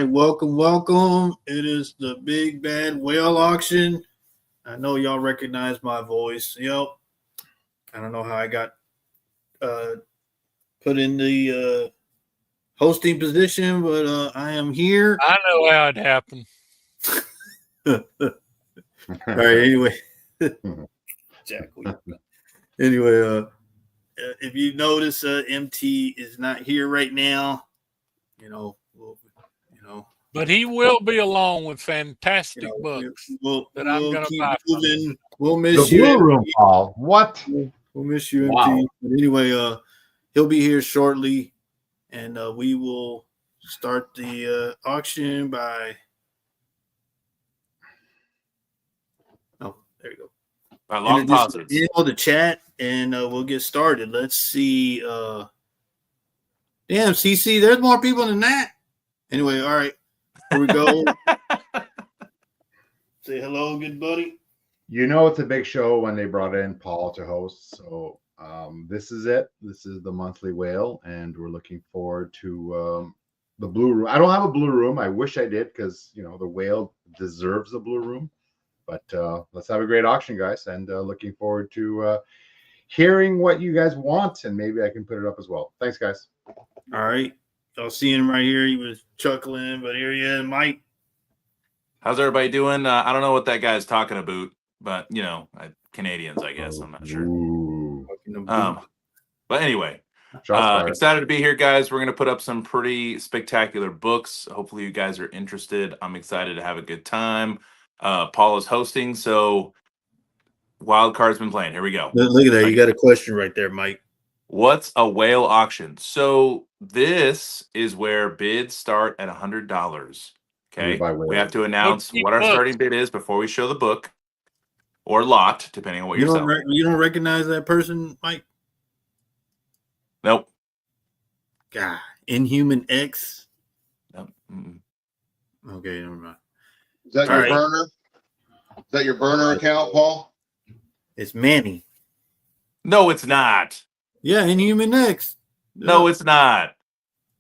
right, welcome. It is the big bad whale auction. I know y'all recognize my voice. Yep. I don't know how I got put in the hosting position, but I am here. I know how it happened. All right. Anyway, Jack. Anyway, if you notice, MT is not here right now. But he will be along with fantastic books we'll I'm going to buy. We'll miss the you, Blue Room, Paul. What? We'll miss you, Wow. MT. But anyway, he'll be here shortly, and we will start the auction by. Oh, there you go. By long pauses. The chat, and we'll get started. Let's see. Damn, CC, there's more people than that. Anyway, all right. Here we go. Say hello, good buddy. You know it's a big show when they brought in Paul to host. So this is it. This is the monthly whale, and we're looking forward to the Blue Room. I don't have a Blue Room. I wish I did because, the whale deserves a Blue Room. But let's have a great auction, guys, and looking forward to hearing what you guys want, and maybe I can put it up as well. Thanks, guys. All right. Y'all see him right here. He was chuckling, but here he is, Mike. How's everybody doing? I don't know what that guy's talking about, but, Canadians, I guess. I'm not sure. But anyway, excited to be here, guys. We're going to put up some pretty spectacular books. Hopefully you guys are interested. I'm excited to have a good time. Paul is hosting, so Wild Card's been playing. Here we go. Look at that. You got a question right there, Mike. What's a whale auction? So this is where bids start at $100. Okay. We have to announce what our starting bid is before we show the book or lot, depending on what you're selling. You don't recognize that person, Mike? Nope. God, Inhuman X. Nope. Okay, never mind. Is that your burner? Is that your burner account, Paul? It's Manny. No, it's not. Yeah, Inhuman X. No, it's not.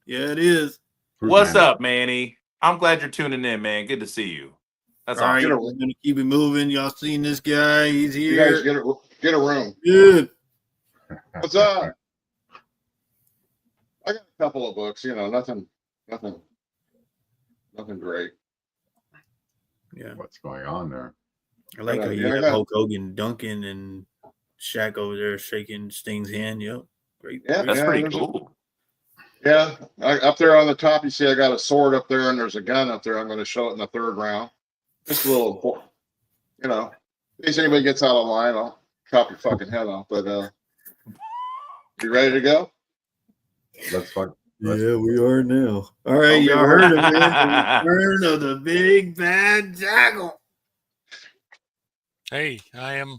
Yeah, it is. What's up, Manny? I'm glad you're tuning in, man. Good to see you. That's all right. We're gonna keep it moving. Y'all seen this guy? He's here. You guys get a room. Good. What's up? I got a couple of books. Nothing great. Yeah. What's going on there? I like how you got Hulk Hogan dunking and Shaq over there shaking Sting's hand. Yep. Great. Yeah, that's pretty cool. Up there on the top, you see I got a sword up there, and there's a gun up there. I'm going to show it in the third round. Just a little, in case anybody gets out of line, I'll chop your fucking head off. But you ready to go? Let's fuck. Yeah, we are now. All right, y'all heard of it. The return of the big bad jackal. Hey, I am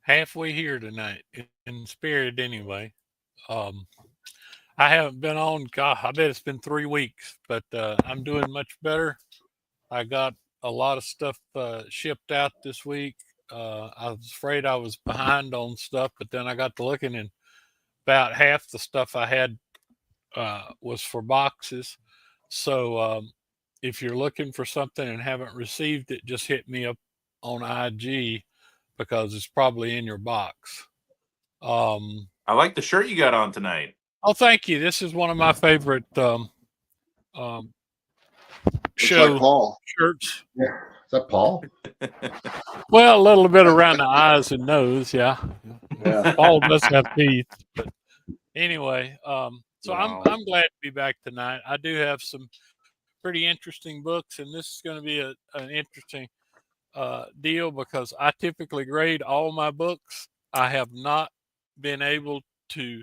halfway here tonight, in spirit anyway. I haven't been on, God, I bet it's been 3 weeks, but I'm doing much better. I got a lot of stuff shipped out this week. I was afraid I was behind on stuff, but then I got to looking, and about half the stuff I had was for boxes. So if you're looking for something and haven't received it, just hit me up on IG because it's probably in your box. I like the shirt you got on tonight. Oh, thank you. This is one of my favorite show like Paul. Shirts. Yeah. Is that Paul? Well, a little bit around the eyes and nose, yeah. Paul does have teeth, but anyway, so wow. I'm glad to be back tonight. I do have some pretty interesting books, and this is going to be an interesting deal because I typically grade all my books. I have not been able to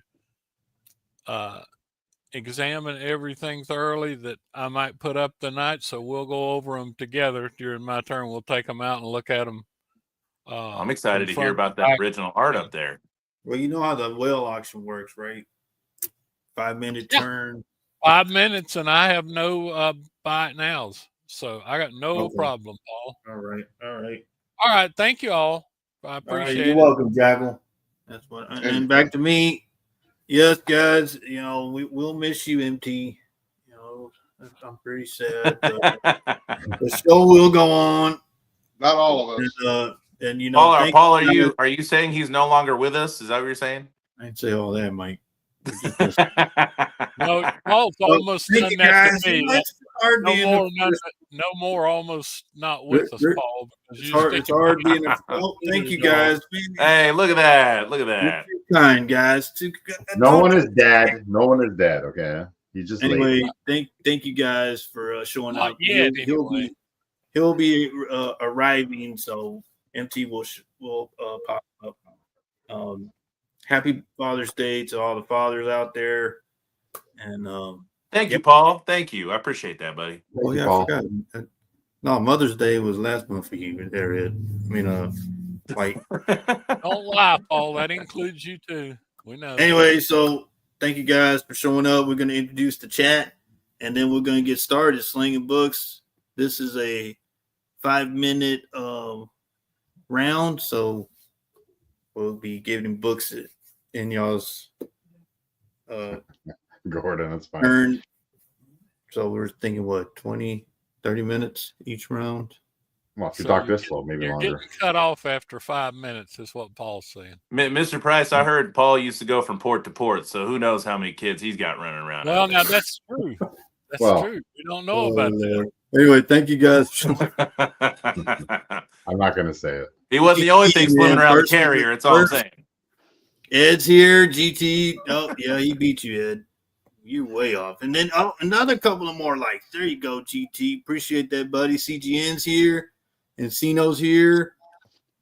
examine everything thoroughly that I might put up tonight, so we'll go over them together during my turn. We'll take them out and look at them. I'm excited to hear about that original art up there. Well, you know how the whale auction works, right? 5-minute turn. 5 minutes, and I have no buy it nows, so I got no problem, Paul. All right. All right. Thank you all. I appreciate it. You're welcome, Jackal. That's what. And back to me. Yes, guys. We'll miss you, MT. I'm pretty sad. The show will go on. Not all of us. And you know, Paul, are you saying he's no longer with us? Is that what you're saying? I didn't say all that, Mike. No, Paul's almost Thank done you, that guys. to me. It's hard being No more almost not with us, Paul. It's hard being thank you, guys. Hey, look at that. Look at that. You're too kind, guys. No one is dead. No one is dead. Okay. He's just anyway. late. Thank you guys for showing Not up. yet, He'll be arriving, so MT will pop up. Happy Father's Day to all the fathers out there, and thank you, Paul. Thank you. I appreciate that, buddy. Oh yeah, I forgot. No, Mother's Day was last month for you, there, Ed. I mean, like. Don't lie, Paul. That includes you too. We know. Anyway, so thank you guys for showing up. We're going to introduce the chat, and then we're going to get started slinging books. This is a 5-minute round, so we'll be giving books in y'all's Gordon, that's fine. turn. So we're thinking, what, 20, 30 minutes each round? Well, if you talk this slow, maybe you're longer. Getting cut off after 5 minutes is what Paul's saying. Mr. Price, I heard Paul used to go from port to port, so who knows how many kids he's got running around. Well, now that's true. That's true. We don't know about that. Anyway, thank you guys. I'm not going to say it. He wasn't the only thing swimming around the carrier. It's all I'm saying. Ed's here. GT. Oh, yeah, he beat you, Ed. You're way off. And then another couple of more likes. There you go, GT. Appreciate that, buddy. CGN's here. Encino's here.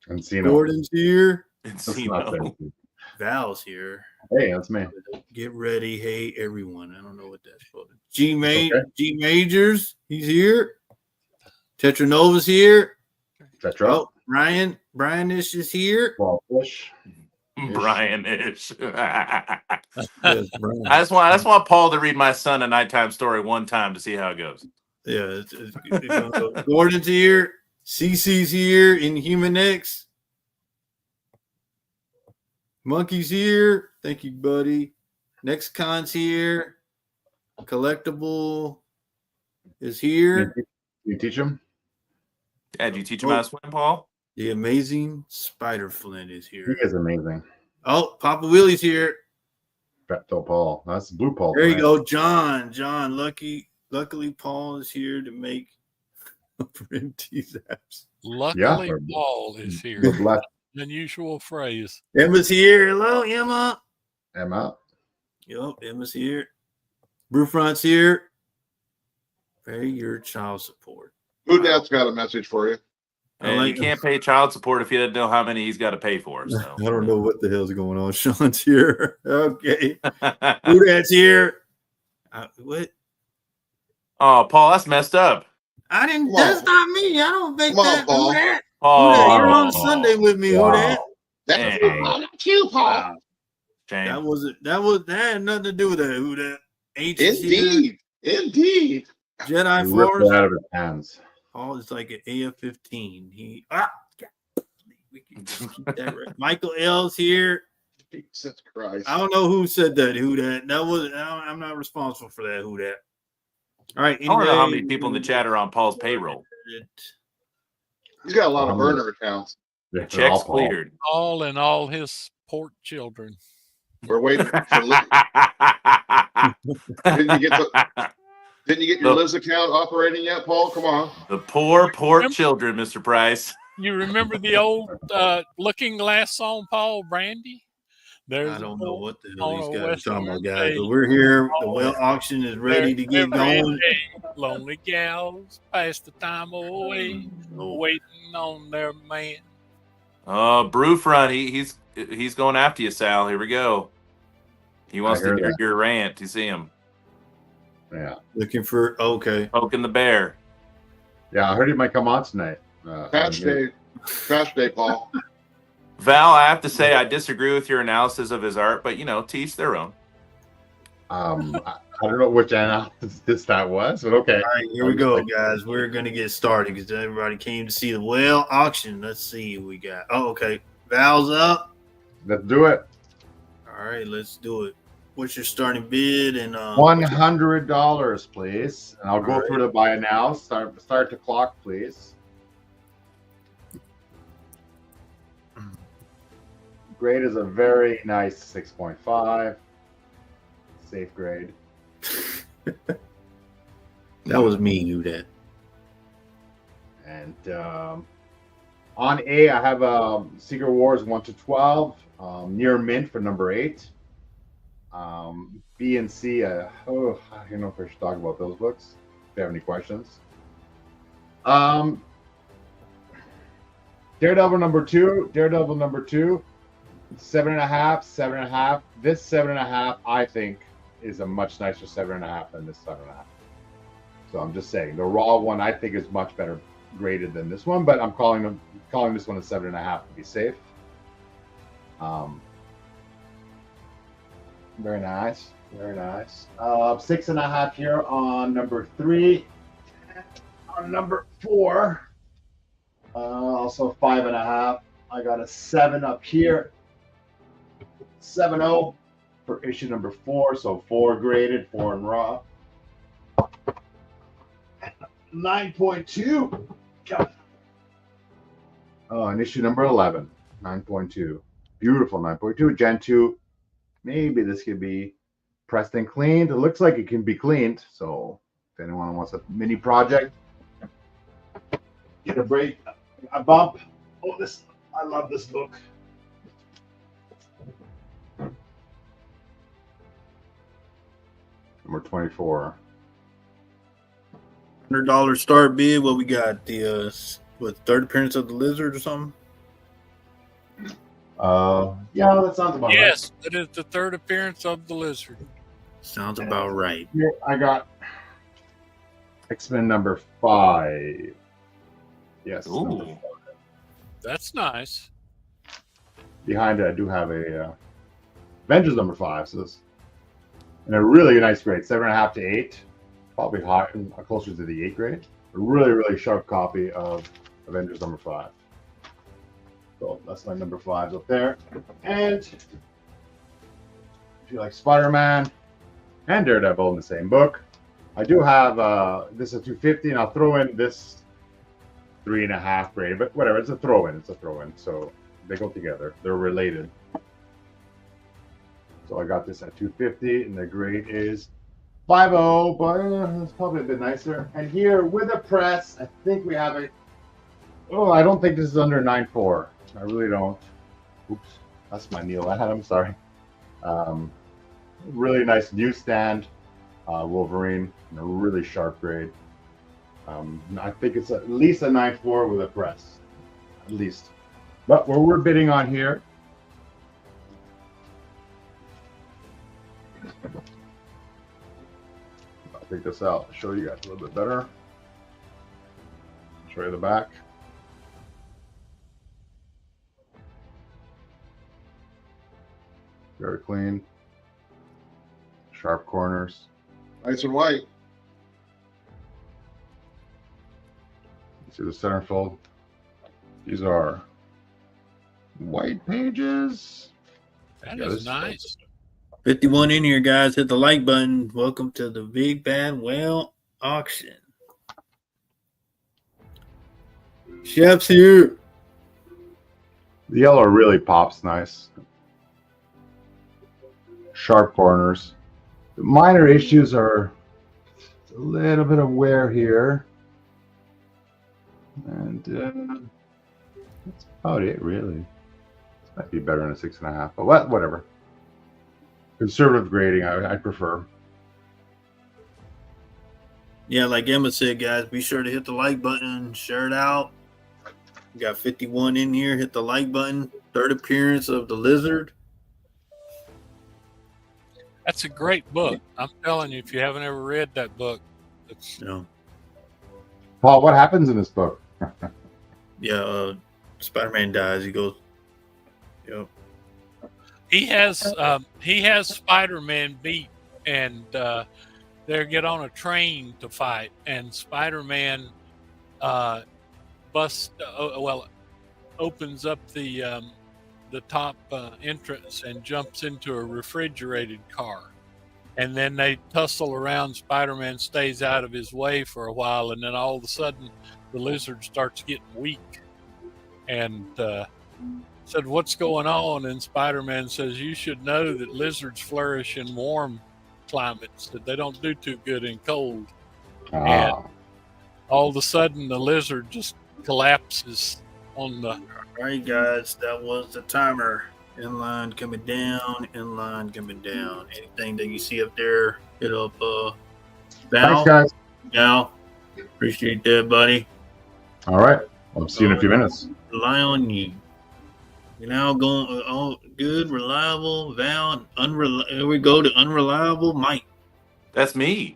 Encino. Gordon's here. Encino. Val's here. Hey, that's me. Get ready. Hey, everyone. I don't know what that's called. G Majors. He's here. Tetranova's here. Tetra. Oh, Brian-ish is here. Well, Fish. Brian-ish. Yes, Brian. I just want Paul to read my son a nighttime story one time to see how it goes. Yeah, Gordon's here. CC's here. Inhuman X. Monkey's here. Thank you, buddy. NextCon's here. Collectible is here. You teach him? Yeah, did you teach him how to swim, Paul? The amazing Spider Flint is here. He is amazing. Oh, Papa Willie's here. Fat-toe Paul. That's Blue Paul. There you go, John. Luckily, Paul is here to make these apps. Luckily, Paul is here. Unusual phrase. Emma's here. Hello, Emma. Emma. Yep, Emma's here. Brewfront's here. Pay your child support. Who Dad's got a message for you. And you can't pay child support if you didn't know how many he's got to pay for. So. I don't know what the hell's going on. Sean's here. Okay. Who Dad's here? What? Oh, Paul, that's messed up. I didn't. That's not me. I don't think that. Paul. Who that? Oh, you're on Sunday with me. Wow. Who that? That's not you, Paul. Wow. Shame. That had nothing to do with that. Who that? Indeed. Jedi He ripped Force. it out of his hands. Paul is like an AF-15. We can keep that right. Michael L's here. Jesus Christ. I don't know who said that. Who that? That was. I'm not responsible for that. Who that? All right. Anyway, I don't know how many people in the chat are on Paul's payroll. He's got a lot of burner accounts. Yeah, Checks cleared. Paul and all his port children. We're waiting for Didn't you get your Liz account operating yet, Paul? Come on. The poor children, Mr. Price. You remember the old Looking Glass song, Paul Brandy? I don't know what the hell these guys are talking about, guys. But we're here. The whale auction is ready to get going. Lonely gals pass the time away, waiting on their man. Brewfront, he's going after you, Sal. Here we go. He wants to hear your rant. You see him. Yeah. Looking for poking the bear. Yeah, I heard he might come on tonight. Patch day, Paul. Val, I have to say I disagree with your analysis of his art, but to each their own. I don't know which analysis that was, but okay. All right, here we go, guys. We're gonna get started because everybody came to see the whale auction. Let's see who we got. Oh, okay. Val's up. Let's do it. All right, let's do it. what's your starting bid and $100, please. And I'll go All through the buy now. Start the clock, please. Grade is a very nice 6.5. Safe grade. that was me who that. And on A, I have Secret Wars 1 to 12, near mint for number 8. B and C, I don't know if I should talk about those books. If you have any questions. Daredevil number 2, 7.5, 7.5. This 7.5, I think, is a much nicer 7.5 than this 7.5. So I'm just saying, the raw one I think is much better graded than this one, but I'm calling this one a 7.5 to be safe. Very nice, very nice. 6.5 here on number 3. On number 4, also 5.5. I got a 7 up here. 7.0 for issue number 4, so 4 graded, 4 in raw. 9.2. Oh, and issue number 11, 9.2. Beautiful 9.2. Gen 2. Maybe this could be pressed and cleaned. It looks like it can be cleaned. So if anyone wants a mini project, get a break, a bump. Oh, I love this book. Number 24. $100 start bid. What we got? The third appearance of the lizard or something? Yeah, that sounds about right. Yes, it is the third appearance of the lizard. Sounds about right. Here I got X-Men number 5. Yes. Number 5. That's nice. Behind it, I do have a Avengers number 5. So this, and a really nice grade, 7.5 to 8, probably hot and closer to the 8 grade. A really, really sharp copy of Avengers number 5. So that's my number 5s up there. And if you like Spider-Man and Daredevil in the same book, I do have this is 250, and I'll throw in this 3.5 grade, but whatever, it's a throw-in. It's a throw-in, so they go together. They're related. So I got this at 250, and the grade is 5.0, but it's probably a bit nicer. And here with a press, I think we have a. Oh, I don't think this is under 9.4. I really don't. Oops, that's my Neil Adam. Sorry. Really nice newsstand Wolverine, in a really sharp grade. I think it's at least a 9.4 with a press, at least. But what we're bidding on here. I'll take this out, show you guys a little bit better. Show you the back. Very clean. Sharp corners. Nice and white. You see the centerfold? These are white pages. That is nice. 51 in here, guys. Hit the like button. Welcome to the Big Bad Whale auction. Chef's here. The yellow really pops nice. Sharp corners. The minor issues are a little bit of wear here. And that's about it, really. This might be better than a 6.5, but whatever. Conservative grading, I prefer. Yeah, like Emma said, guys, be sure to hit the like button, share it out. We got 51 in here. Hit the like button. Third appearance of the lizard. That's a great book. I'm telling you, if you haven't ever read that book, it's Paul, what happens in this book? Yeah, Spider-Man dies. He goes, yep. He has Spider-Man beat, and they get on a train to fight, and Spider-Man opens up the the top entrance and jumps into a refrigerated car. And then they tussle around. Spider-Man stays out of his way for a while, and then all of a sudden the lizard starts getting weak. And said, "What's going on?" And Spider-Man says, "You should know that lizards flourish in warm climates, that they don't do too good in cold." And all of a sudden the lizard just collapses on the... All right, guys, that was the timer. Inline coming down, inline coming down. Anything that you see up there, hit up Val. Thanks, guys. Val, appreciate that, buddy. All right. I'll see you in a few minutes. Rely on you. You're now going good, reliable, Val, here we go to unreliable Mike. That's me.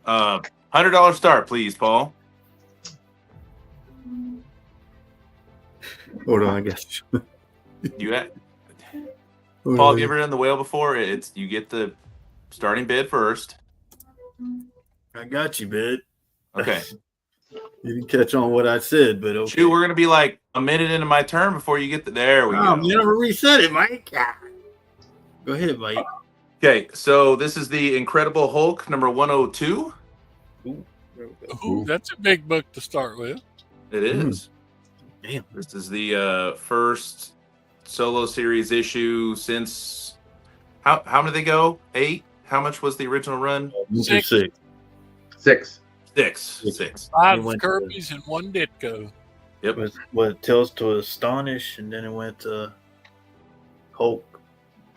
$100 start, please, Paul. Hold on, I guess. You at Paul, have you ever done the whale before? It's you get the starting bid first. I got you, bid. Okay. You didn't catch on what I said, but okay. Shoot, we're gonna be like a minute into my turn before you get there. We go. You never reset it, Mike. Go ahead, Mike. Okay, so this is the Incredible Hulk number 102. Ooh, that's a big book to start with. It is. Damn. This is the first solo series issue since how many did they go? 8? How much was the original run? 6. 6. 6. 5 Kirby's and 1 Ditko. Yep. What tells to Astonish, and then it went to Hulk.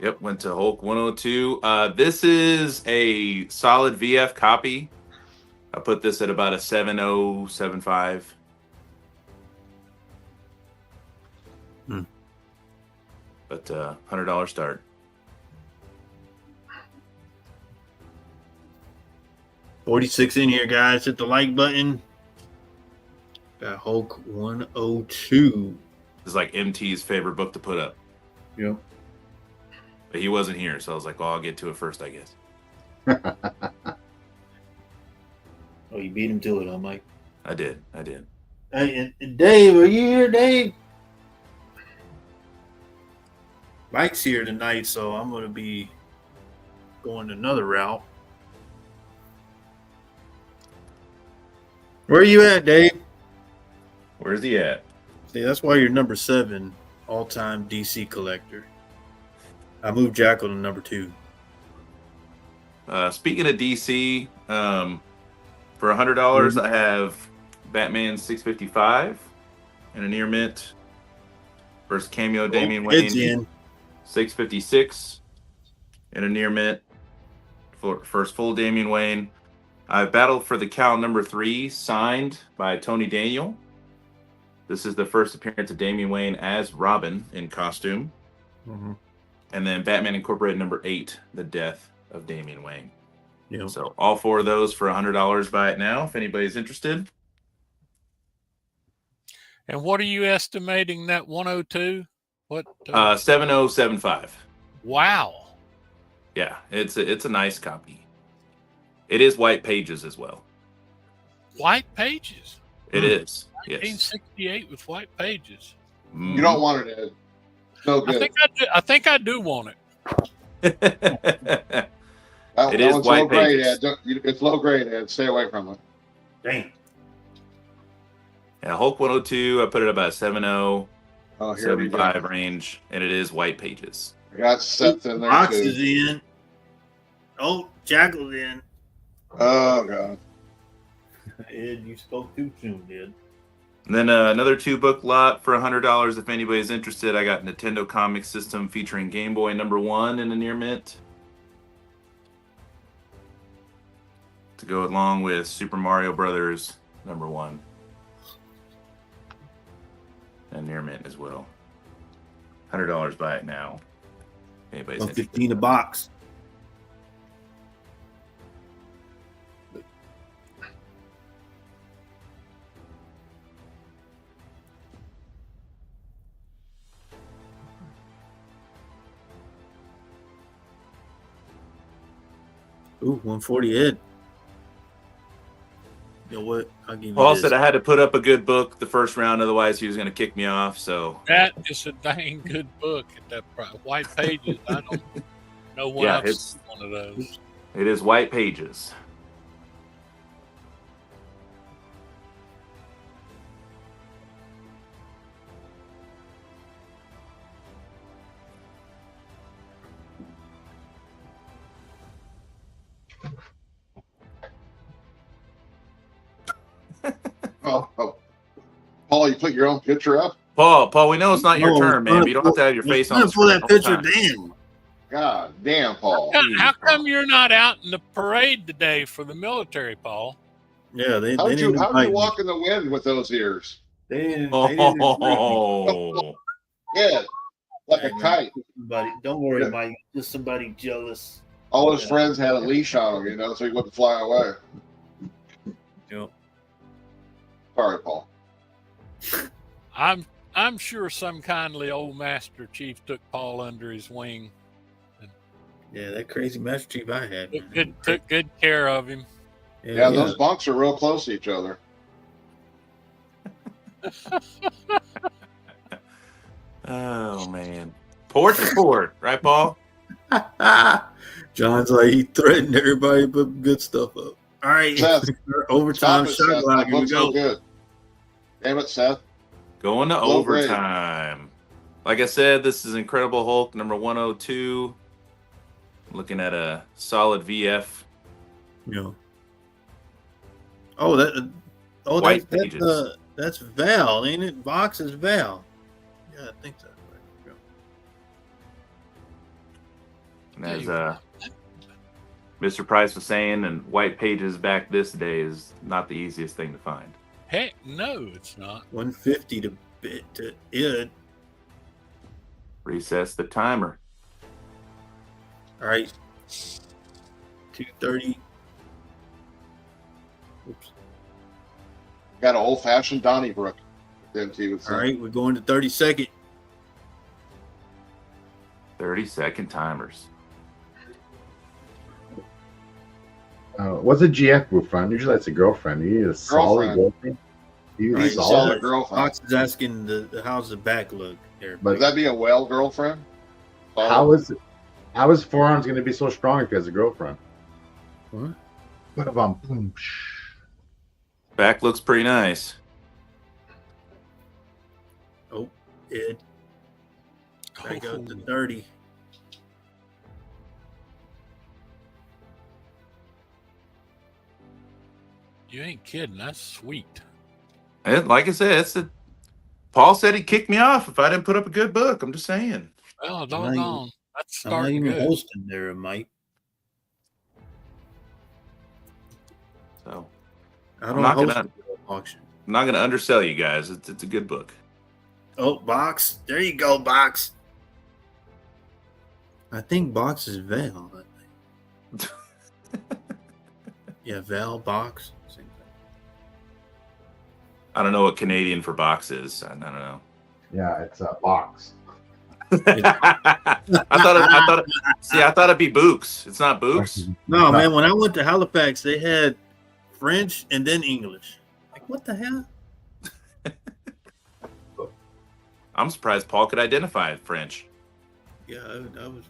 Yep, went to Hulk 102. This is a solid VF copy. I put this at about a 7.0, 7.5. But $100 start. $46 in here, guys. Hit the like button. Got Hulk 102. This is like MT's favorite book to put up. Yep. But he wasn't here, so I was like, well, I'll get to it first, I guess. Oh, you beat him to it, huh, Mike? I did. Hey, and Dave, are you here, Dave? Mike's here tonight, so I'm going to be going another route. Where are you at, Dave? Where's he at? See, that's why you're number 7 all-time DC collector. I moved Jackal to number 2. Speaking of DC, for $100, I have Batman 655 and a near mint versus cameo Damian Wayne 656 and a near mint for first full Damian Wayne. I battled for the Cal number 3 signed by Tony Daniel. This is the first appearance of Damian Wayne as Robin in costume. Mm-hmm. And then Batman Incorporated number 8, The Death of Damian Wayne. Yep. So all 4 of those for $100. Buy it now if anybody's interested. And what are you estimating that 102? What? 7075. Wow. Yeah, it's a nice copy. It is white pages as well. White pages. It is. Yes. 1968 with white pages. You don't want it, Ed. No good. I think I do want it. It is white low grade, pages. Ed. It's low grade, Ed. Stay away from it. Damn. Yeah, Hulk 102, I put it about 7.0, Oh, here we go. 75 range, and it is white pages. I got Seth in there Box too. is in. Oh, Jackal's in. Oh god. Ed, you spoke too soon, Ed. And then another 2-book lot for $100 if anybody's interested. I got Nintendo Comic System featuring Game Boy number 1 in a near mint. To go along with Super Mario Brothers number 1. And near mint as well. $100, buy it now. Anybody's interested. $115 a box. Ooh, 140 Ed. know what? I'll give you Paul this. said I had to put up a good book the first round, otherwise he was going to kick me off. So That is a dang good book at that price. White Pages. I don't know when Yeah, I've it's- seen one of those. it is White Pages. Oh, Paul, you put your own picture up? Paul, we know it's not your No, turn, man. But you don't have to have your face on the pull screen that all the picture time. down. God damn, Paul. How come you're not out in the parade today for the military, Paul? Yeah, they How'd didn't you invite me. walk in the wind with those ears? They didn't invite me. Oh, Yeah, like Hey, a man, kite. Somebody, don't worry, Yeah. Mike. Just somebody jealous. All his friends had a leash on him, so he wouldn't fly away. Yep. Sorry, Paul. I'm sure some kindly old Master Chief took Paul under his wing. Yeah, that crazy Master Chief I had. Took good care of him. Yeah, those bunks are real close to each other. oh man. Port to port, right, Paul? John's like he threatened everybody to put good stuff up. All right, Seth, overtime Stop it, shot Seth. clock. That Here we book's so go. good. Damn it, Seth. Going to Low grade. overtime. Like I said, this is Incredible Hulk number 102. Looking at a solid VF. Yeah. Oh, White Pages. that's Val, ain't it? Vox is Val. Yeah, I think so. And as Mr. Price was saying, and White Pages back this day is not the easiest thing to find. Heck, no, it's not. 150 to it. Recess the timer. All right. 230. Oops. Got an old fashioned Donnybrook. Then too. All right, we're going to 32nd. 30-second timers. What's a GF boyfriend? Usually that's a girlfriend. You need a solid girlfriend. You need Right, a solid. girlfriend. Fox is asking how's the back look there. But Would that be a well girlfriend? how is forearms going to be so strong if he has a girlfriend? What? What about boom? Back looks pretty nice. Oh, Ed. Back out to 30. You ain't kidding. That's sweet. And like I said, Paul said he'd kick me off if I didn't put up a good book. I'm just saying. Well, doggone. That's I'm not starting even good. hosting there, Mike. So I I'm don't not host gonna- the auction. I'm not going to undersell you guys. It's a good book. Oh, Box. There you go, Box. I think Box is Val. I think. Yeah, Val, Box. Same thing. I don't know what Canadian for box is. I don't know. Yeah, it's a box. I thought it'd be Books. It's not Books. No, man, when I went to Halifax, they had French and then English. Like, what the hell? I'm surprised Paul could identify French. Yeah, I was.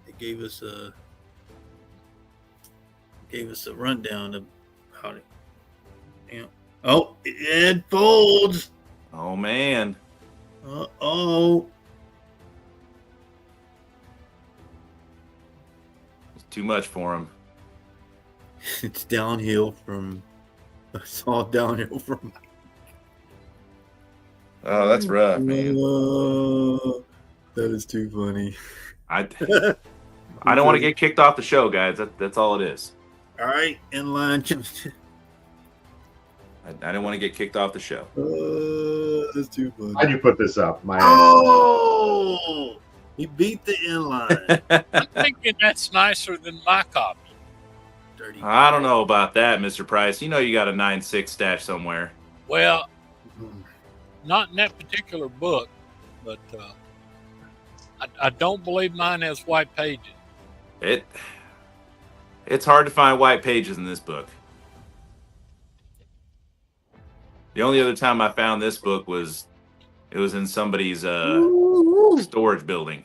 They gave us a rundown of how to. Yeah. Oh, Ed folds. Oh man. Oh. It's too much for him. It's downhill from. It's all downhill from. Oh, that's rough, man. That is too funny. I don't want to get kicked off the show, guys. That's all it is. All right, in line. I didn't want to get kicked off the show. That's too funny. How'd you put this up? Oh, he beat the inline. I'm thinking that's nicer than my copy. Dirty. I don't know about that, Mr. Price. You know you got a 9.6 stash somewhere. Well, not in that particular book, but I don't believe mine has white pages. It's hard to find white pages in this book. The only other time I found this book was in somebody's storage building.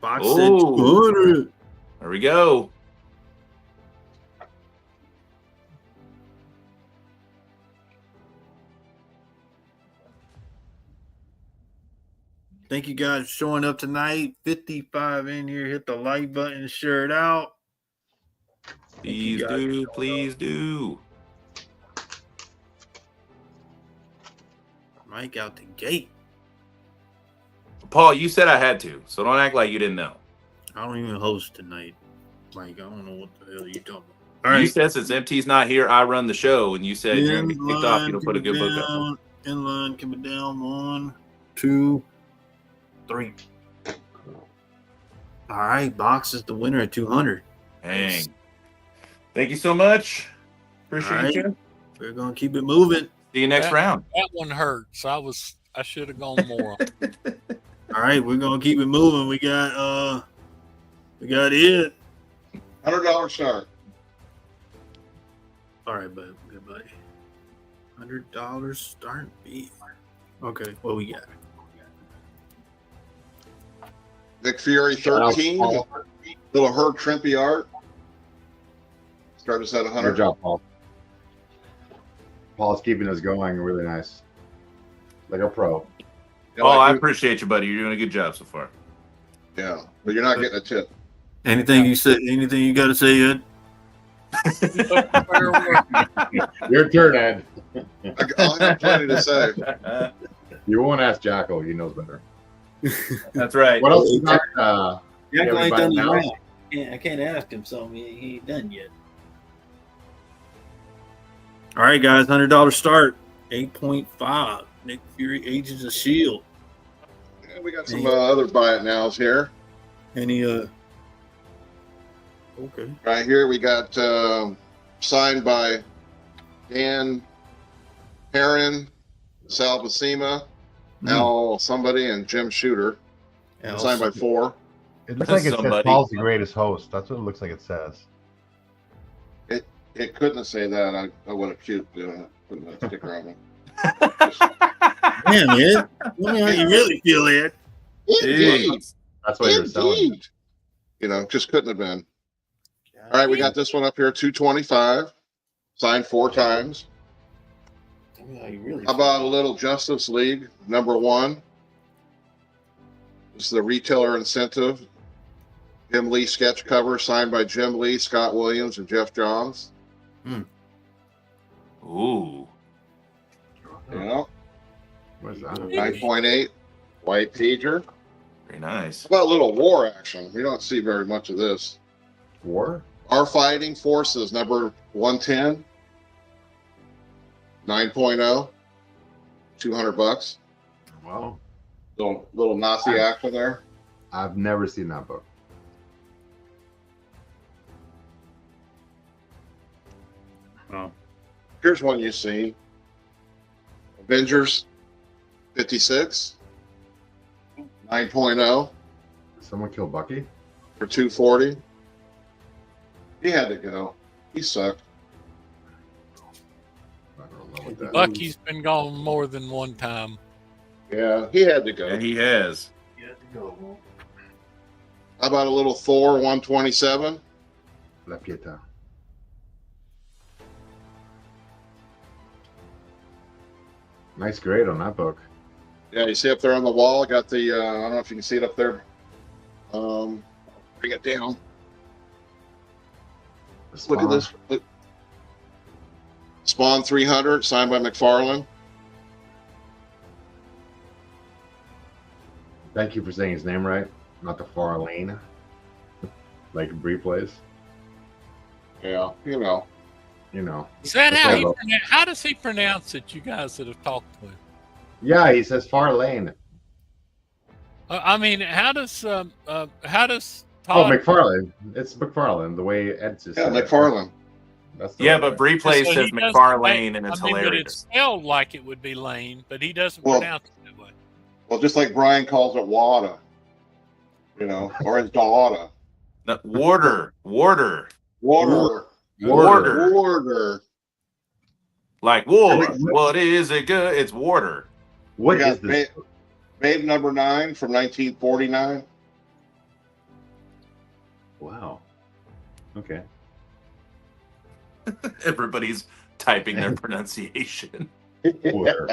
Box said 200. There we go. Thank you guys for showing up tonight. 55 in here. Hit the like button, share it out. Please do. Please do. Mike out the gate. Paul, you said I had to, so don't act like you didn't know. I don't even host tonight. Mike, I don't know what the hell you're talking about. All right. You said since MT's not here, I run the show, and you said you're going to get kicked off. You don't put a good book up. Inline coming down. 1, 2, 3. All right. Box is the winner at 200. Dang. Thank you so much. Appreciate you. We're going to keep it moving. See you next round. That one hurts. I should have gone more. All right. We're going to keep it moving. We got it. $100 start. All right, buddy. Good buddy. $100 start B. Okay, what we got? Nick Fury 13. Little Herb Trimpe art. Start us at 100. Good job, Paul. Paul's keeping us going really nice. Like a pro. Yeah, I appreciate you, buddy. You're doing a good job so far. Yeah, but you're not getting a tip. Anything you said? Anything you got to say, Ed? Your turn, Ed. I'll have plenty to say. You won't ask Jacko. He knows better. That's right. What else you got? Jacko ain't done now? the round. I can't ask him something. He ain't done yet. All right, guys. $100 start. 8.5. Nick Fury, Agents of S.H.I.E.L.D. Yeah, we got some other buy it nows here. Any okay. Right here we got signed by Dan Perrin, Sal Buscema, Al somebody, and Jim Shooter. Signed by 4. It looks like it says Paul's the greatest host. That's what it looks like it says. It couldn't say that. I would have puked putting that sticker on it. Damn, Ed. Tell me how you really feel, Ed. Indeed. That's what you're selling. You know, just couldn't have been. All right, we got this one up here, 225, signed 4 times. Tell me how you really How about a little Justice League, #1? This is the retailer incentive. Jim Lee sketch cover, signed by Jim Lee, Scott Williams, and Jeff Johns. Ooh. Yeah. What is that? 9.8, white pager. Very nice. How about a little war action? We don't see very much of this. War? Our Fighting Forces, number 110, 9.0, $200. Wow. Little Nazi action there. I've never seen that book. Oh. Here's one you've seen. Avengers 56, 9.0 Someone kill Bucky? for 240. He had to go. He sucked. I don't know what that Bucky's been gone more than one time. Yeah, he had to go. Yeah, he has. How about a little Thor 127? La Pieta. Nice grade on that book. Yeah, you see up there on the wall, I got the, I don't know if you can see it up there. Bring it down. Look at this. Look. Spawn 300, signed by McFarlane. Thank you for saying his name right. Not the far lane. Like Bree plays. Yeah, you know. You know. Is that how Okay, how does he pronounce it? You guys that have talked with. Yeah, he says far lane. I mean, how does Todd? Oh, McFarlane. It's McFarlane, the way Ed just Yeah, said. McFarlane. That's the Yeah, way but Bree plays So says he doesn't McFarlane, and I it's mean, but hilarious. it's spelled like it would be Lane, but he doesn't Well- pronounce it that way. Well, just like Brian calls it Wada. You know, or his daughter. No, Warder. Water. Warder. Water. Like war. What is it good? It's water. What We got is this? Babe number 9 from 1949. Wow. Okay. Everybody's typing their pronunciation. Water.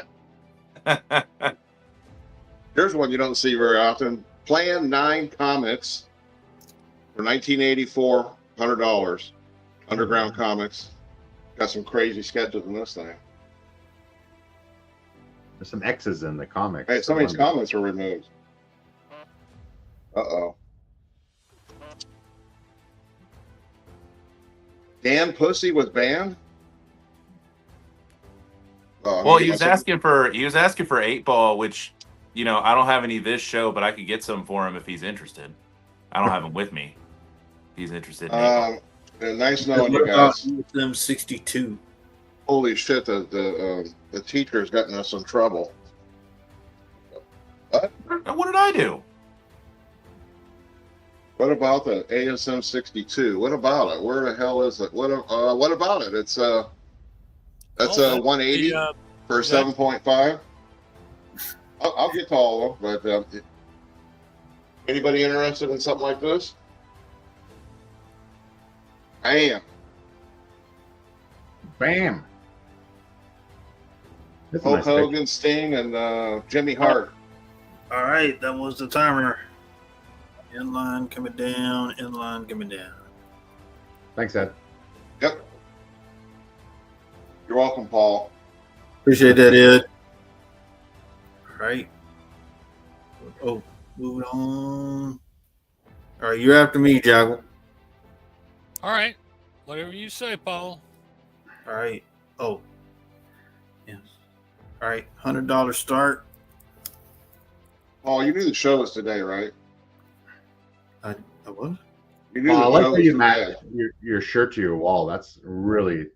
Here's one you don't see very often. Plan 9 Comics for 1984, $100. Underground Comics. Got some crazy sketches in this thing. There's some X's in the comics. Hey, some of these comments were removed. Uh-oh. Dan Pussy was banned? Oh, Well, he was asking for 8-ball, which, you know, I don't have any this show, but I could get some for him if he's interested. I don't have him with me. If he's interested. Nice knowing you guys. Them 62. Holy shit! The teacher's gotten us in trouble. What? What did I do? What about the ASM 62? What about it? Where the hell is it? What about it? It's that's a 180 for 7.5. I'll get to all of them, but anybody interested in something like this? I am. Bam. Hulk Hogan, Sting, and Jimmy Hart. All right, that was the timer. Inline coming down, inline coming down. Thanks, Ed. Yep. You're welcome, Paul. Appreciate that, Ed. All right. Oh, moving on. All right, you're after me, Jaggle. All right. Whatever you say, Paul. All right. Oh. Yes. All right. $100 start. Paul, you knew the show was today, right? I what? You knew I the like show how was you today. match your shirt to your wall. That's really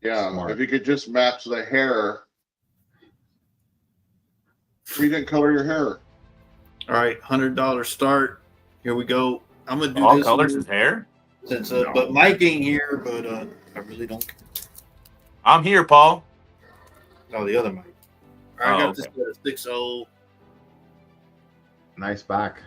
smart. If you could just match the hair. We didn't color your hair. All right. $100 start. Here we go. I'm gonna do All this colors one his hair. since but Mike ain't here. But I really don't care. I'm here, Paul. Oh, the other Mike. All right, I got okay. this at a 6-0. Nice back.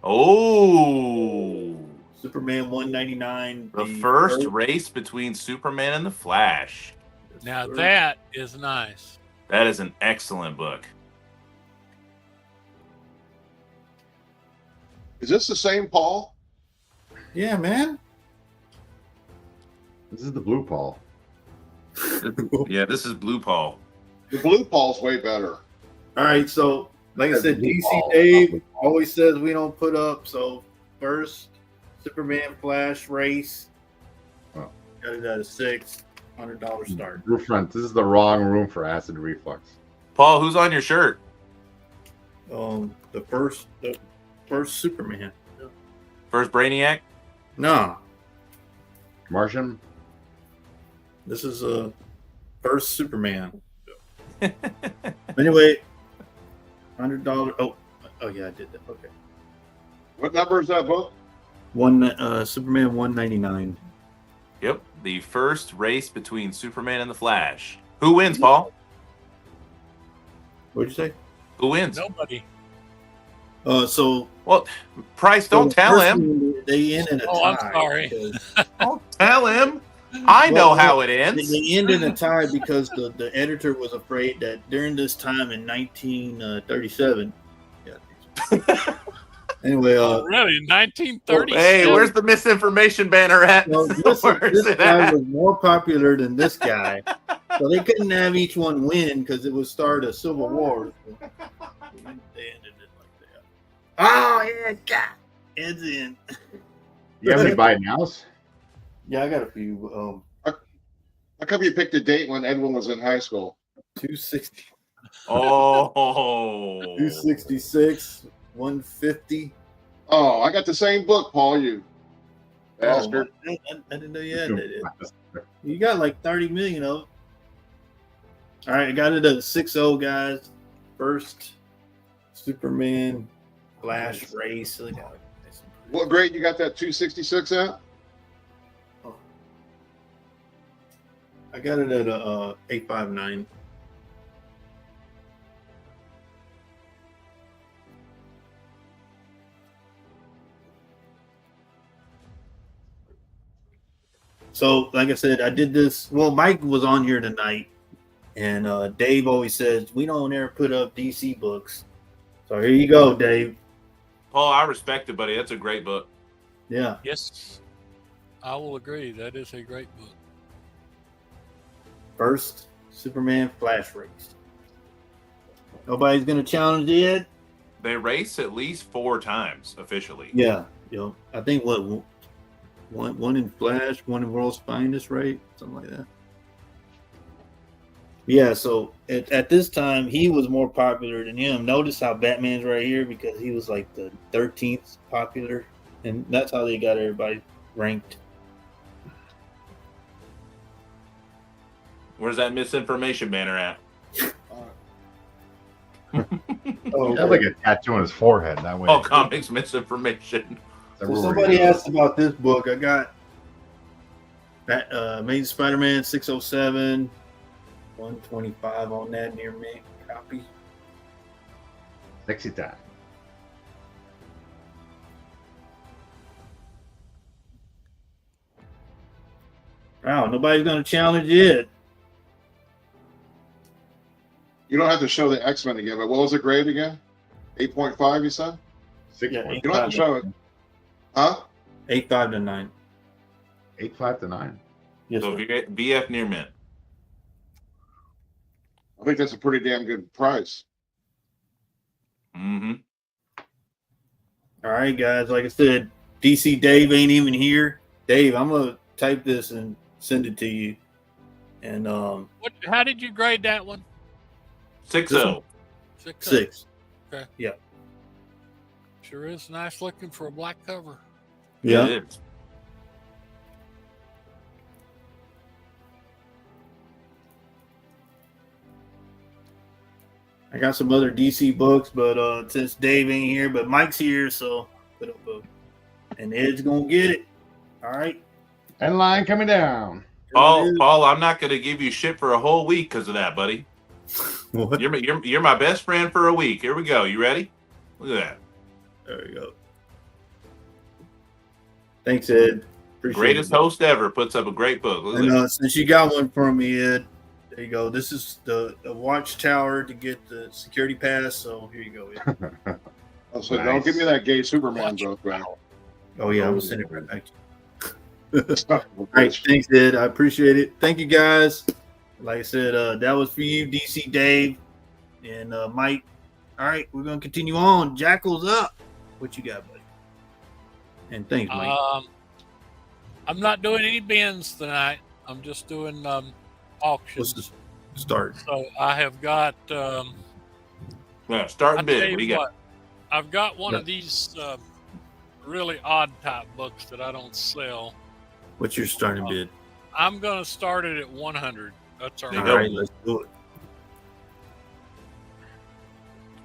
Oh, Superman 199. the first race between Superman and the Flash. Now that is nice. That is an excellent book. Is this the same Paul? Yeah, man. This is the blue Paul. Yeah, this is Blue Paul. The blue Paul's way better. All right, so like I That's said, blue DC ball, Dave blue ball. always says we don't put up. So first Superman Flash race. Oh. Got it at a $600 start. Roof front. This is the wrong room for acid reflux. Paul, who's on your shirt? The first Superman. First Brainiac? No, Martian. this is first Superman. Anyway, $100. Oh yeah, I did that. Okay. What number is that book? Superman 199. Yep, the first race between Superman and the Flash. Who wins, Paul? What'd you say? Who wins? Nobody. So Well, Price, don't tell him. They end in a tie. Oh, I'm sorry. because- Don't tell him. I know how it ends. They end in a tie because the editor was afraid that during this time in 1937. Yeah. Anyway, Really? 1930? Hey, where's the misinformation banner at? well, listen, Where's this it guy at? was more popular than this guy, so they couldn't have each one win because it would start a civil war. So they ended it like that. Oh yeah, God, Ed's in. You have any buy nows? Yeah, I got a few. How come you picked a date when Edwin was in high school? 260, Oh. 266, 150. Oh, I got the same book, Paul. You bastard. Oh, I didn't know you had that. You got like 30 million of them. All right, I got it at 6-0, guys. First Superman Flash race. Look at it. What grade you got that 266 at? I got it at a 859. So, like I said, I did this. Well, Mike was on here tonight, and Dave always says we don't ever put up DC books. So here you go, Dave. Paul, I respect it, buddy. That's a great book. Yeah. Yes, I will agree. That is a great book. First Superman Flash race. Nobody's gonna challenge it. They race at least 4 times officially. Yeah. I think one in Flash, one in World's Finest, right? Something like that. Yeah, so at this time, he was more popular than him. Notice how Batman's right here because he was like the 13th popular, and that's how they got everybody ranked. Where's that misinformation banner at? Oh, He has like a tattoo on his forehead. That way. All comics misinformation. So somebody asked about this book. I got that Amazing Spider-Man 607, 125 on that near me copy. Sexy time. Wow, nobody's gonna challenge it. You don't have to show the X-Men again, but what was the grade again? 8.5, you said? 6 Yeah, You don't have to show it. Huh? 8.5 to 9. 8.5 to 9. Yes, So sir. VF near mint. I think that's a pretty damn good price. Mm-hmm. All right, guys. Like I said, DC Dave ain't even here. Dave, I'm gonna type this and send it to you. And How did you grade that one? 6-0. 6. Sure is nice looking for a black cover. Yeah. It is. I got some other DC books, but since Dave ain't here, but Mike's here, so put up and Ed's gonna get it. All right. And line coming down. Paul, I'm not going to give you shit for a whole week because of that, buddy. What? You're my best friend for a week. Here we go. You ready? Look at that. There we go. Thanks, Ed. Appreciate Greatest it. host ever puts up a great book. Look at And that. since you got one from me, Ed, there you go. This is the watchtower to get the security pass. So here you go, Ed. I said, Nice. don't give me that gay Superman book, man. Oh yeah, I'm gonna send it right back to you. All All right, thanks, Ed. I appreciate it. Thank you, guys. Like I said, that was for you, DC Dave and Mike. All right, we're gonna continue on. Jackal's up. What you got, buddy? And thanks, Mike. I'm not doing any bins tonight. I'm just doing auctions. What's the start? So I have got. Yeah, I'll start tell big. you What do you got? what, I've got one Yeah. of these really odd type books that I don't sell. What's your starting bid? I'm going to start it at 100. That's our There All you go. right, let's do it.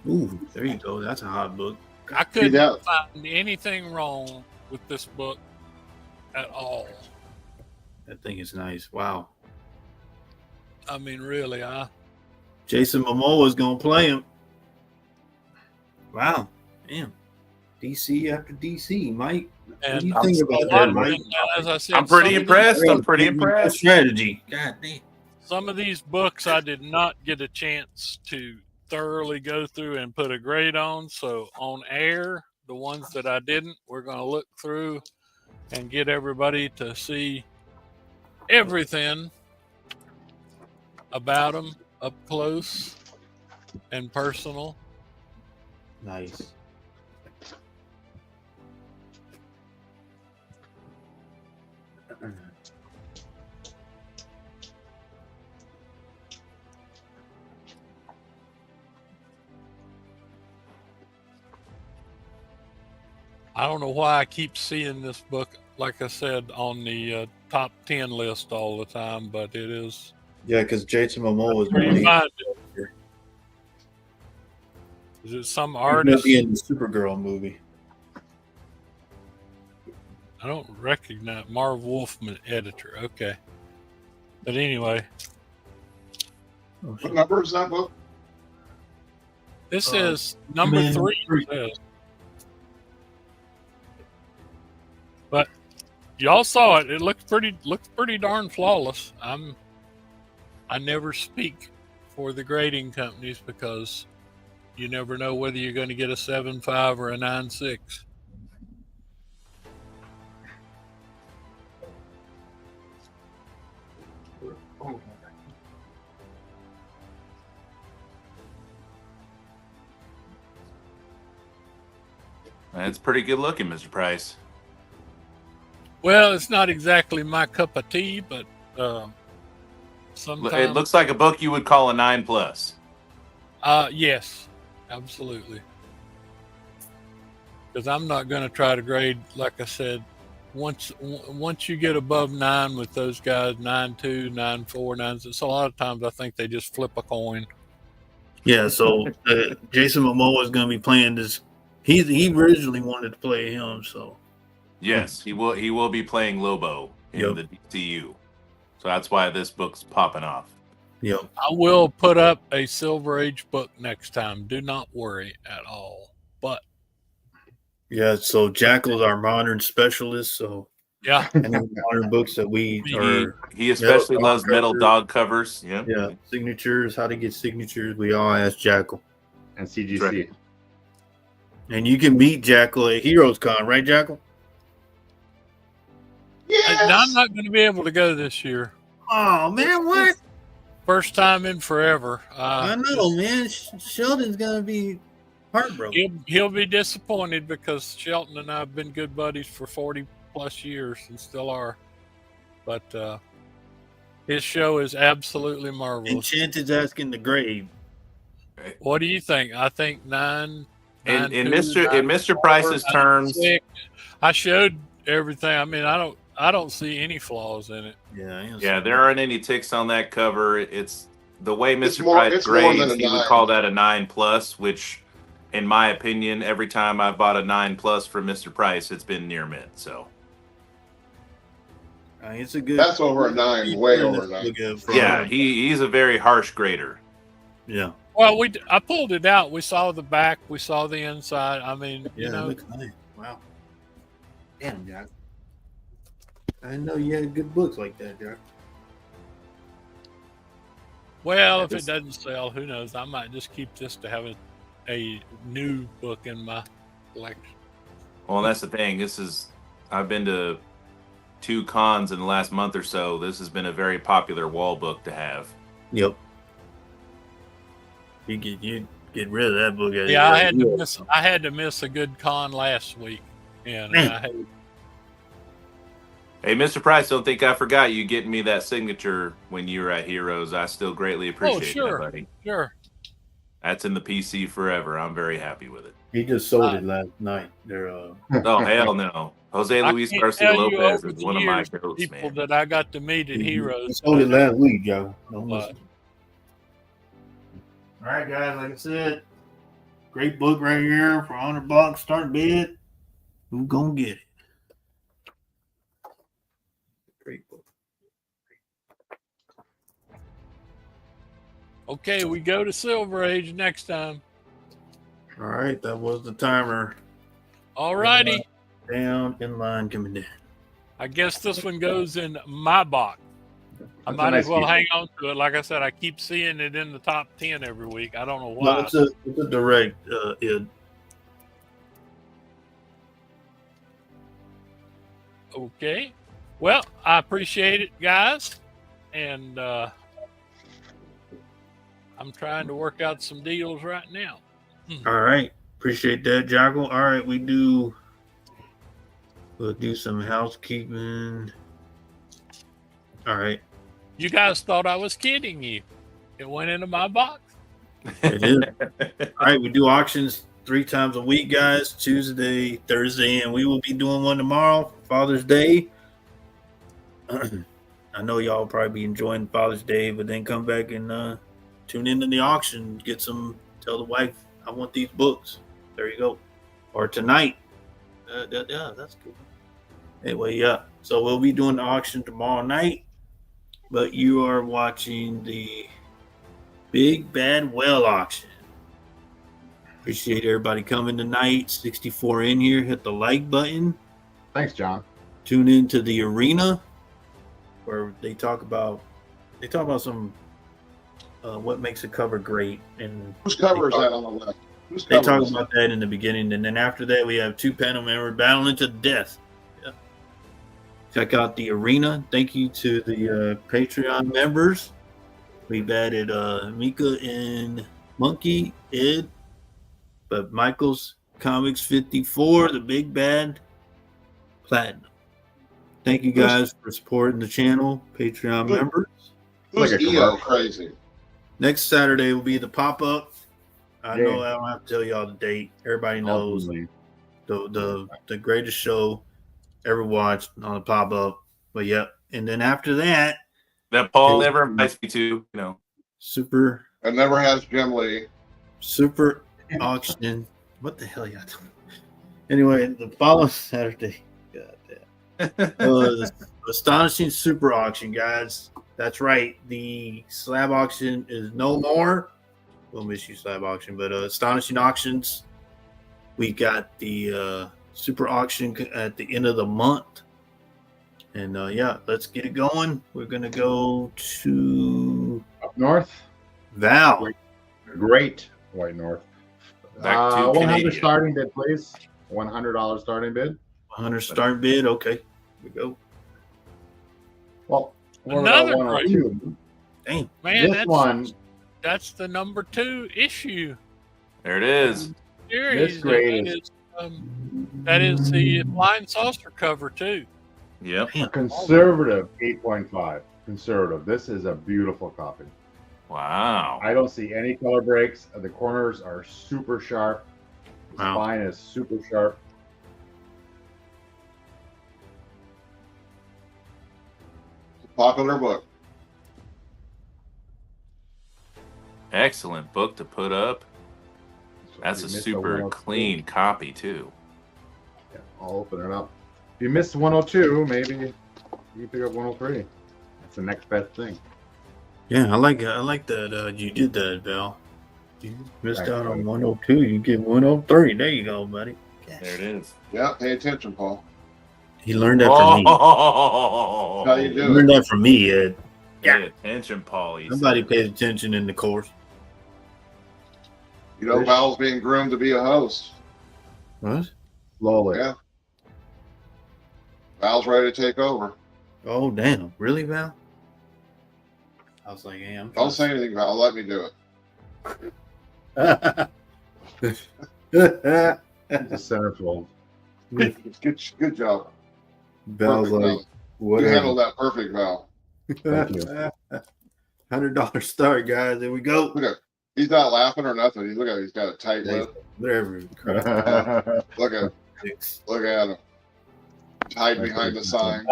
Ooh, there you go. That's a hot book. I couldn't that- find anything wrong with this book at all. That thing is nice. Wow. I mean, really, Jason Momoa is gonna play him. Wow. Damn. DC after DC, Mike. What do and you I'm think a about lot that, of Mike? them, as I said, I'm pretty some of impressed. these- I'm pretty impressed. Strategy. God damn. Some of these books I did not get a chance to thoroughly go through and put a grade on. So on air, the ones that I didn't, we're going to look through and get everybody to see everything about them up close and personal. Nice. I don't know why I keep seeing this book, like I said, on the top 10 list all the time, but it is Yeah, because Jason Momoa is where you really find it. Is it some going to artist? be in the Supergirl movie. I don't recognize Marv Wolfman, editor. Okay. But anyway, What number is that book? this is number Man, 3. It says. But y'all saw it. It looks pretty darn flawless. I never speak for the grading companies because you never know whether you're going to get a 7.5 or a 9.6. That's pretty good looking, Mr. Price. Well, it's not exactly my cup of tea, but sometimes It looks like a book you would call a 9+. Yes, absolutely. Because I'm not going to try to grade, like I said, once you get above 9 with those guys, 9.2, 9.4, 9. So a lot of times I think they just flip a coin. Yeah, so Jason Momoa is going to be playing this. He originally wanted to play him, so Yes, he will be playing Lobo in Yep. the DCU. So that's why this book's popping off. yep. I will put up a Silver Age book next time. Do not worry at all. But Yeah, so Jackal's our modern specialist, so yeah, any modern books that we are He especially dog loves metal covers. dog covers. Yeah. Yeah, signatures, how to get signatures, we all ask Jackal. And CGC. Right. And you can meet Jackal at Heroes Con, right, Jackal? I'm not going to be able to go this year. Oh man, what? First time in forever. I know, man. Sheldon's gonna be heartbroken. He'll be disappointed because Shelton and I have been good buddies for 40 plus years and still are. But his show is absolutely marvelous. Enchanted's asking the grave. What do you think? I think 9. In 9.2, Mr. Price's 9.4, terms, 9.6. I showed everything. I mean, I don't see any flaws in it. Yeah, there aren't any ticks on that cover. It's the way It's Mr. more- Price it's more than grades, a he would 9. call that a 9+, which, in my opinion, every time I've bought a 9+ from Mr. Price, it's been near mid. So it's a good. That's over a 9, way over a 9. yeah, he's a very harsh grader. Yeah. Well, I pulled it out. We saw the back. We saw the inside. I mean, Yeah, you know, looks nice. Wow. Damn, Jack. I didn't know you had good books like that, Jack. well, if it doesn't sell, who knows? I might just keep this to have a new book in my collection. Well, that's the thing. I've been to 2 cons in the last month or so. This has been a very popular wall book to have. Yep. You get rid of that book. Yeah, I had to miss a good con last week, and Man. Hey, Mr. Price, don't think I forgot you getting me that signature when you were at Heroes. I still greatly appreciate sure. that, buddy. Sure. That's in the PC forever. I'm very happy with it. He just sold it last night. They're Oh, hell no. Jose I Luis can't Garcia tell you Lopez over is the one of my years, goats, people man. that I got to meet at he Heroes. sold it last week, Joe. Don't But- listen. All right, guys. Like I said, great book right here for $100. Start bid. Who's gonna get it? Great book. Okay, we go to Silver Age next time. All right, that was the timer. All righty. Down in line coming down. I guess this one goes in my box. I That's a might nice as well piece. hang on to it. Like I said, I keep seeing it in the top 10 every week. I don't know No, why. it's a direct id. Okay. Well, I appreciate it, guys. And I'm trying to work out some deals right now. All right. Appreciate that, Jackal. All right, we'll do some housekeeping. All right. You guys thought I was kidding you. It went into my box. It is. All right, we do auctions 3 times a week, guys. Tuesday, Thursday, and we will be doing one tomorrow, Father's Day. I know y'all probably be enjoying Father's Day, but then come back and tune into the auction, get some, tell the wife, I want these books. There you go. Or tonight. Yeah, that's cool. Anyway, yeah. So we'll be doing the auction tomorrow night. but you are watching the Big Bad Whale auction. Appreciate everybody coming tonight. 64 in here. Hit the like button. Thanks, John. Tune into the arena where they talk about some what makes a cover great, and Whose cover is that on the left? Whose they cover talk is about that in the beginning, and then after that we have two panel members battling to death. Yeah. Check out the arena. Thank you to the Patreon members. We've added Mika and Monkey, Ed, but Michael's Comics 54, the Big Bad Platinum. Thank you guys for supporting the channel, Patreon members. Who's Like a EO commercial. crazy? Next Saturday will be the pop-up. I know I don't have to tell y'all the date. Everybody knows Ultimately. the greatest show ever watched on the pop-up. But yep. And then after that, That Paul never invites me to, you know. super It never has Jim Lee. auction. What the hell y'all doing? Anyway, the following Saturday. The Astonishing super auction, guys. That's right. The slab auction is no more. We'll miss you, slab auction, but Astonishing auctions. We got the super auction at the end of the month, and yeah, let's get it going. We're gonna go to Up north. Val. Great White North. Back to 100 Canadian. starting bid, please. $100 starting bid. 100 start bid. Okay, here we go. Well, what Another about 102? Damn. Man, This one, that's the number 2 issue There it is. series. This grade That is the flying saucer cover too. Yep. Damn. conservative 8.5. Conservative. This is a beautiful copy. Wow. I don't see any color breaks. The corners are super sharp. The Wow. spine is super sharp. It's a popular book. Excellent book to put up. So That's if a you missed super 102, clean copy too. Yeah, I'll open it up. If you missed 102, maybe you can pick up 103. That's the next best thing. Yeah, I like that you did that, Val. You missed Thanks, out buddy. on 102. You get 103. There you go, buddy. There it is. Yeah, pay attention, Paul. He learned that from me. Oh, How you He doing? learned that from me, Ed. Pay attention, Paul. he Nobody said. pays attention in the course. You know, Val's being groomed to be a host. What? Slowly. Yeah. Val's ready to take over. Oh, damn. Really, Val? I was like, hey, I'm Don't say anything, Val. Let me do it. It's a centerfold. Good job. Val's Perfect, like, Val. You whatever. handled that perfect, Val. Thank you. $100 start, guys. There we go. Look at he's not laughing or nothing. Look at him. He's got a tight lip. Whatever. Look at him. Hide behind the sign.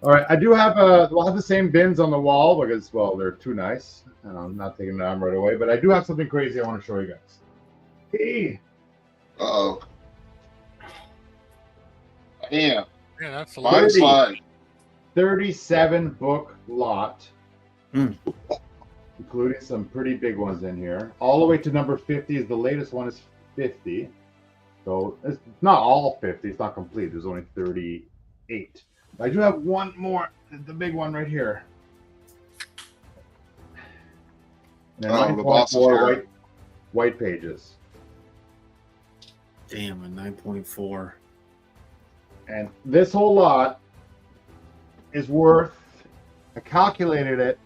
All right, I do have we'll have the same bins on the wall because, well, they're too nice, and I'm not taking them right away. But I do have something crazy I want to show you guys. Hey, Uh-oh. Yeah. Yeah, that's a Mine lot. 30. slide. 37 book lot, Hmm. including some pretty big ones in here. All the way to number 50 is the latest one is 50. So it's not all 50. It's not complete. There's only 38. I do have one more, the big one right here. And Oh, the boss is 9.4 here. white pages. Damn, a 9.4. And this whole lot is worth, I calculated it,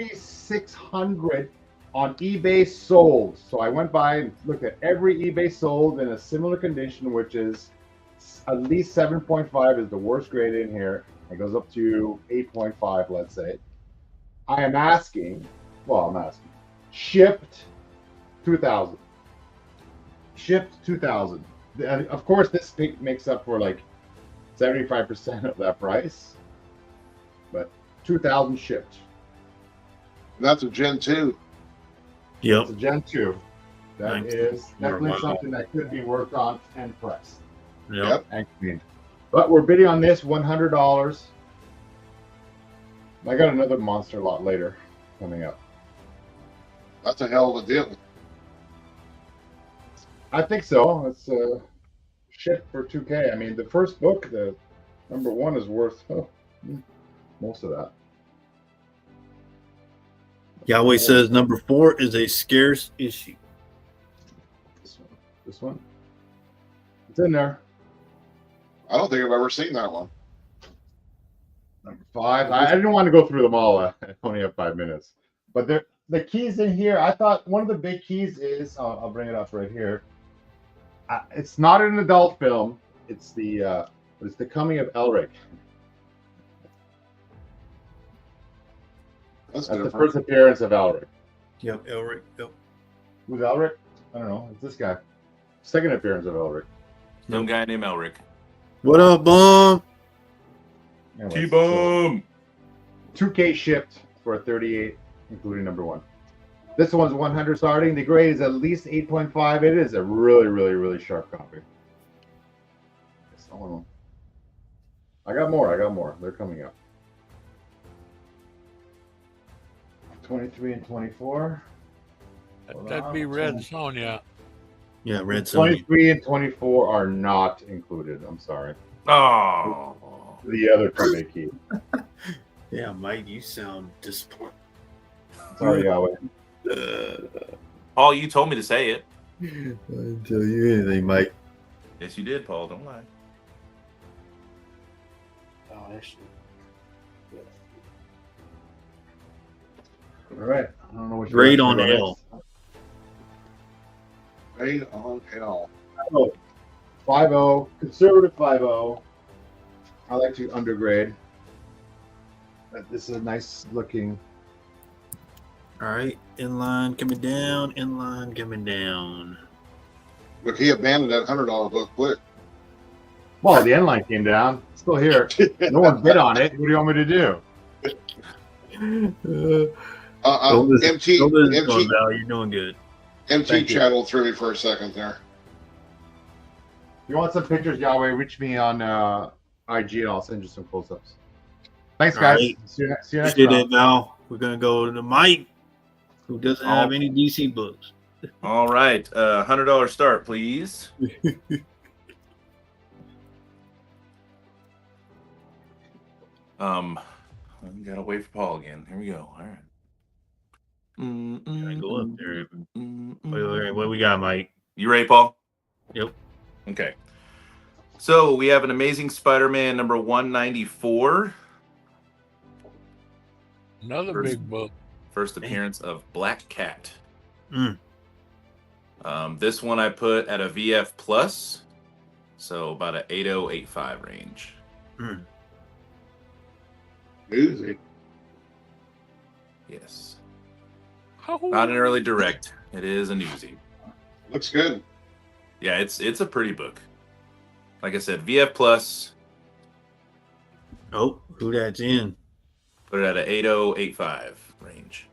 3,600 on eBay sold. So I went by and looked at every eBay sold in a similar condition, which is at least 7.5 is the worst grade in here. It goes up to 8.5, let's say. I'm asking, shipped 2,000. Shipped 2,000. And of course, this makes up for like 75% of that price, but 2,000 shipped. That's a Gen 2. Yep. It's a Gen 2. That Nice. is definitely Wow. something that could be worked on and pressed Yep. and cleaned. But we're bidding on this $100. I got another monster lot later coming up. That's a hell of a deal. I think so. It's shit for 2K. I mean, the first book, the number 1, is worth most of that. Yahweh says number 4 is a scarce issue. This one. It's in there. I don't think I've ever seen that one. Number 5. I didn't want to go through them all. I only have 5 minutes. But the keys in here, I thought one of the big keys is, I'll bring it up right here. It's not an adult film. It's the coming of Elric. That's the different. first appearance of Elric. Yep, Elric. Yep. Who's Elric? I don't know. It's this guy. Second appearance of Elric. Some guy named Elric. What up, Bum? Anyways, T-Boom! so 2K shipped for 38, including number 1. This one's 100 starting. The grade is at least 8.5. It is a really, really, really sharp copy. I got more. They're coming up. 23 and 24. That'd be Red Sonja. Yeah, Red Sonja. 23 and 24 are not included. I'm sorry. Oh. The other 2 big keys. Yeah, Mike, you sound disappointed. Sorry, Yahweh. Paul, you told me to say it. I didn't tell you anything, Mike. Yes, you did, Paul. Don't lie. Oh, actually. All right. I don't know what Grade on L. Grade on L. 5.0, conservative 5.0. I like to undergrade. This is a nice looking. All right, inline coming down, inline coming down. Look, he abandoned that $100 book quick. Well, the end line came down. It's still here. No one bid on it. What do you want me to do? MT, Val, you're doing good. MT Thank you. chatted through me for a second there. If you want some pictures, Yahweh, reach me on IG and I'll send you some close-ups. Thanks, guys. All right. See you next round. Appreciate it, Val. We're going to go to Mike, who doesn't have any DC books. All right. $100 start, please. Gotta wait for Paul again. Here we go. All right. Gotta go up there. Wait, what we got, Mike? You ready, Paul? Yep. Okay. So we have an Amazing Spider-Man number 194. Another big book. First appearance of Black Cat. Mm. This one I put at a VF plus, so about an 8085 range. Mm. Easy. Yes. Oh. Not an early direct. It is a newsie. Looks good. Yeah, it's a pretty book. Like I said, VF plus. Oh, who that's in? Put it at an 8085 range.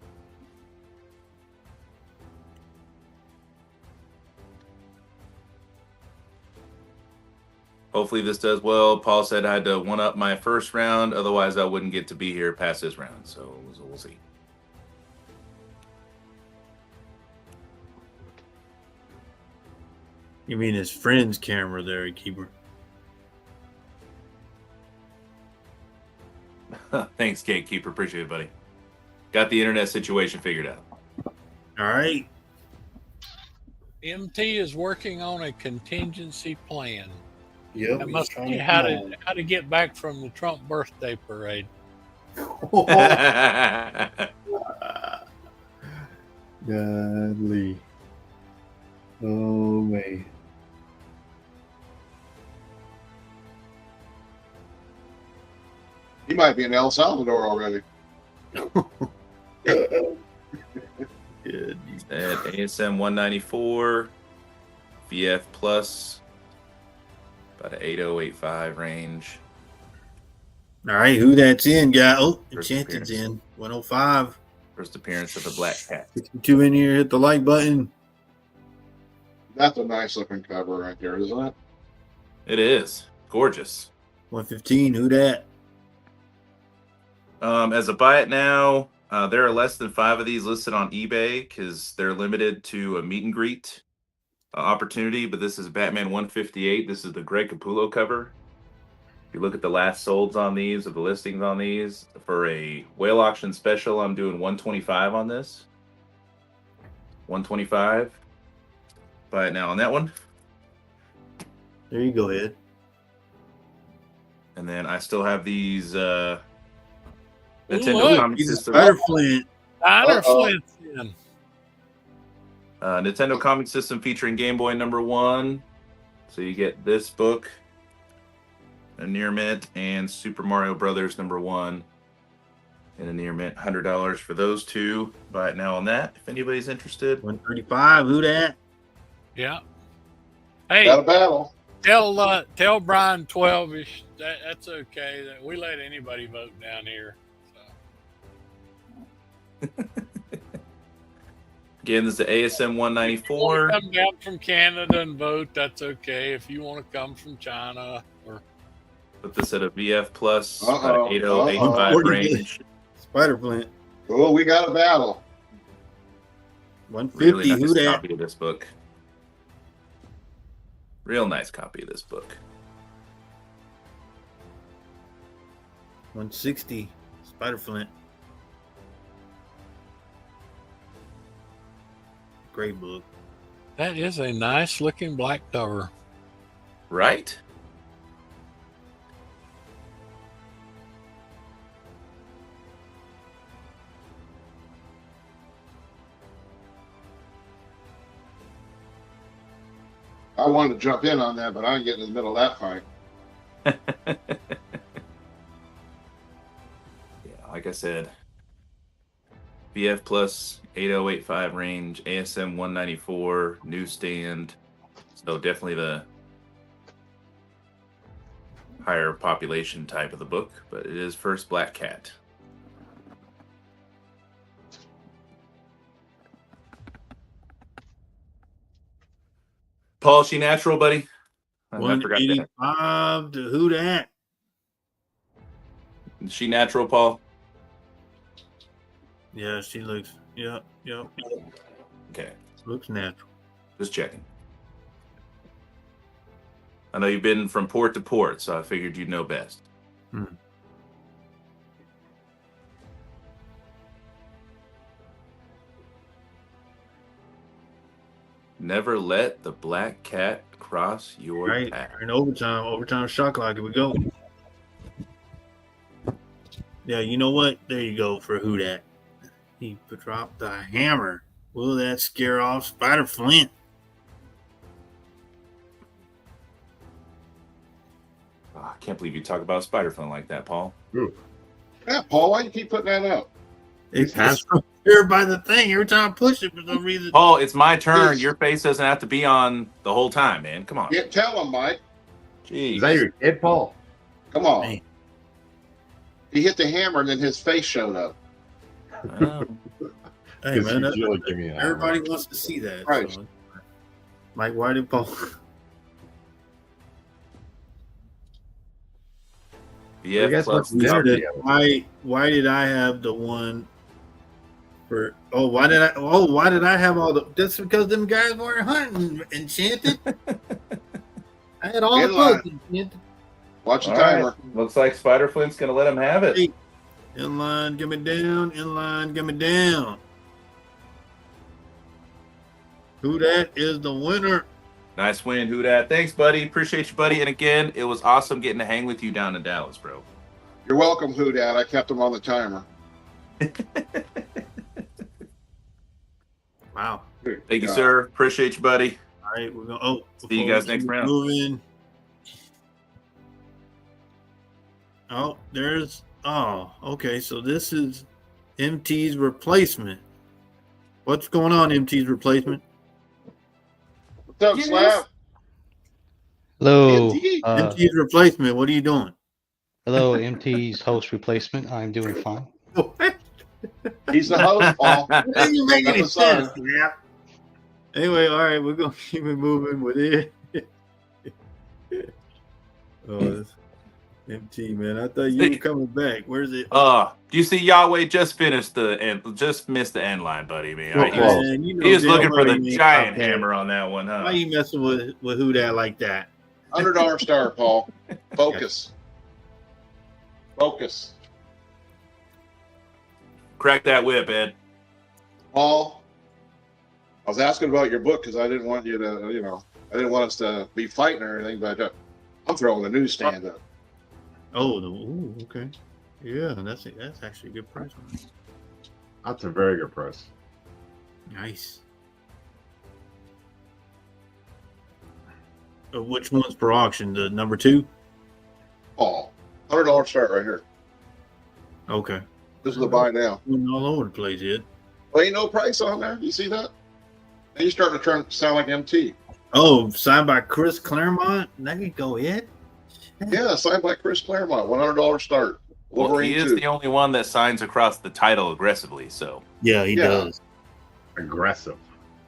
Hopefully this does well. Paul said I had to one up my first round, otherwise I wouldn't get to be here past this round. So we'll see. You mean his friend's camera there, Keeper? Thanks, Gatekeeper. Appreciate it, buddy. Got the internet situation figured out. All right. MT is working on a contingency plan. Yep. That must be how to get back from the Trump birthday parade. Godly. Oh, man. He might be in El Salvador already. Good. At ASM 194, VF plus, about an 8085 range. All right, who that's in, guy? Oh, First Enchanted's appearance. in. 105. First appearance of the Black Cat. 62 in here. Hit the like button. That's a nice looking cover right there, isn't it? It is gorgeous. $115. Who that? As a buy it now, there are less than 5 of these listed on eBay because they're limited to a meet and greet opportunity. But this is Batman 158. This is the Greg Capullo cover. If you look at the last solds on these or the listings on these for a whale auction special, I'm doing 125 on this. 125. Buy it now on that one. There you go, Ed. And then I still have these Nintendo look, Comic He's a System. Spider Flint. Diner Flint's in. Nintendo Comic System featuring Game Boy #1. So you get this book, a near mint, and Super Mario Brothers #1 in a near mint. $100 for those two. Buy it now on that if anybody's interested. 135. Who that? Yeah. Hey, Got a battle. tell Brian 12-ish. That's okay. We let anybody vote down here. So. Again, this is the ASM If you 194. wanna come down from Canada and vote, that's okay. If you want to come from China or Put this at a VF plus, Uh-oh. 8085 Uh-oh. range. Spider Flint. Oh, we got a battle. 150. Really nice Who that? copy of this book. Real nice copy of this book. 160. Spider Flint. Great book. that is a nice looking black cover. Right? I wanted to jump in on that, but I didn't get in the middle of that fight. Yeah, like I said, VF plus 8085 range, ASM 194, newsstand. So definitely the higher population type of the book, but it is first Black Cat. Paul, she natural, buddy? I forgot that. 185 to who that? Is she natural, Paul? Yeah, she looks. Yep. Okay, Looks natural. just checking. I know you've been from port to port, so I figured you'd know best. Never let the black cat cross your Right. path. In overtime shot clock. Here we go. Yeah, you know what? There you go for who that. He dropped the hammer. Will that scare off Spider Flint? Oh, I can't believe you talk about Spider-Flint like that, Paul. Yeah, Paul, why you keep putting that out? It's here by the thing. Every time I push it for some reason. Paul, it's my turn. Yes. Your face doesn't have to be on the whole time, man. Come on. Yeah, tell him, Mike. Jeez. Is that your kid, Paul? Come on. Man. He hit the hammer and then his face showed up. Oh. Hey, man, Because you really give me an everybody wants to see that. Right. So. Mike, why did Paul? Yeah, guess plus what's There weird? it is. Why did I have the one for? Why did I have all the? That's because them guys weren't hunting enchanted. I had all the In line. books enchanted. Watch the All right. timer. Looks like Spider-Flint's going to let him have it. Hey, in line, get me down. In line, get me down. Who that is the winner? Nice win, who dat? Thanks, buddy. Appreciate you, buddy. And again, it was awesome getting to hang with you down in Dallas, bro. You're welcome, Who Dad. I kept him on the timer. Wow. Thank you, sir. Appreciate you, buddy. All right, we're gonna. See you guys next round. Moving. Oh, there's. Oh, okay. So this is MT's replacement. What's going on, MT's replacement? What's up, Yes. Slab? Hello, Indeed. MT's replacement. What are you doing? hello, MT's host replacement. I'm doing fine. What? He's the host, Paul. That doesn't make any That's fine. sense, man. Anyway, all right, we're gonna keep it moving with it. Oh, MT, man. I thought you were coming back. Where's it? Do you see Yahweh just finished just missed the end line, buddy? Man, you know he was damn looking for well the you ain't giant top that. hammer on that one, huh? Why you messing with who that like that? $100 star, Paul. Focus. Focus. Crack that whip, Ed. Paul, I was asking about your book because I didn't want you to, I didn't want us to be fighting or anything, but I'm throwing the newsstand up. Oh, okay. Yeah, that's actually a good price. That's a very good price. Nice. Which one's per auction? The number 2? Paul, $100 start right here. Okay. This is the buy now. All over the place, Ed. Well, ain't no price on there. You see that? And you're starting to sound like MT. Oh, signed by Chris Claremont. That could go, Ed. Yeah, signed by Chris Claremont. $100 start. Wolverine he is 2. the only one that signs across the title aggressively. So yeah, he does. Aggressive.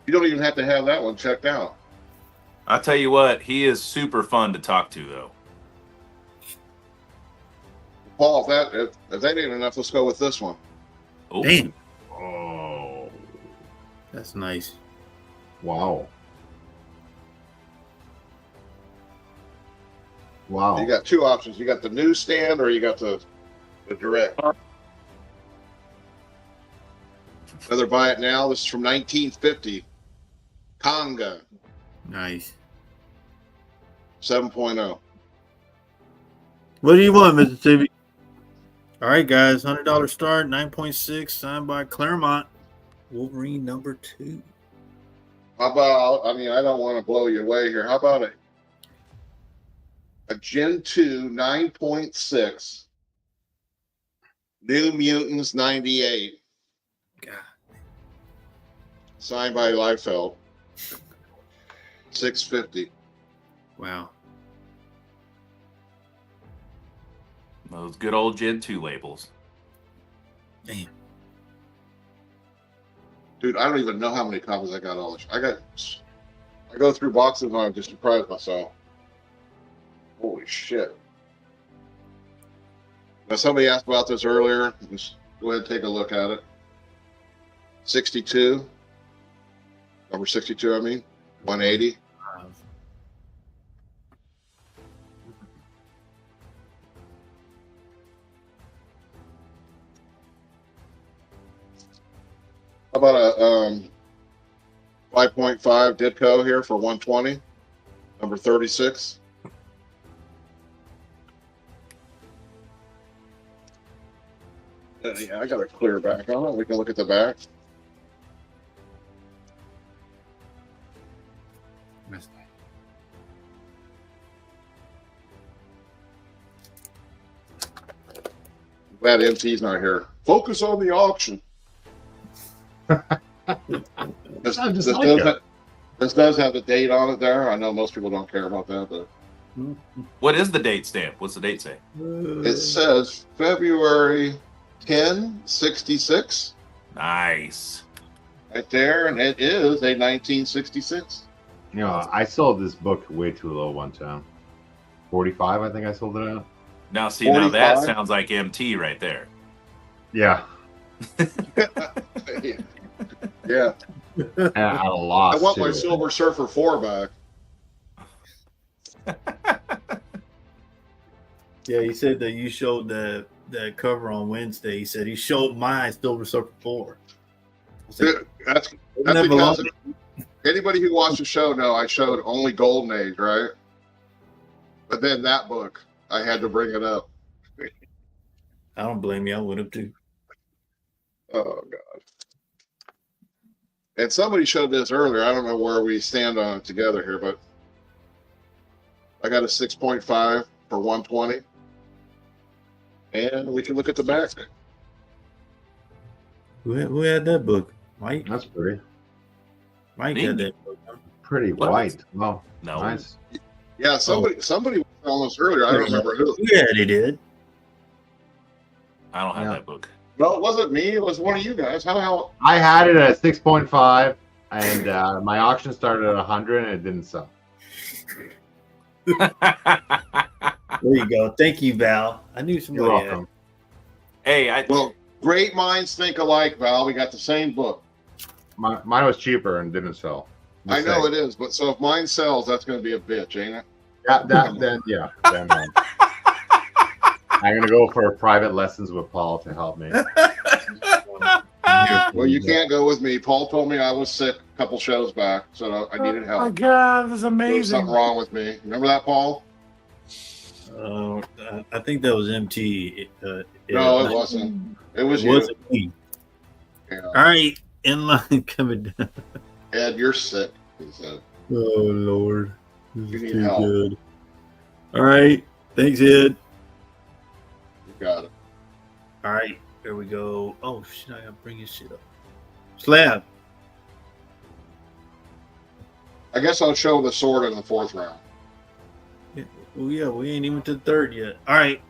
You don't even have to have that one checked out. I'll tell you what, he is super fun to talk to, though. Paul, if that ain't enough, let's go with this one. Oh. Damn. Oh, That's nice. wow. Wow. You got 2 options. You got the newsstand or you got the direct. Whether buy it now, this is from 1950. Conga Nice. 7.0. What do you want, Mississippi? All right, guys. $100 start, 9.6, signed by Claremont. Wolverine number 2. How about, I don't want to blow you away here. How about a Gen 2 9.6 New Mutants 98 God. signed by Liefeld. 650. Wow. Those good old Gen 2 labels. Damn. Dude, I don't even know how many copies I got all this. I go through boxes and I'm just surprised myself. Holy shit. Now somebody asked about this earlier. Just go ahead and take a look at it. 62. Number 62, 180. How about a 5.5 Ditko here for 120? Number 36. Yeah, I got a clear back on it. We can look at the back. Glad MT's not here. Focus on the auction. This does have the date on it there. I know most people don't care about that, but What is the date stamp? What's the date say? it says February 1066 Nice. right there, and it is a 1966. I sold this book way too low one time. 45, I think I sold it at. Now, see, now that 45? sounds like MT right there. Yeah. Yeah. And at a loss. I want too. my Silver Surfer 4 back. Yeah, he said that you showed that cover on Wednesday. He said he showed my Silver Surfer 4. That's Never because lost anybody who watched the show know I showed only Golden Age, right? But then that book, I had to bring it up. I don't blame you. I would have too. Oh God! And somebody showed this earlier. I don't know where we stand on it together here, but I got a 6.5 for 120, and we can look at the back. Who had that book? Mike. That's pretty Had that book. pretty What? white. Wow. No. Nice. Yeah, somebody was telling us earlier. I don't remember who. Yeah, they did. I don't have Yeah. that book. No, it wasn't me. It was one of you guys. How the hell? I had it at 6.5, and my auction started at 100, and it didn't sell. There you go. Thank you, Val. I knew You're somebody had. welcome. Hey, Well, great minds think alike, Val. We got the same book. Mine was cheaper and didn't sell. I know it is, but so if mine sells, that's going to be a bitch, ain't it? Then I'm gonna go for private lessons with Paul to help me. Well, you can't go with me. Paul told me I was sick a couple shows back, so I needed help. Oh my God, this is There was amazing. something wrong with me. Remember that, Paul? I think that was MT. No, it wasn't. It was It you. wasn't me. Yeah. All right, in line coming down. Ed, you're sick. He said. Oh Lord, this You is need too help. good. All right, thanks, Ed. You got it. All right, there we go. Oh shit, I gotta bring his shit up. Slab. I guess I'll show the sword in the 4th round. Oh yeah, we ain't even to the 3rd yet. All right,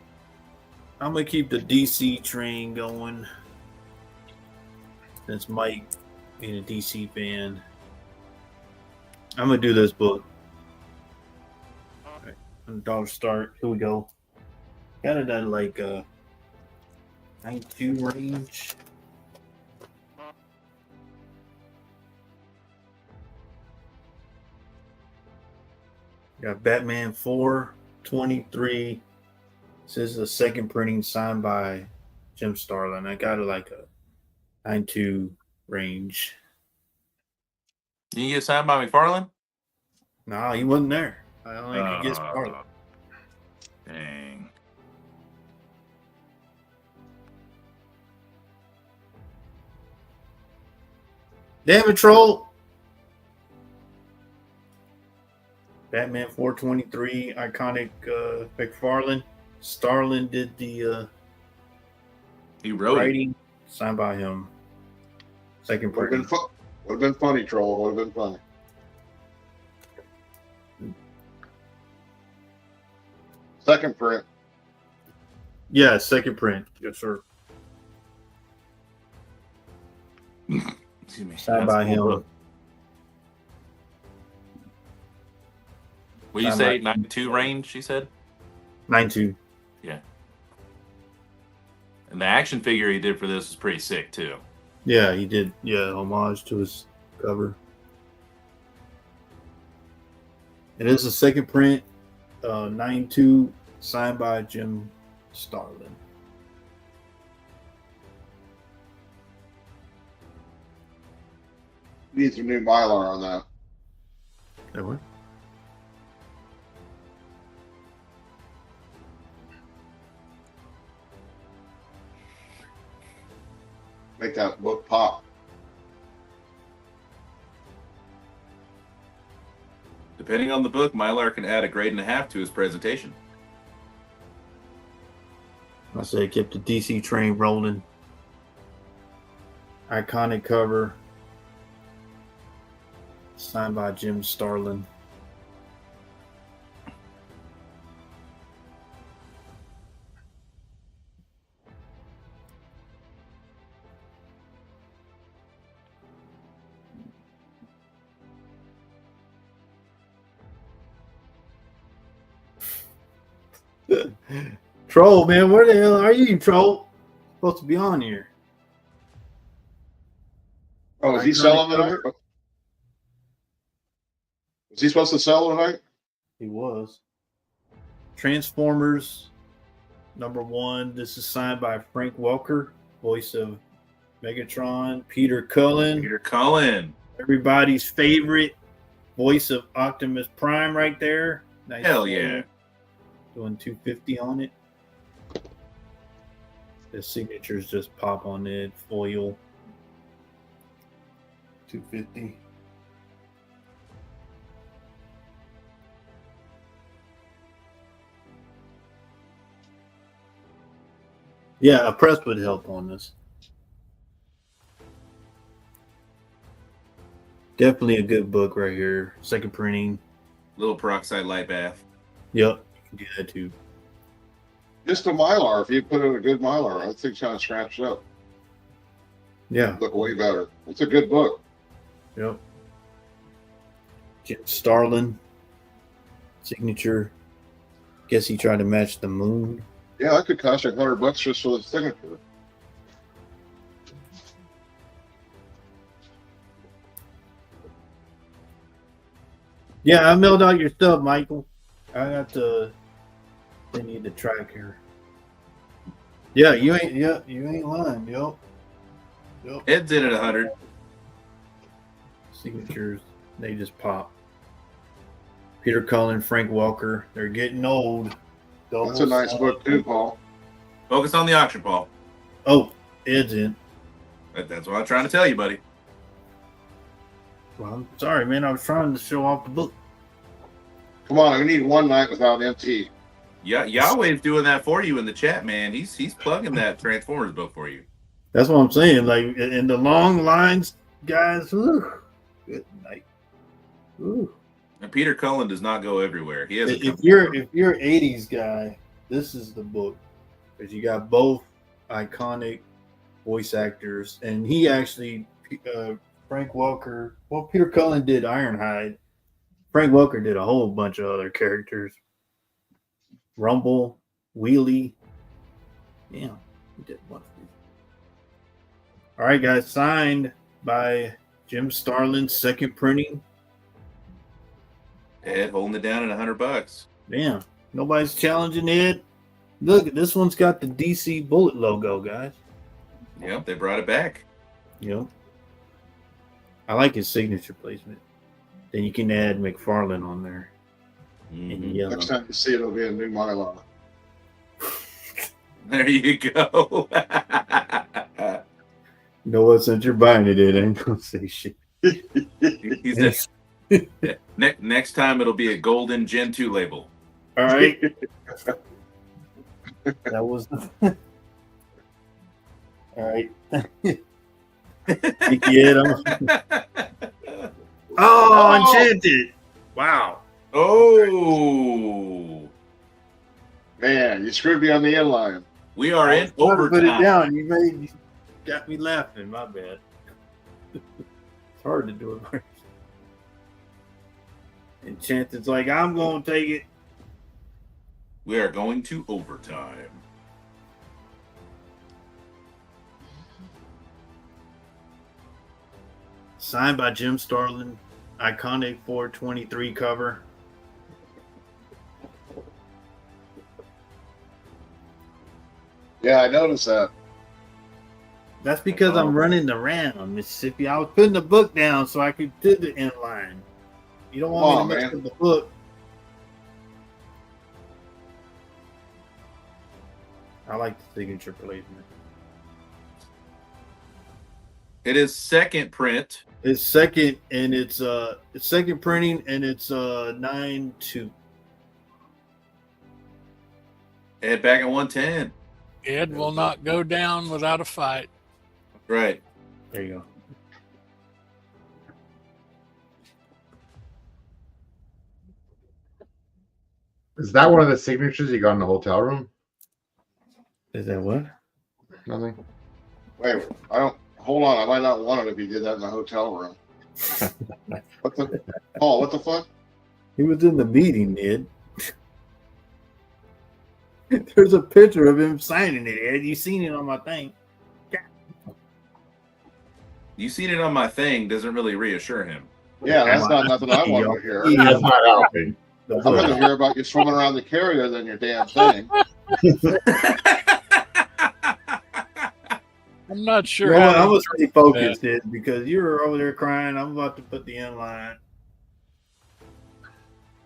I'm gonna keep the DC train going. Since Mike being a DC fan, I'm gonna do this book. All right, $100 start. Here we go. Got it at like 92 range. Got Batman 423. This is the second printing signed by Jim Starlin. I got it like a 92 range. you get signed by McFarlane? No, he wasn't there. I don't think he gets Starlin. Dang. Damn it, troll. Batman 423, iconic McFarlane. Starlin did the He wrote it. writing, signed by him. Second Would have printing. been funny, troll. Would have been funny. Second print. Yeah, second print. Yes, sir. Excuse me. Signed That's by a cool him. book. What you Signed say? by- 92 range, she said? 92. And the action figure he did for this is pretty sick, too. Yeah, he did. Yeah, homage to his cover. It is a second print, 92, signed by Jim Starlin. Needs some new Mylar on that. That one? Make that book pop. Depending on the book, Mylar can add a grade and a half to his presentation. I say kept the DC train rolling. Iconic cover. Signed by Jim Starlin. Troll, man, where the hell are you, Troll? Supposed to be on here. Oh, is he Iconic selling cover. tonight? Was he supposed to sell tonight? He was. Transformers #1. This is signed by Frank Welker, voice of Megatron. Peter Cullen, Peter Cullen. everybody's favorite voice of Optimus Prime, right there. Nice. Hell yeah. Doing 250 on it. The signatures just pop on it. Foil. 250. Yeah, a press would help on this. Definitely a good book right here. Second printing. Little peroxide light bath. Yep, you can do that too. Just a Mylar. If you put in a good Mylar, I think it's kind of scratched up. Yeah, Look way better. It's a good book. yep. Jim Starlin signature. Guess he tried to match the moon. Yeah, that could cost you $100 just for the signature. Yeah, I mailed out your stuff, Michael. I got the. They need the track here. Yeah, you ain't. Yeah, you ain't lying. Yep. Ed's in at 100. Signatures, they just pop. Peter Cullen, Frank Welker, they're getting old. That's a nice book too, Paul. Focus on the auction, Paul. Oh, Ed's in. That's what I'm trying to tell you, buddy. Well, I'm sorry, man. I was trying to show off the book. Come on, I need one night without MT. Yeah, Yahweh's doing that for you in the chat, man. He's plugging that Transformers book for you. That's what I'm saying. Like in the long lines, guys. Whew, good night. Whew. And Peter Cullen does not go everywhere. He has. If you're 80s guy, this is the book because you got both iconic voice actors, and he actually Frank Welker. Well, Peter Cullen did Ironhide. Frank Welker did a whole bunch of other characters. Rumble, Wheelie. Yeah, he did one of these. All right, guys. Signed by Jim Starlin, second printing. Ed holding it down at $100. Damn, nobody's challenging it. Look, this one's got the DC Bullet logo, guys. Yep, they brought it back. Yep. I like his signature placement. Then you can add McFarlane on there. In yellow. Next time you see it, it'll be a new Mylar. There you go. You know what? Since you're buying it, I ain't gonna say shit. He said, next time it'll be a golden Gen 2 label. All right. That was the. All right. Oh, Enchanted. Wow. Oh. Man, you screwed me on the inline. We are in Put it overtime. down. You got me laughing. My bad. It's hard to do it first. Enchanted's like, I'm going to take it. We are going to overtime. Signed by Jim Starlin. Iconic 423 cover. Yeah, I noticed that. That's because I'm running around Mississippi. I was putting the book down so I could do the inline. You don't want me to mess with the book. I like the signature placement. It is second print. It's second, and it's second printing, and it's 9/2. Ed back at 110. Ed will not go down without a fight. Right. There you go. Is that one of the signatures you got in the hotel room? Is that what? Nothing. Wait, I don't. Hold on, I might not want it if you did that in the hotel room. What the? Paul, what the fuck? He was in the meeting, Ed. There's a picture of him signing it, Ed. You seen it on my thing. You seen it on my thing doesn't really reassure him. Yeah, that's not nothing I want to hear. That's not helping. I'd rather hear about you swimming around the carrier than your damn thing. I'm not sure. Well, I was really focused, Ed, because you were over there crying. I'm about to put the inline.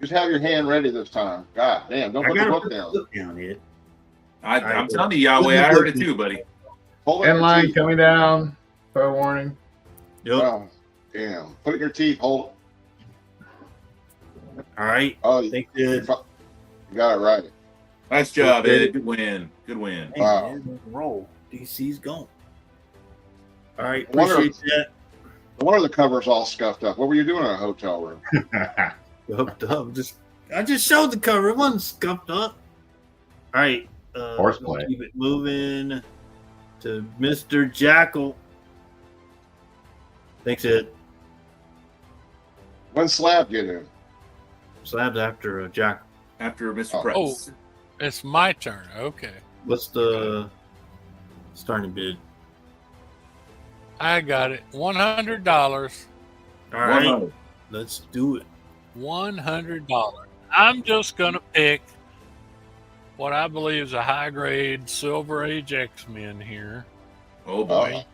Just have your hand ready this time. God damn, don't put the book down. Ed. I'm telling you, Yahweh, I heard it too, buddy. Hold it in your Inline teeth. coming down. Fair warning. Yep. Oh, damn. Put it in your teeth. Hold it. All right. Oh, you Thank you. got it right. Nice job, Okay. Ed. Good win. Good win. Hey, Wow. man, roll. DC's gone. All right. I wonder- Appreciate that. No wonder the cover's all scuffed up. What were you doing in a hotel room? Scuffed up. I just showed the cover. It wasn't scuffed up. All right. Horseplay. Keep it moving to Mr. Jackal. Thanks, Ed. When Slab get in? Slabs after Jackal. after Mr. Oh. Price. It's my turn. Okay. What's the starting bid? I got it. $100. All right, 100. let's do it. $100. I'm just going to pick what I believe is a high grade Silver Age X-Men here. Oh boy.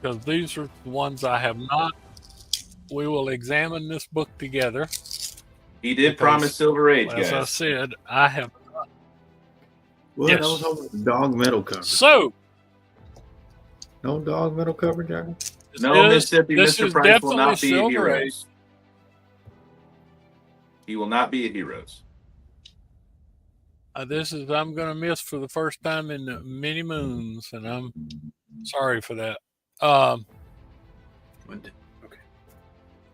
Because these are the ones I have not. We will examine this book together. He did Because, promise Silver Age, As I guys. said, I have. Well, Yes. I was hoping dog metal cover. So, No dog metal cover, Jack. No, Mississippi, this Mr. is Price will not definitely be a Silver Age. Heroes. He will not be a Heroes. This is I'm going to miss for the first time in many moons, and I'm sorry for that. Okay.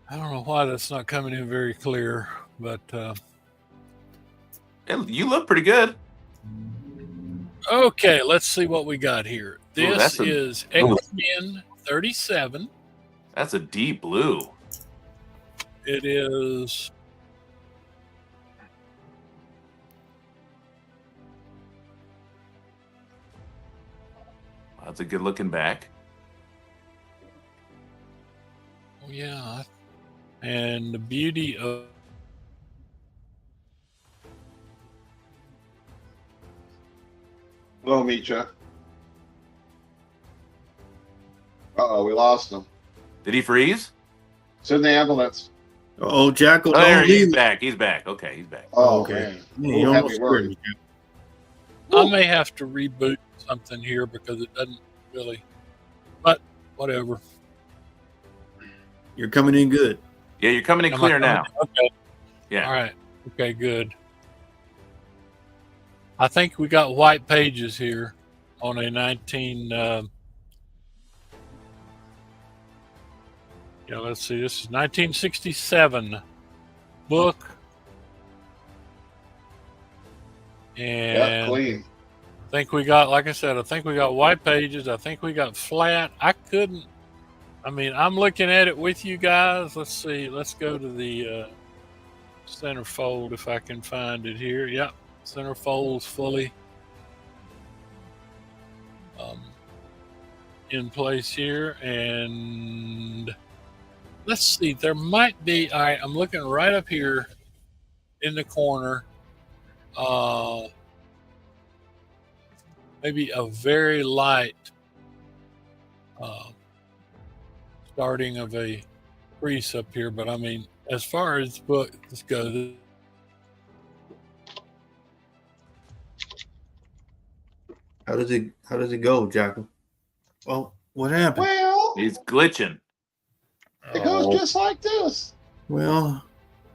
I don't know why that's not coming in very clear, but You look pretty good. okay, let's see what we got here. This that's is X-Men 37. That's a deep blue. It is. That's a good looking back. Oh, yeah. And the beauty of. Hello, Misha. We lost him. Did he freeze? It's in the ambulance. Oh, Jackal, Oh, there don't he's leave. back. He's back. Okay, he's back. Oh, Okay. man. Man, Ooh, you had almost me scared worried. me. I may have to reboot something here because it doesn't really. But whatever. You're coming in good. Yeah, you're coming in Am I clear coming- now. Okay. Yeah. All right. Okay, good. I think we got white pages here on a 19. Let's see. This is 1967 book. And Yeah, clean. I think we got, like I said, I think we got white pages. I think we got flat. I'm looking at it with you guys. Let's see. Let's go to the centerfold if I can find it here. Yep. Centerfold's fully in place here. And let's see. There might be, all right, I'm looking right up here in the corner. Maybe a very light starting of a crease up here, but I mean, as far as books go, How does it go, Jackal? Oh, what happened? Well, He's glitching. it goes just like this. Well,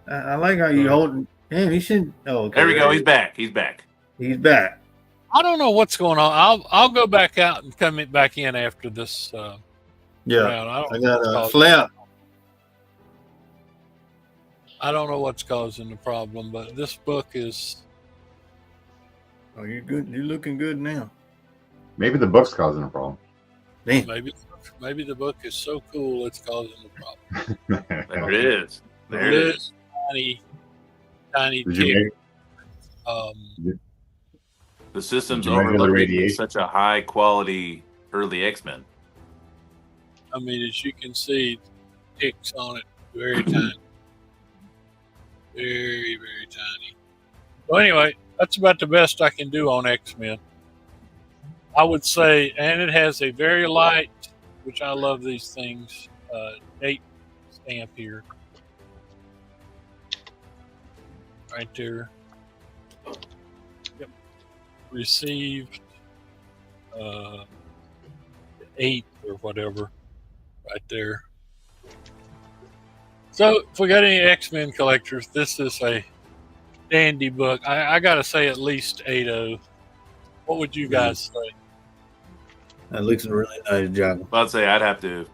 I like how you holding. Man, he shouldn't. Oh, okay. There we go. He's back. He's back. He's back. I don't know what's going on. I'll go back out and come back in after this. Yeah, round. I got a flap. I don't know what's causing the problem, but this book is. Oh, you're good. You're looking good now. Maybe the book's causing a problem. Damn. Maybe the book is so cool it's causing the problem. There it is. There it is. Tiny Did you tick. make, The system's Did you measure the overlooking radiation? such a high quality early X-Men. I mean, as you can see, ticks on it, very tiny. Very, very tiny. So anyway, that's about the best I can do on X-Men. I would say, and it has a very light, which I love these things, date stamp here. Right there. Yep. Received 8 or whatever. Right there. So, if we got any X-Men collectors, this is a dandy book. I got to say at least 8.0. What would you guys say? That looks really nice, Jackal. I'd say I'd have to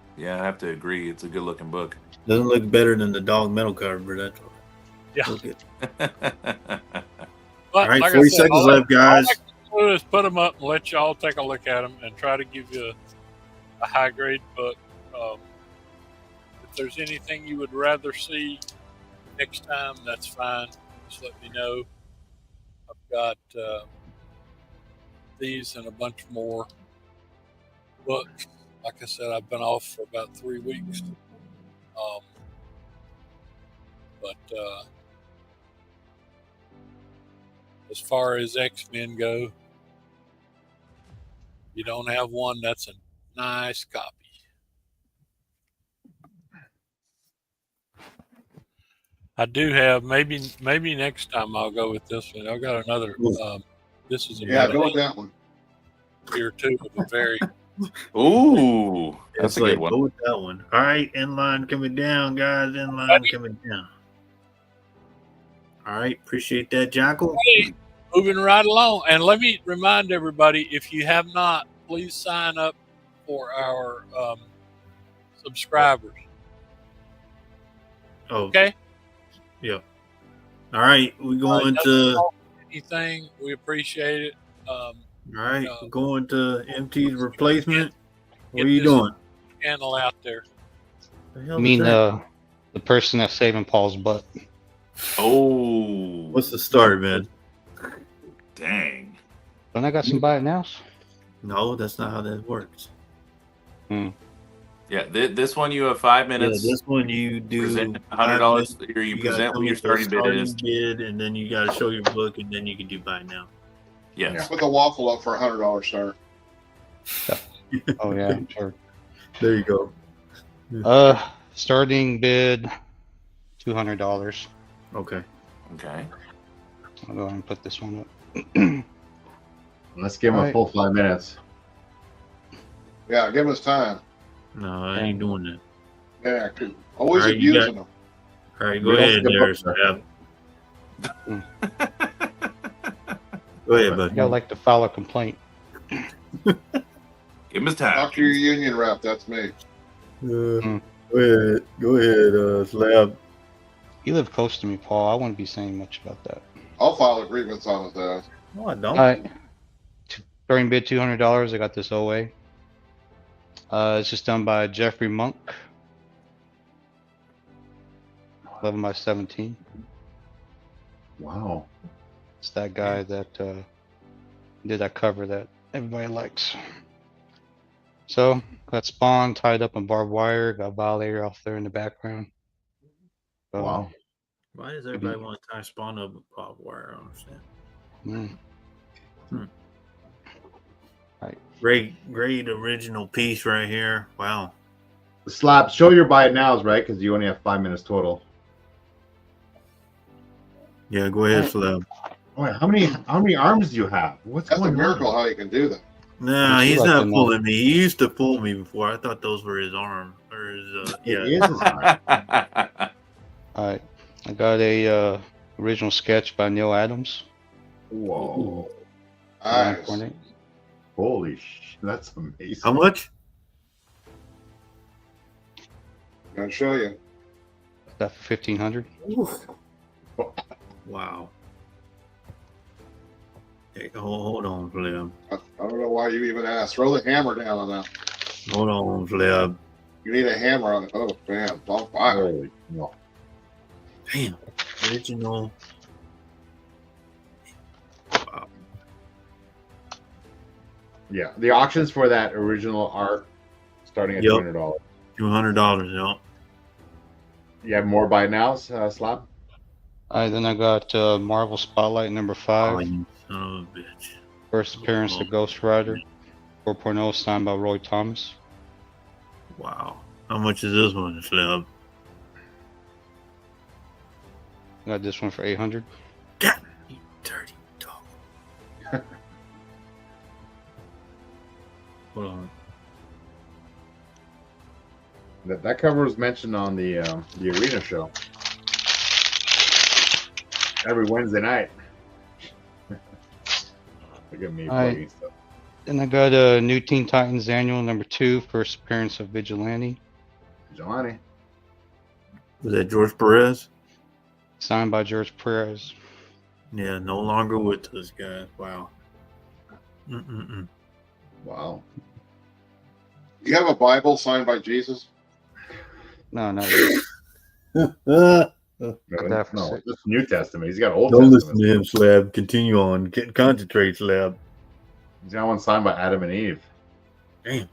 agree. It's a good looking book. Doesn't look better than the dog metal cover. That's Yeah. look good. But, All right, like I 40 said, seconds all I- left, guys. All I can do is put them up and let y'all take a look at them and try to give you a high grade book. If there's anything you would rather see next time, that's fine. Just let me know. got these and a bunch more books. Like I said, I've been off for about 3 weeks. But as far as X-Men go, you don't have one, that's a nice copy. I do have, maybe next time I'll go with this one. I've got another, this is Yeah, go with that one. Here too, of a very, Ooh, that's It's a good like, one. go with that one. All right, inline coming down, guys. Inline coming down. All right, appreciate that, Jackal. moving right along. And let me remind everybody, if you have not, please sign up for our subscribers. Oh, Okay? yeah. All right, we're going to. Anything, we appreciate it. All right, we're going to MT's replacement. What are you this doing? Channel out there. The hell I is mean, that? the person that's saving Paul's butt. Oh, What's the start, man? dang. Don't I got some buy it nows? No, that's not how that works. Yeah, this one you have 5 minutes. Yeah, this one you do present $5 $100, or you gotta present come what your with the starting bid is. bid, and then you got to show your book, and then you can do buy now. Yes. Put the waffle up for $100 start. Oh yeah, sure. There you go. Starting bid $200. Okay. Okay. I'll go ahead and put this one up. Let's give him a Alright. full 5 minutes. Yeah, give us time. No, I ain't doing that. Yeah, always All right, you abusing them. All right, We go don't ahead, skip Darius. up Go ahead, bud. I gotta like to file a complaint. Give him his time. Talk to your union rep. That's me. Go ahead, Slab. You live close to me, Paul. I wouldn't be saying much about that. I'll file a grievance on his ass. No, I don't. All right. Starting bid $200. I got this OA. It's just done by Jeffrey Monk. 11 by 17. Wow. It's that guy that did that cover that everybody likes. So got Spawn tied up in barbed wire. Got Violator off there in the background. So, Wow. Why does everybody want to tie Spawn up with pop wire? I don't understand. Right. Great original piece right here. Wow. Slap, show your buy it nows, right? Because you only have 5 minutes total. Yeah, go ahead, Slab. Wait, how many arms do you have? What's That's a going miracle on? how you can do that. Nah, Would you he's like not to know? pulling me. He used to pull me before. I thought those were his arm or his. Yeah. It is his arm. all right. I got a original sketch by Neil Adams. Whoa. Nice. 9.8. Holy sh! That's amazing. How much? I'm gonna show you. That for 1,500. Wow. Hey, hold on, Fleb. I don't know why you even asked. Throw the hammer down on that. Hold on, Fleb. You need a hammer on it. Oh, man. Don't fire. Holy no. Damn. Original. Wow. Yeah, the auctions for that original art starting at Yep. $200. $200, yeah. You have more buy it nows, Slap? All right, then I got Marvel Spotlight number Oh, 5. you son of a bitch. First appearance of Ghost Rider. 4.0 signed by Roy Thomas. Wow. How much is this one, Sleb? I got this one for 800. God, you dirty dog. Hold on. That cover was mentioned on the arena show every Wednesday night. Look at me All right. plugging stuff. Then I got a New Teen Titans Annual number 2. First appearance of Vigilante. Jelani. Was that George Perez? Signed by George Perez. Yeah, no longer with us, guys. Wow. Wow. You have a Bible signed by Jesus? No, not really. No, that for no, six. this is New Testament. He's got Old Don't listen Testament. to him, Slab. Continue on. Concentrate, Slab. He's got one signed by Adam and Eve. Damn.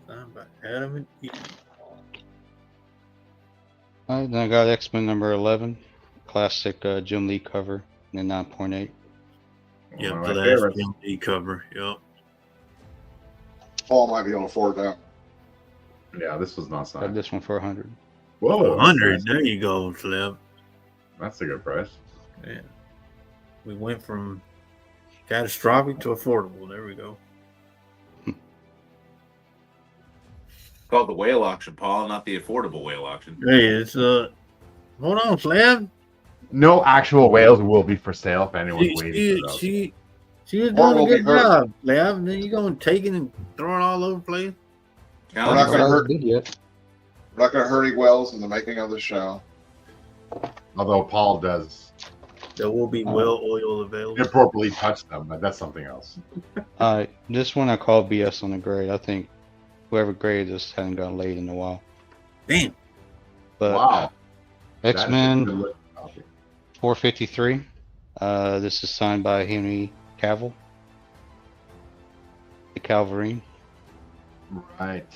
Signed by Adam and Eve. All right, then I got X-Men number 11, classic Jim Lee cover in 9.8. Yeah, One of the my last favorites. Jim Lee cover. Yep. Paul might be able to afford that. Yeah, this was not Got signed. this one for 100. Whoa, that's 100. nice. There you go, Slab. That's a good price. Yeah. We went from catastrophic to affordable. There we go. Called the whale auction, Paul, not the affordable whale auction. Hey, it's hold on, Slab. No actual whales will be for sale if anyone's waiting for those. She was Or doing a will be good hurt. job, Slab. And then you gonna take it and throw it all over the place? We're not gonna hurt. Did yet. We're not going to hurt any wells in the making of the show. Although Paul does There will be well oil available. inappropriately touch them, but that's something else. This one I call BS on the grade. I think whoever graded this hadn't gotten laid in a while. Damn. But Wow. That is a X-Men good looking copy. 453. This is signed by Henry Cavill, the Calvarine. Right.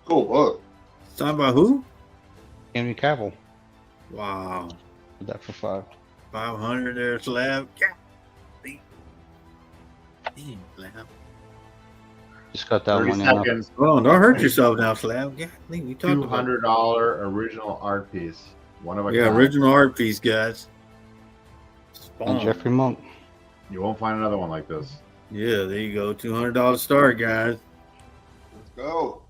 Cool book. Signed by who? Henry Cavill. Wow. Did that for 5. 500 there, Slab. Yeah. Damn, Slab. Just got that 30 one in. seconds. Hold on, don't hurt yourself now, Slab. Yeah, I think we talked about it. $200 original art piece. One of a Yeah, kind. original art piece, guys. And Spawn. Jeffrey Monk. You won't find another one like this. Yeah, there you go. $200 start, guys. Let's go.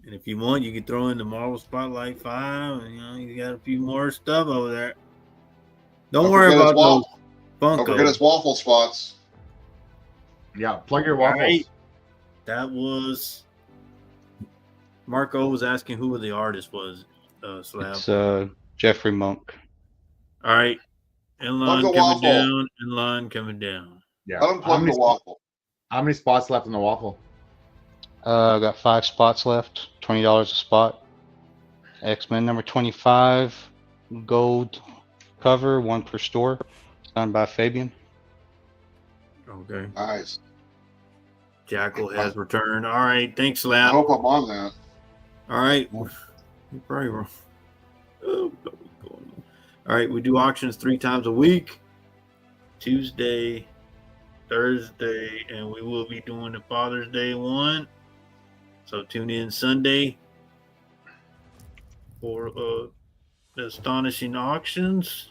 And if you want, you can throw in the Marvel Spotlight 5. And, you got a few more stuff over there. Don't worry forget about his those Don't forget his Funkos. waffle spots. Yeah, plug your waffles. Right. That was Marco was asking who the artist was. Slab. It's Jeffrey Monk. All right. Inline Plug the coming waffle. down. Inline coming down. Yeah. Unplug the waffle. How many spots left in the waffle? I got 5 spots left. $20 a spot. X-Men number 25. Gold cover, 1 per store. Signed by Fabian. Okay. Nice. Jackal has returned. All right. Thanks, I Slab. hope I'm on that. All right. You're probably wrong. Oh, what's going on? All right. We do auctions 3 times a week. Tuesday, Thursday, and we will be doing the Father's Day one. So tune in Sunday for the Astonishing auctions.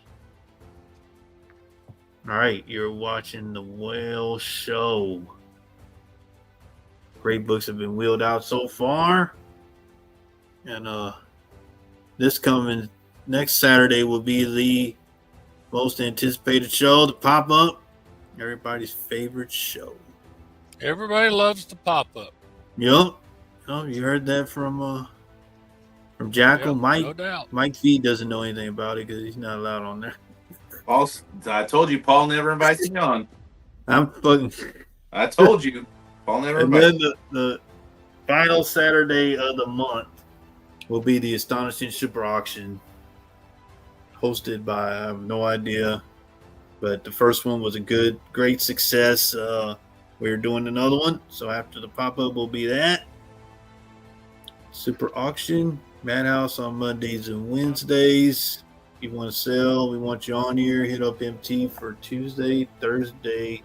All right, you're watching the Whale Show. Great books have been wheeled out so far. And this coming next Saturday will be the most anticipated show, the pop-up. Everybody's favorite show. Everybody loves the pop-up. Yep. Oh, you heard that from Jackal. Yep, Mike no doubt. Mike V doesn't know anything about it because he's not allowed on there. Paul, I told you, Paul never invites me on. I'm fucking. I told you, Paul never And invites then the final Saturday of the month will be the Astonishing Super Auction, hosted by, I have no idea, but the first one was a great success. We're doing another one, so after the pop-up will be that. Super Auction, Madhouse on Mondays and Wednesdays. If you want to sell, we want you on here. Hit up MT for Tuesday, Thursday,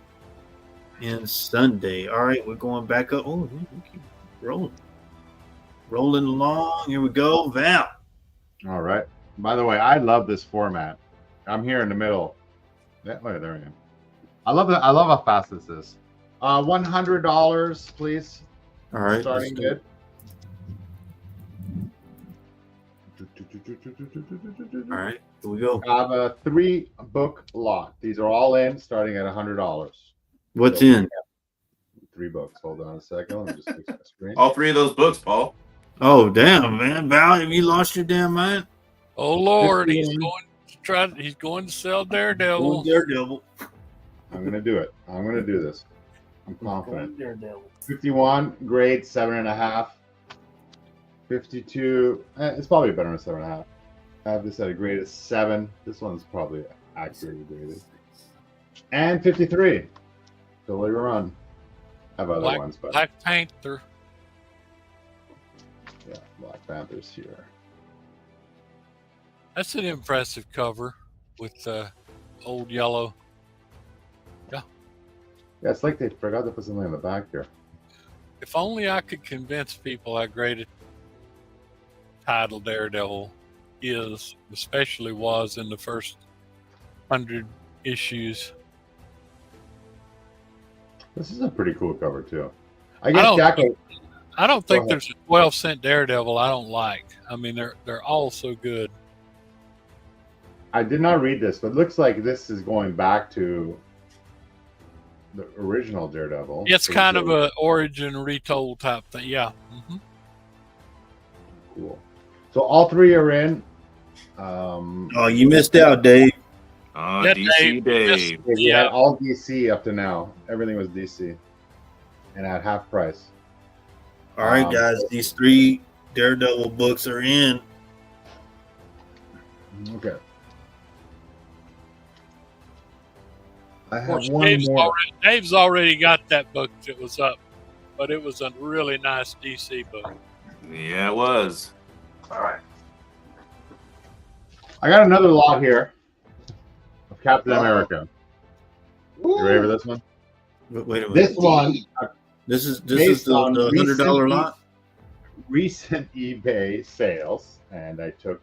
and Sunday. All right, we're going back up. Oh, we keep rolling along. Here we go, Val. All right. By the way, I love this format. I'm here in the middle. Yeah, wait, there I am. I love how fast this is. $100, please. All right, Starting let's do good. All right, here we go. I have a 3-book lot. These are all in, starting at $100. What's in? 3 books. Hold on a second. Let me just fix my screen. all 3 of those books, Paul. Oh, damn, man. Val, have you lost your damn mind? Oh Lord, he's 15. going to sell Daredevil. Daredevil. I'm gonna do it. I'm gonna do this. I'm confident. Daredevil. 51 grade 7.5. 52. It's probably better than 7.5. I have this at a grade of 7. This one's probably accurately graded. And 53. So later on, I have other ones, but Black Panther. yeah, Black Panther's here. That's an impressive cover with old yellow. Yeah, it's like they forgot to put something in the back here. If only I could convince people how great a title Daredevil is, especially was in the first 100 issues. This is a pretty cool cover too. I guess I don't think there's a 12-cent Daredevil I don't like. I mean, they're all so good. I did not read this, but it looks like this is going back to the original Daredevil. It's kind of a origin retold type thing. Yeah. Mm-hmm. Cool. So all 3 are in. Oh, you missed out, Dave. Yeah, DC Dave. We had all DC up to now. Everything was DC, and at half price. All right, guys. These 3 Daredevil books are in. Okay. I have one more. Dave's already got that book that was up, but it was a really nice DC book. Yeah, it was. All right. I got another lot here of Captain America. You ready for this one? Wait a minute. This one. This is the $100 lot. Recent eBay sales, and I took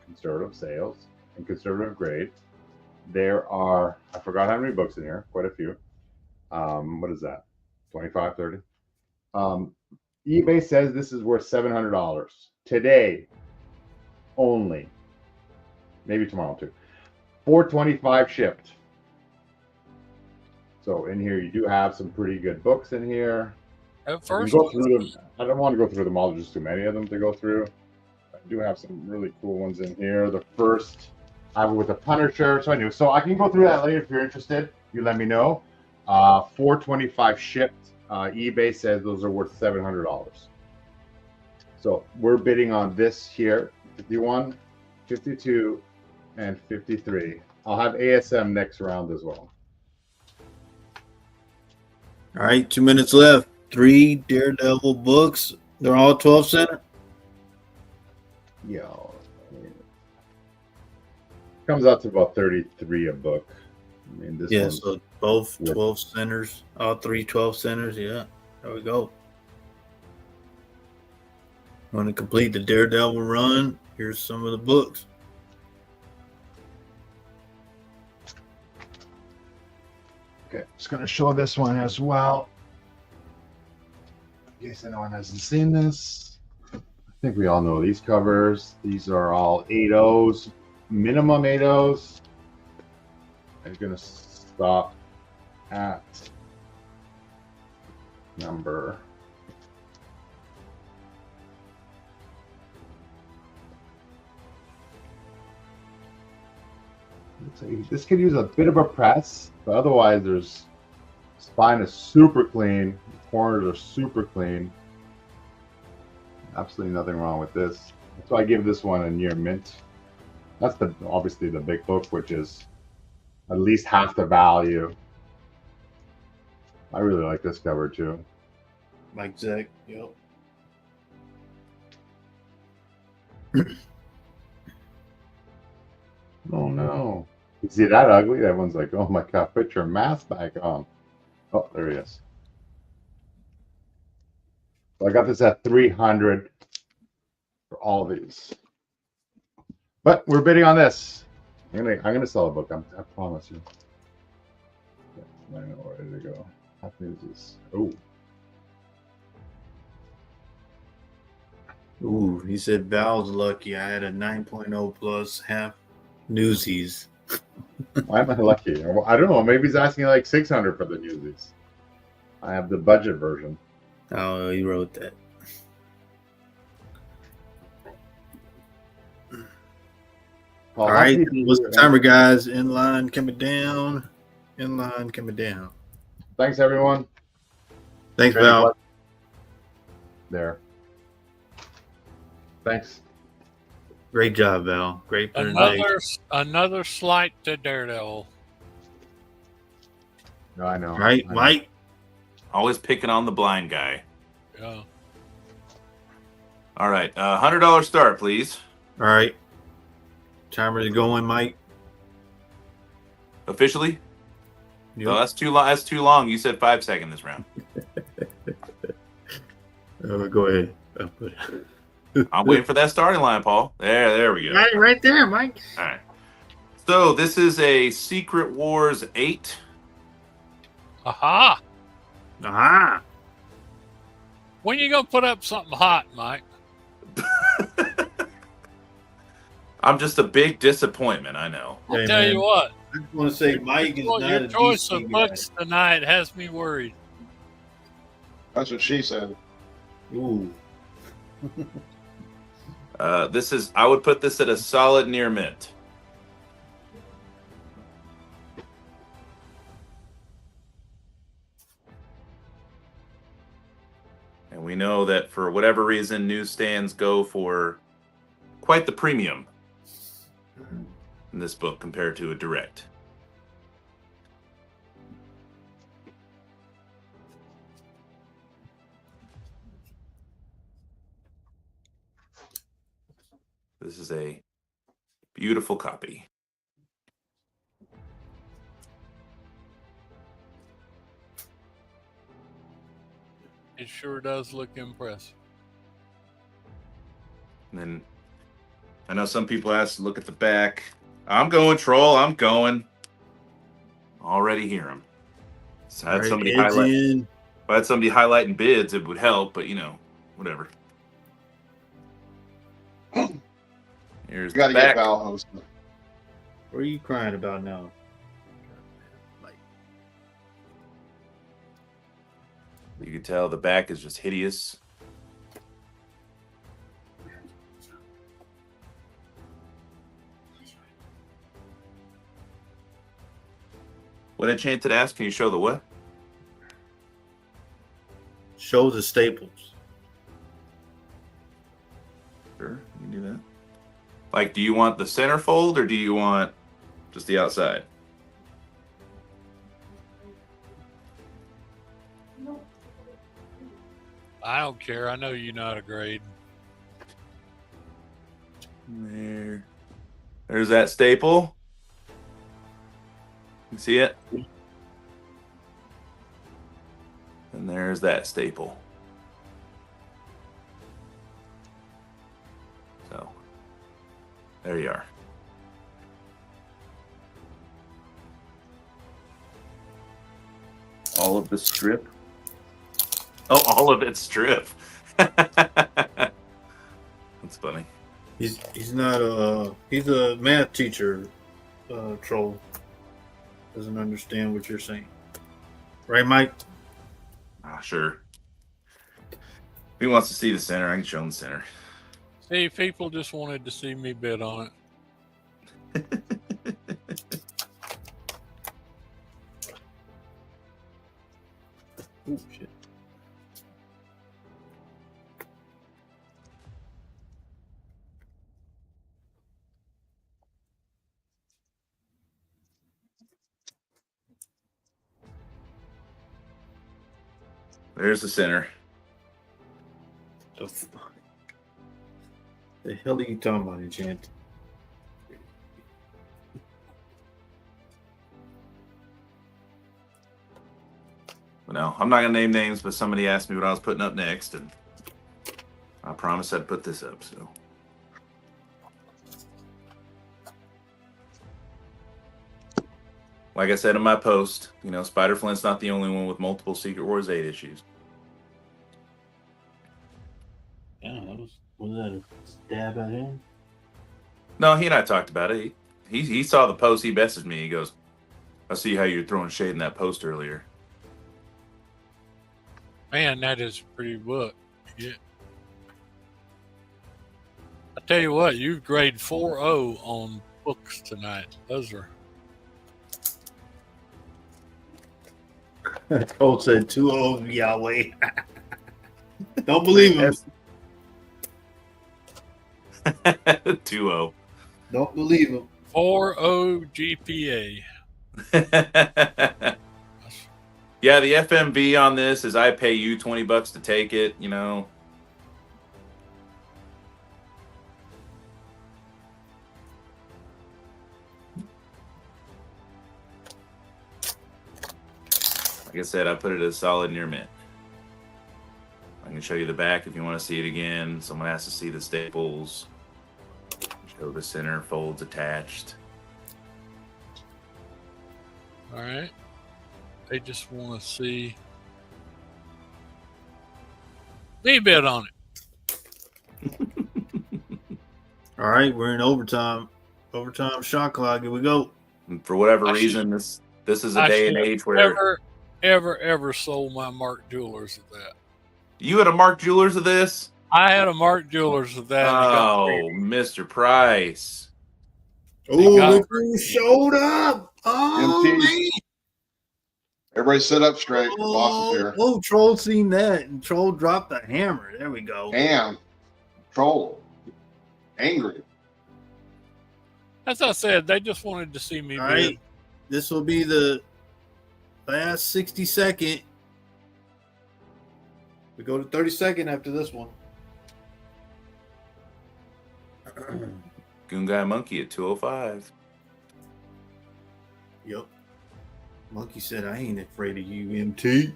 conservative sales and conservative grade. There are, I forgot how many books in here, quite a few. What is that? 25, 30? eBay says this is worth $700 today only. Maybe tomorrow too. $425 shipped. So in here you do have some pretty good books in here. At first, go through them. I don't want to go through them all. There's just too many of them to go through. I do have some really cool ones in here. The first I have with the Punisher, so I knew. So I can go through that later if you're interested. You let me know. $425 shipped. eBay says those are worth $700. So we're bidding on this here: 51, 52, and 53. I'll have ASM next round as well. All right, 2 minutes left. 3 Daredevil books. They're all 12-center. Yeah. Comes out to about 33 a book. I mean, this one's so both 12 centers, all 3 12 centers. Yeah, there we go. Want to complete the Daredevil run? Here's some of the books. Okay, just going to show this one as well. In case anyone hasn't seen this. I think we all know these covers. These are all 8.0s, minimum 8.0s. I'm going to stop at number. This could use a bit of a press, but otherwise there's spine is super clean, corners are super clean. Absolutely nothing wrong with this. So I give this one a near mint. That's obviously the big book, which is at least half the value. I really like this cover too. Like Zach, yep. Oh no. You see that ugly? Everyone's like, oh my god, put your mask back on. Oh, there he is. So I got this at 300 for all of these. But we're bidding on this. I'm gonna sell a book. I promise you. Yeah, I know ready to go. Half Newsies. Oh. Ooh, he said Val's lucky. I had a 9.0 plus half Newsies. Why am I lucky? I don't know. Maybe he's asking like 600 for the Newsies. I have the budget version. Oh, he wrote that. All right, what's the timer, guys? In line coming down. In line coming down. Thanks, everyone. Thanks, Val. There. Thanks. Great job, Val. Great presentation. Another slight to Daredevil. No, I know. Right, I know. Mike? Always picking on the blind guy. Yeah. All right, $100 start, please. All right. Timer's going, Mike. Officially? Yep. No, that's too long. That's too long. You said 5 seconds this round. Go ahead. I'm waiting for that starting line, Paul. There we go. Right there, Mike. All right. So this is a Secret Wars 8. Aha! Ah. When you gonna put up something hot, Mike? I'm just a big disappointment, I know. I'll Hey, tell man. you what. I just want to say Mike is Well, not your a choice DC of guy. books tonight has me worried. That's what she said. Ooh. I would put this at a solid near mint. And we know that for whatever reason, newsstands go for quite the premium in this book compared to a direct. This is a beautiful copy. It sure does look impressive. And then I know some people ask to look at the back. I'm going, Troll. I'm going. Already hear him. So I had Right, somebody edge highlight. in. If I had somebody highlighting bids, it would help, but whatever. Here's You got the to back. get Val hosting. What are you crying about now? You can tell the back is just hideous. What Enchanted asked, can you show the what? Show the staples. Sure, you can do that. Like, do you want the centerfold or do you want just the outside? I don't care. I know you know how to grade. There's that staple. You see it? And there's that staple. So, there you are. All of the strip. Oh, all of it's strip. That's funny. He's not he's a math teacher, Troll. Doesn't understand what you're saying. Right, Mike? Sure. If he wants to see the center, I can show him the center. See, people just wanted to see me bid on it. Oh, shit. There's the center. The hell are you talking about, Enchant? No, I'm not gonna name names, but somebody asked me what I was putting up next, and I promised I'd put this up. So, like I said in my post, Spider Flint's not the only one with multiple Secret Wars 8 issues. Yeah, was that a stab at him? No, he and I talked about it. He saw the post. He messaged me. He goes, "I see how you're throwing shade in that post earlier." Man, that is a pretty book. Yeah. I tell you what, you've graded 4.0 on books tonight. Those are. Troll said 2-0 Yahweh. Don't believe him. 2-0. Don't believe him. 4.0 GPA. Yeah, the FMV on this is I pay you $20 to take it, you know. Like I said, I put it as solid near mint. I can show you the back if you want to see it again. Someone has to see the staples. Show the center folds attached. All right. They just want to see me bid on it. All right, we're in overtime. Overtime shot clock. Here we go. And for whatever I reason, this is a I day and should age where ever sold my Mark Jewelers at that. you had a Mark Jewelers of this. I had a Mark Jewelers of that. And it got Oh, Mr. Price. Oh, got- look who showed up. Oh, MT. man. Everybody sit up straight. The boss is here. Oh, Troll seen that. And Troll dropped the hammer. There we go. Damn. Troll. Angry. As I said, they just wanted to see me All bid. right. This will be the last 60-second. We go to 30-second after this one. Goon Guy Monkey at 205. Yep. Monkey said, I ain't afraid of you, MT.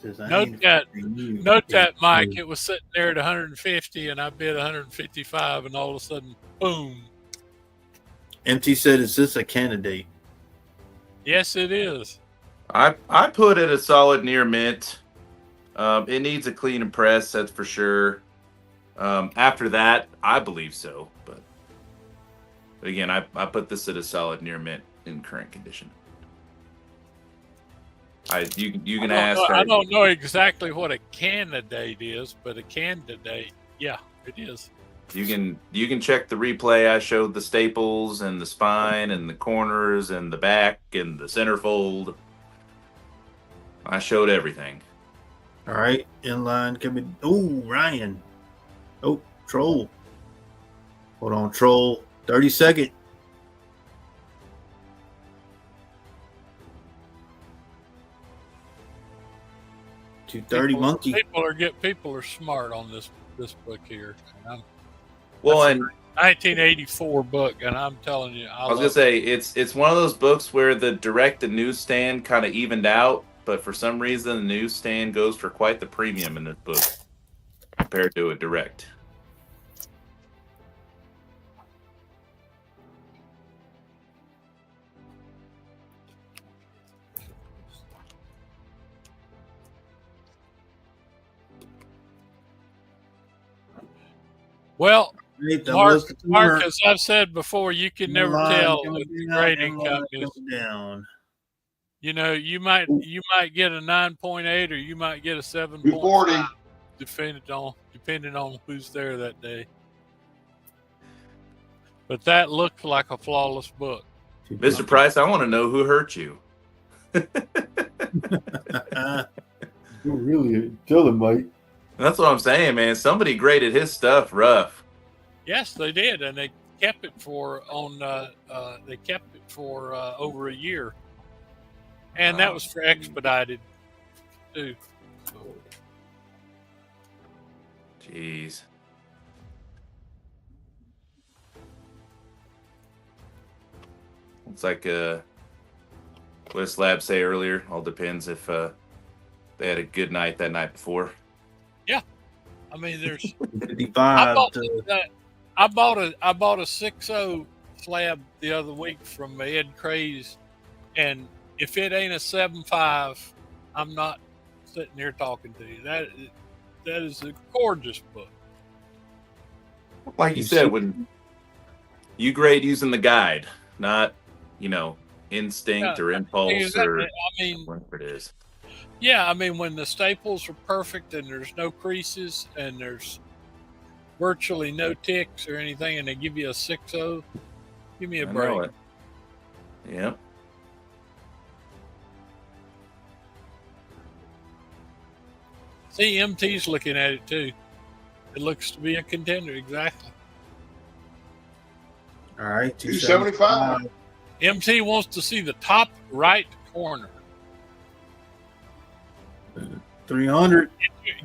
Says, I Note ain't that- afraid of you, Note that, MT. Mike. It was sitting there at 150, and I bid 155, and all of a sudden, boom. MT said, is this a candidate? Yes, it is. I put it a solid near mint. It needs a clean and press, that's for sure. After that, I believe so. But again, I put this at a solid near mint in current condition. You can ask. I don't know exactly what a candidate is, but a candidate, yeah, it is. You can check the replay. I showed the staples and the spine and the corners and the back and the centerfold. I showed everything. All right. Inline coming. Oh, Ryan. Oh, Troll. Hold on, Troll. 30-second. 230 Monkey. People are smart on this book here. Well, That's and 1984 book, and I'm telling you, I was gonna say it's one of those books where the direct and newsstand kind of evened out, but for some reason the newsstand goes for quite the premium in this book compared to a direct. well, Right, that Mark, was the corner. as I've said before, you can never Inline tell coming with the down, grading inline companies. coming down. You know, you might get a 9.8 or you might get a 7.5, 240. depending on who's there that day. But that looked like a flawless book. Mr. Price, I want to know who hurt you. You really tell him, Mike. That's what I'm saying, man. Somebody graded his stuff rough. Yes, they did, and they kept it for over a year, and that was for expedited too. Jeez. It's like what did Slab say earlier? All depends if they had a good night that night before. I mean, there's 55 I bought to a 6.0 slab the other week from Ed Craze, and if it ain't a 7.5, I'm not sitting here talking to you. That is a gorgeous book. Like you said, when you grade using the guide, not instinct or impulse or I mean, whatever it is. yeah, I mean, when the staples are perfect and there's no creases and there's virtually no ticks or anything, and they give you a 6.0, give me a I know break. it. Yep. See, MT's looking at it too. It looks to be a contender, exactly. All right, 275. MT wants to see the top right corner. 300.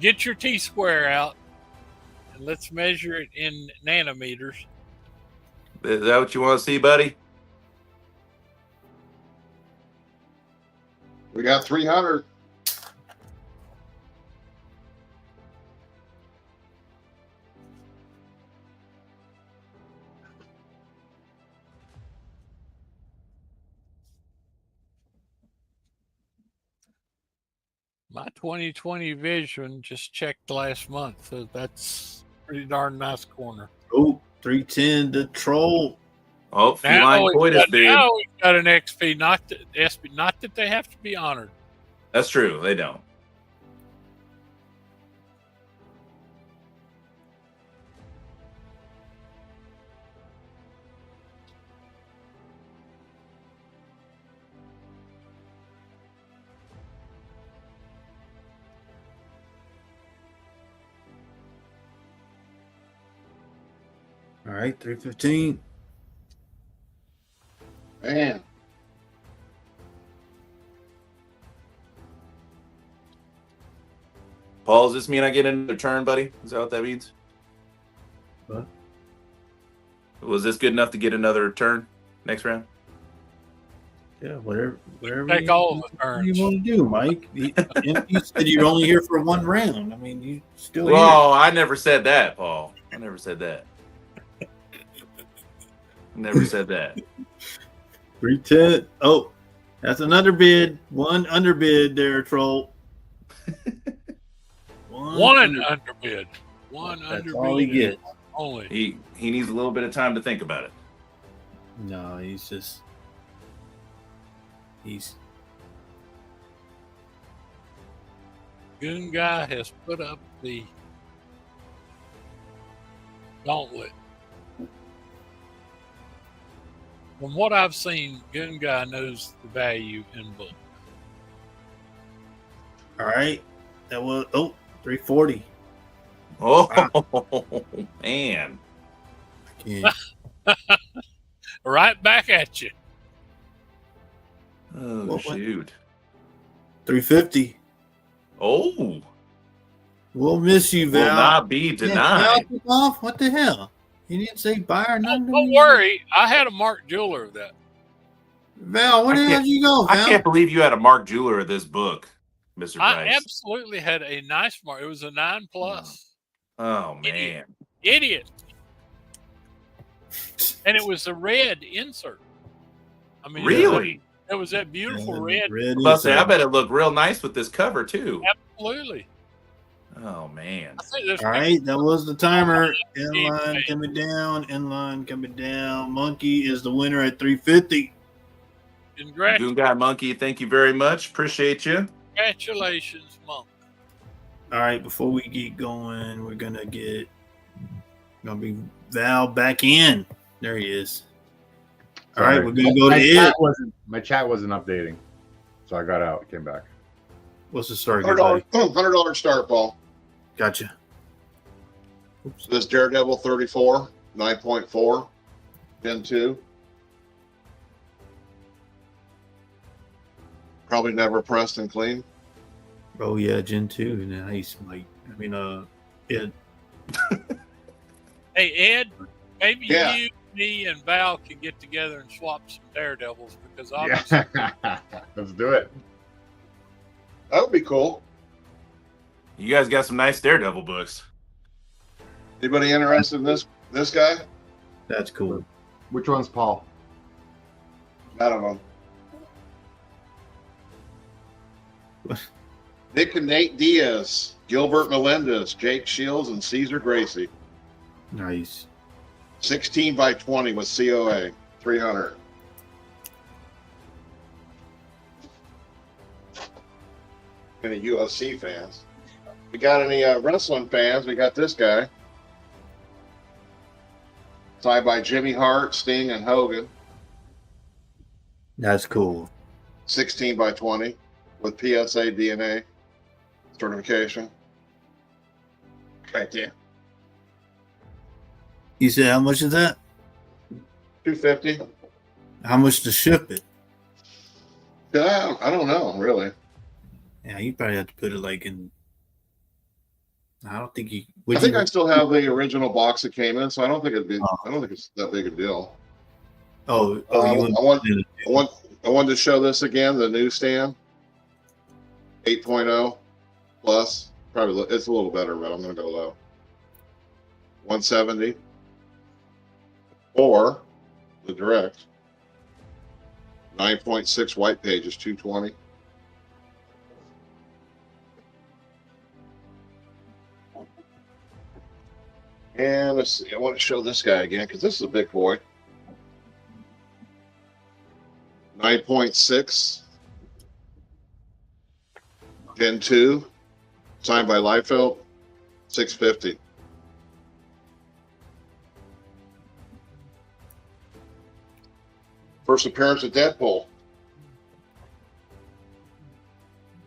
Get your T-square out, and let's measure it in nanometers. Is that what you want to see, buddy? We got 300. My 2020 vision just checked last month, so that's pretty darn nice corner. Oh, 310 the troll. Oh, feline coitus, dude. Now we've got an XP, not that they have to be honored. That's true. They don't. All right, 315. Man. Paul, does this mean I get another turn, buddy? Is that what that means? What? Was this good enough to get another turn next round? Yeah, whatever Take all the turns. you want to do, Mike. You said you're only here for one round. I mean, you still here. Well, I never said that, Paul. I never said that. Never said that. 310. Oh, that's another bid. One underbid there, troll. One underbid. One That's underbid. all he gets. Only. He needs a little bit of time to think about it. No, he's Goon Guy has put up the gauntlet. From what I've seen, Goon Guy knows the value in book. all right. That was 340. Oh, man. Yeah. Right back at you. Oh, What? shoot. 350. Oh, We'll miss you, will Val. not be Yeah, denied. Val took off? What the hell? You didn't say buy or nothing? Don't worry. I had a Mark Jeweler of that. Val, where the hell did you go, I Val? can't believe you had a Mark Jeweler of this book, Mr. I Price. absolutely had a nice Mark. It was a 9+. Oh, man. Idiot. And it was a red insert. I mean, Really? it was that beautiful red. Red I say, I insert. bet it looked real nice with this cover, too. Absolutely. Oh, man. I think there's All right, that was the timer. Hey, Inline hey. coming down. Inline coming down. Monkey is the winner at 350. Goon Guy Monkey, thank you very much. Appreciate you. Congratulations, Monk. All right, before we get going, we're gonna be Val back in. There he is. All right, we're gonna go to Ed. My chat wasn't updating, so I got out. Came back. What's the story? $100 start, Paul. Gotcha. This Daredevil 34, 9.4, Gen 2. Probably never pressed and cleaned. Oh yeah, Gen 2. Nice, Mike. Ed. Hey, Ed, maybe Yeah. you, me, and Val can get together and swap some Daredevils because obviously Yeah. Let's do it. That would be cool. You guys got some nice Daredevil books. Anybody interested in this guy? That's cool. Which one's Paul? I don't know. Nick and Nate Diaz, Gilbert Melendez, Jake Shields, and Caesar Gracie. Nice. 16 by 20 with COA, 300. Any UFC fans? We got any wrestling fans? We got this guy. Signed by Jimmy Hart, Sting, and Hogan. That's cool. 16 by 20 with PSA DNA certification. Right there. You said how much is that? $250. How much to ship it? Yeah, I don't know, really. Yeah, you probably have to put it like in. I don't think you. I think I still have the original box that came in, so I don't think it'd be. I don't think it's that big a deal. Oh, I wanted to show this again. The newsstand 8.0 plus. Probably it's a little better, but I'm going to go low. 170 or the direct 9.6 white pages 220. And let's see, I want to show this guy again because this is a big boy. 9.6 Gen 2 signed by Liefeld, 650. First appearance of Deadpool.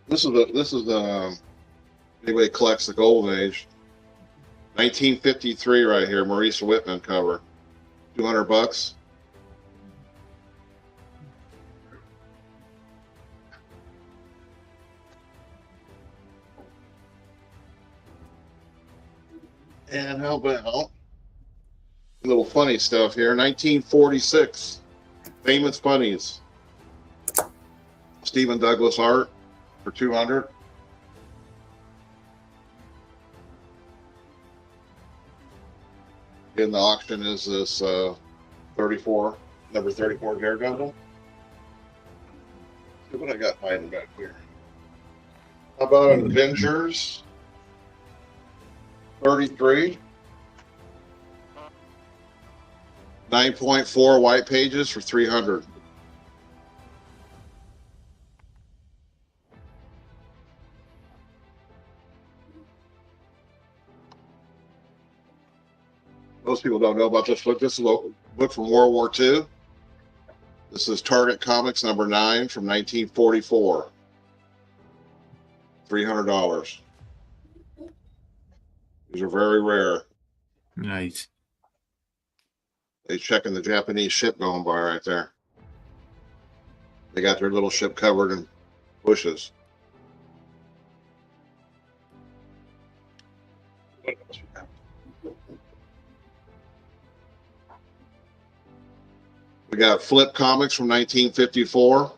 This is the anybody collects the Golden Age. 1953 right here, Maurice Whitman cover. $200. And how about a little funny stuff here? 1946, Famous Funnies. Stephen Douglas art for $200. In the auction is this 34, number 34 Daredevil. See what I got hiding back here. How about Avengers 33? 9.4 white pages for $300. Most people don't know about this book. This is a book from World War II. This is Target Comics number 9 from 1944. $300. These are very rare. Nice. They checking the Japanese ship going by right there. They got their little ship covered in bushes. What else we got? We got Flip Comics from 1954.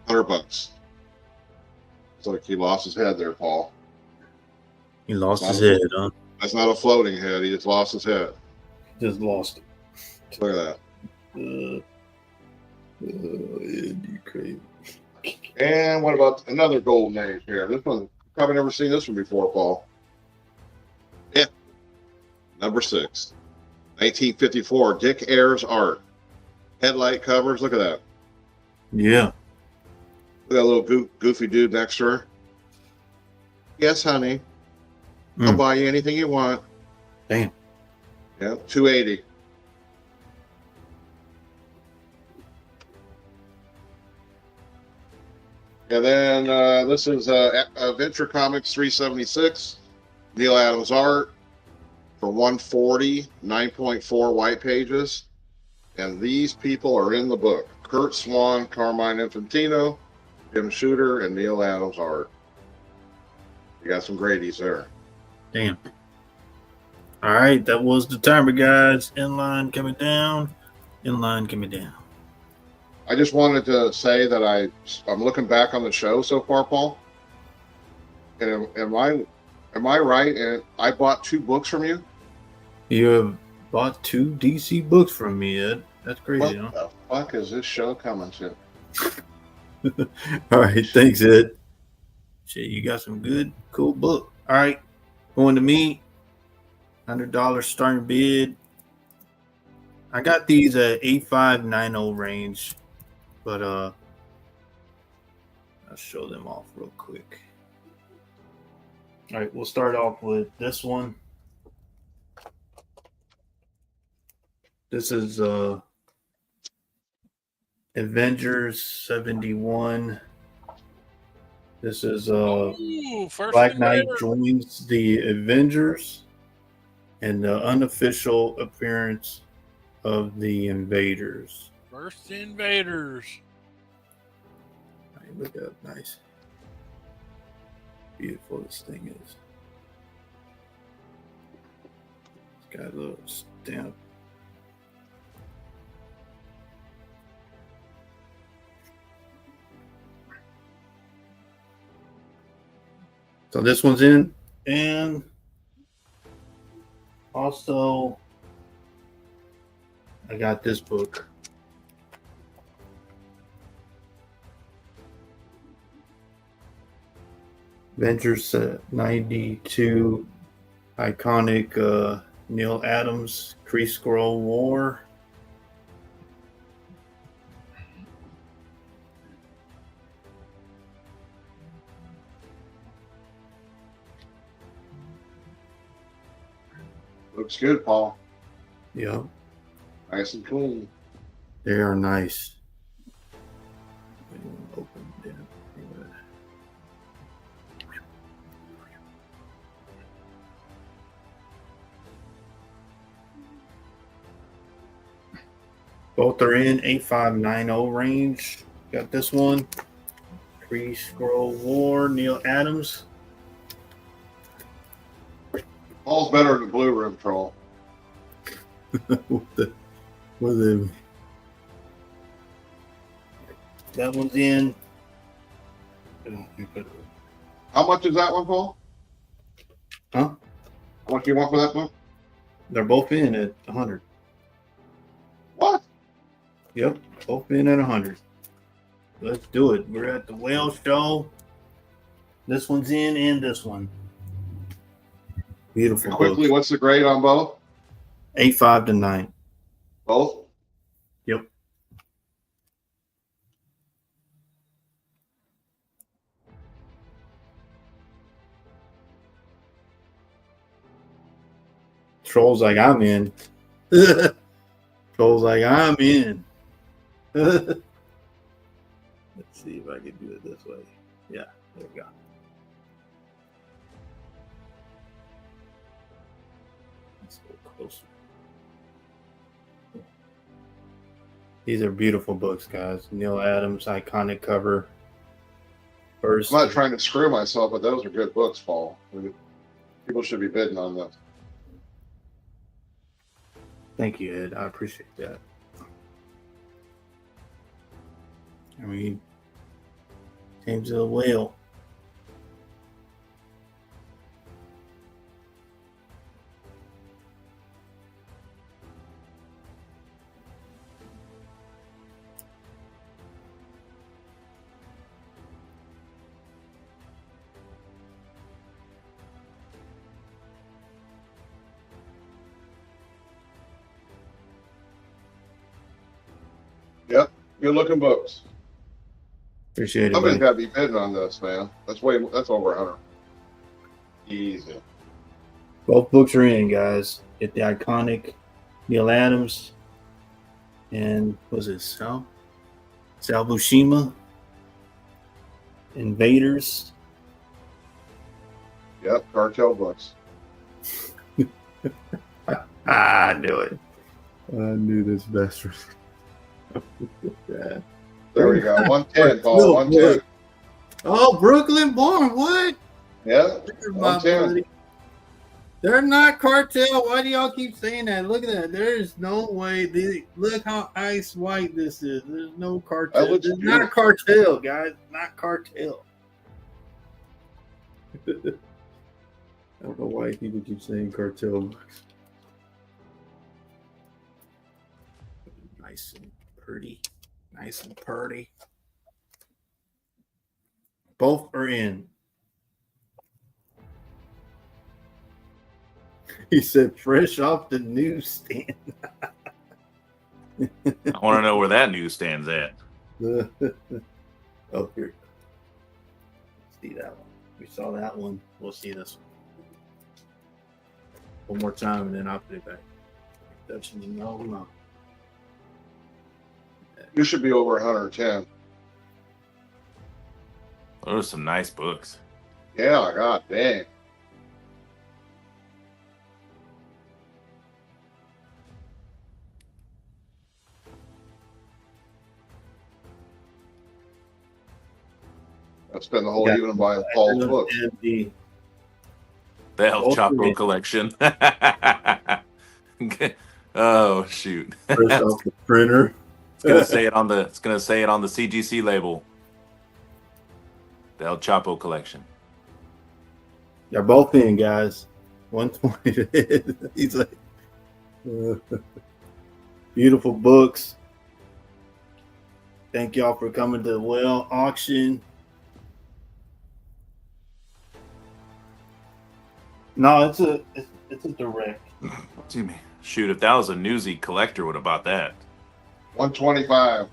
$100. It's like he lost his head there, Paul. He lost his head, huh? That's not a floating head. He just lost his head. Just lost it. Look at that. You crazy. And what about another Golden Age here? This one, probably never seen this one before, Paul. Yeah. Number 6. 1954, Dick Ayers art. Headlight covers. Look at that. Yeah. Look at that little goofy dude next to her. Yes, honey. I'll buy you anything you want. Damn. Yeah, $280. And then this is Adventure Comics 376. Neil Adams art for $140, 9.4 white pages. And these people are in the book. Kurt Swan, Carmine Infantino, Jim Shooter, and Neil Adams art. You got some Grady's there. Damn. All right, that was the timer, guys. Inline coming down. Inline coming down. I just wanted to say that I'm looking back on the show so far, Paul. And am I right? And I bought 2 books from you. You have bought 2 DC books from me, Ed. That's crazy, What huh? the fuck is this show coming to? All right, thanks, Ed. Shit, you got some good, cool book. All right, going to me. $100 starting bid. I got these at 8590 range, but I'll show them off real quick. All right, we'll start off with this one. This is Avengers 71. This is Ooh, first Black Knight invader. joins the Avengers and the unofficial appearance of the Invaders. First invaders. Right, look up, nice. Beautiful this thing is. It's got a little stamp. So this one's in, and also I got this book. Avengers 92 iconic Neil Adams Kree Skrull War. Looks good, Paul. Yep, Nice and clean. they are nice. Open them. Both are in 8590 range. Got this one. Kree Skrull War, Neil Adams. Paul's better than Blue Room Troll. What the that one's in. How much is that one, Paul? Huh? How much do you want for that book? They're both in at 100. What? Yep, both in at 100. Let's do it. We're at the whale show. This one's in and this one. Beautiful. Quickly, books. what's the grade on both? 8.5 to 9. Both? Yep. Trolls like I'm in. Trolls like I'm in. Let's see if I can do it this way. Yeah, there we go. Let's go closer. These are beautiful books, guys. Neil Adams, iconic cover. First, I'm not trying to screw myself, but those are good books, Paul. People should be bidding on this. thank you, Ed. I appreciate that. I mean, James of the Whale. Yep, good looking books. Appreciate it, Somebody's buddy. got to be bidding on this, man. That's over 100. Easy. Both books are in, guys. Get the iconic Neil Adams and was it Sal Buscema Invaders. Yep, cartel books. I knew it. I knew this bastard. Yeah. There we go. 110, Paul. 110. Oh, Brooklyn Born. What? Yeah, There's my 110. buddy. They're not cartel. Why do y'all keep saying that? Look at that. There's no way. Look how ice white this is. There's no cartel. That looks It's not a cartel, guys. Not cartel. I don't know why people keep saying cartel books. Nice and pretty. Nice and pretty. Both are in. He said, fresh off the newsstand. I want to know where that newsstand's at. Oh, here. See that one. We saw that one. We'll see this one more time, and then I'll put it back. That's no. You should be over 110. Those are some nice books. Yeah, god dang. I spent the whole evening buying Paul's books. And the The El Both Chapo three. collection. Oh shoot! Fresh off the printer. It's gonna say it on the CGC label. The El Chapo collection. They're both in, guys. 120. He's like, beautiful books. Thank y'all for coming to the whale auction. No, it's a direct. Excuse me. Shoot, if that was a newsy collector, would have bought that. 125.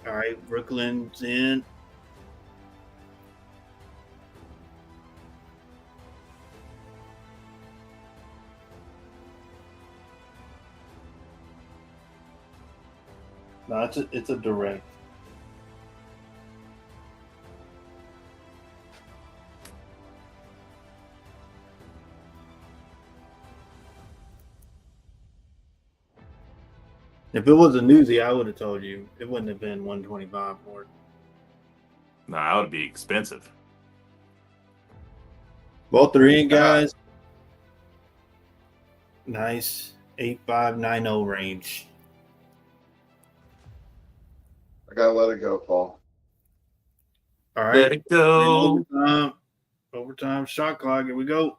All right, Brooklyn's in. No, it's a direct. If it was a newsie, I would have told you. It wouldn't have been 125 for it. No, that would be expensive. Both are in, guys. Nice 8590 range. I gotta let it go, Paul. All right. Let it go. Overtime shot clock. Here we go.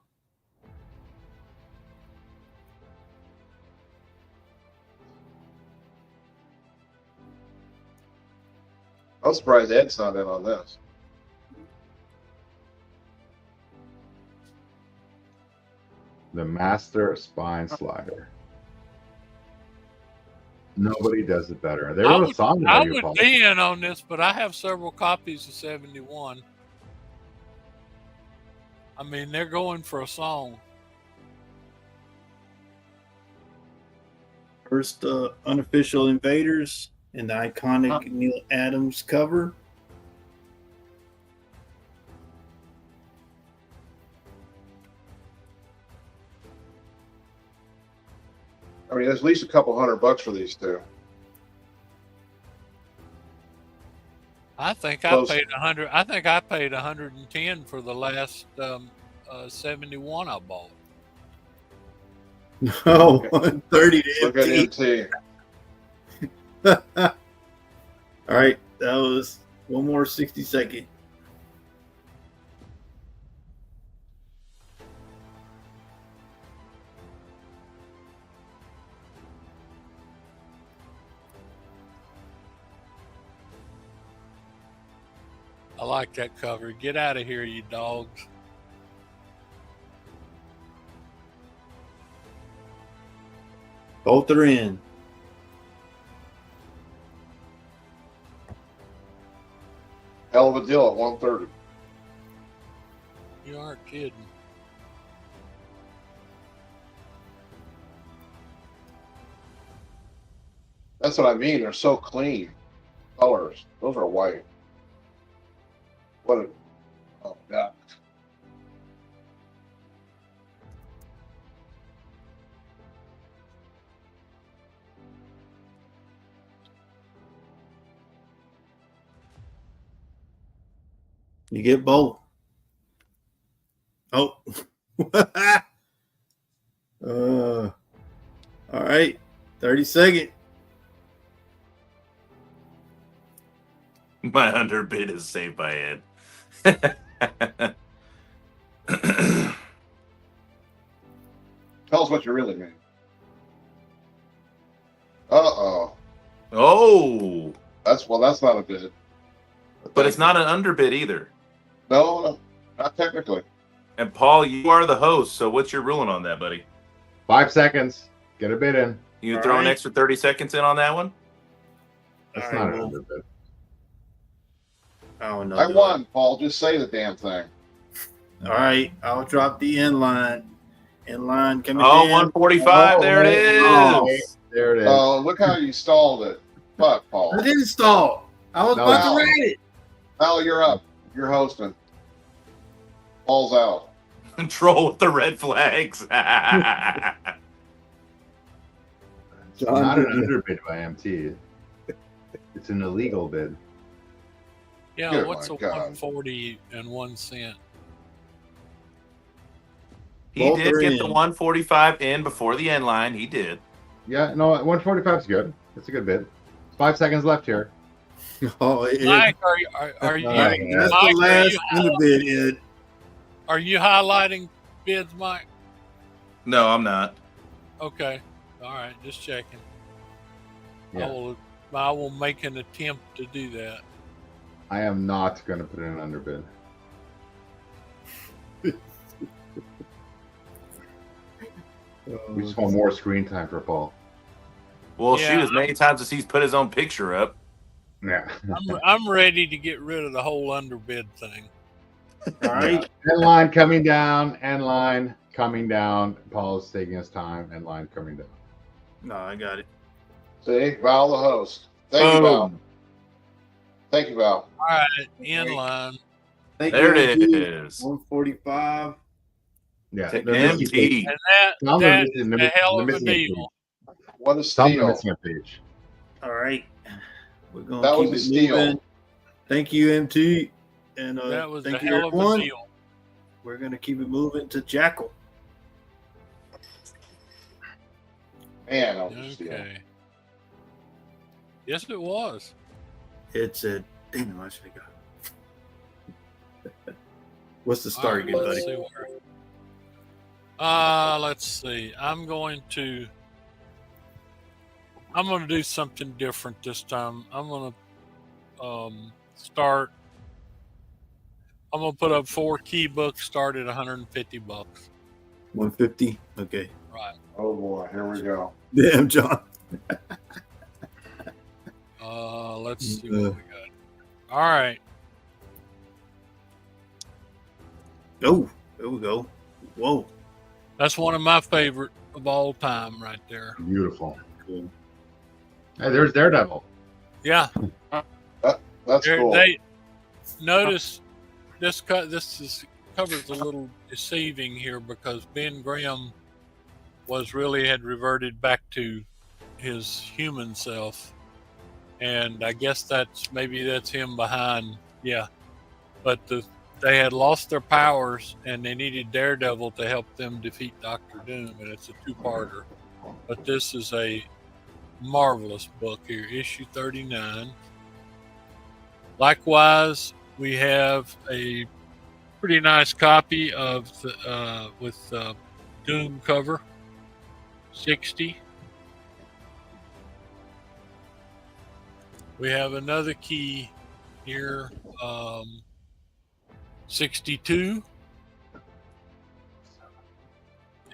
I'm surprised Ed's not in on this. The Master Spine Slider. Nobody does it better. There was a song I about you, would Paul. be in on this, but I have several copies of 71. I mean, they're going for a song. First unofficial Invaders and the iconic Neil Adams cover. I mean, there's at least a couple $100 for these two. I think I Close. paid 100. I think I paid 110 for the last 71 I bought. No, 130 Look at to MT. All right, that was one more 60-second. I like that cover. Get out of here, you dogs. Both are in. Hell of a deal at 130. You aren't kidding. That's what I mean. They're so clean. Colors. Those are white. What a... Oh, God. You get both. Oh. All right. 30-second. My underbid is saved by Ed. Tell us what you really mean. Uh-oh. Oh, That's not a bid. but it's not an underbid either. No, not technically. And Paul, you are the host, so what's your ruling on that, buddy? 5 seconds. Get a bid in. You All throw an right. extra 30 seconds in on that one? That's All not right, an well, underbid. I don't know. I won, Paul. Just say the damn thing. All right. I'll drop the inline. Inline coming Oh, in. 145. There it is. Oh. There it is. Oh, look how you stalled it. Fuck, Paul. I didn't stall. I was No. about to write it. Val, you're up. You're hosting. Paul's out. Control with the red flags. It's not an underbid by MT. It's an illegal bid. Yeah, Oh what's a my God. 140 and 1 cent? He Both did are get in. the 145 in before the end line. He did. Yeah, no, 145 is good. It's a good bid. 5 seconds left here. Oh, Mike, are you? Mike, that's Mike, the last underbid, Ed. Are you highlighting bids, Mike? No, I'm not. Okay, all right, just checking. Yeah. I will make an attempt to do that. I am not going to put in an underbid. We just want more screen time for Paul. Well, Yeah, shoot, as many times as he's put his own picture up. Yeah. I'm ready to get rid of the whole underbid thing. All right. End line coming down. End line coming down. Paul is taking his time. End line coming down. No, I got it. See, Val, the host. Thank you, Val. Boom. Thank you, Val. All right, in line. Thank There you, it MT. is. 145. Yeah. To they're missing MT. page. And Tell them that they're is missing- a hell they're of a missing a deal. page. What a Tell them they're steal. missing a page. All right. We're going That to keep was it a steal. moving. Thank you, MT. And That was a thank you, hell of a everyone. deal. We're going to keep it moving to Jackal. Man, that was a steal. Okay. Yes, it was. It's a damn. I should have got it. What's the All start right, again, let's buddy? see let's see. I'm going to do something different this time. I'm going to start. I'm going to put up 4 key books. Start at $150. 150. Okay. Right. Oh boy, here we go. Damn, John. Let's see what we got. All right. Oh, there we go. Whoa. That's one of my favorite of all time, right there. Beautiful. Cool. Hey, there's Daredevil. Yeah. That's cool. They notice this covers a little deceiving here because Ben Grimm had reverted back to his human self, and I guess that's him behind. Yeah, but they had lost their powers and they needed Daredevil to help them defeat Dr. Doom, and it's a 2-parter. But this is a marvelous book here, issue 39. Likewise, we have a pretty nice copy of with Doom cover, 60. We have another key here, 62.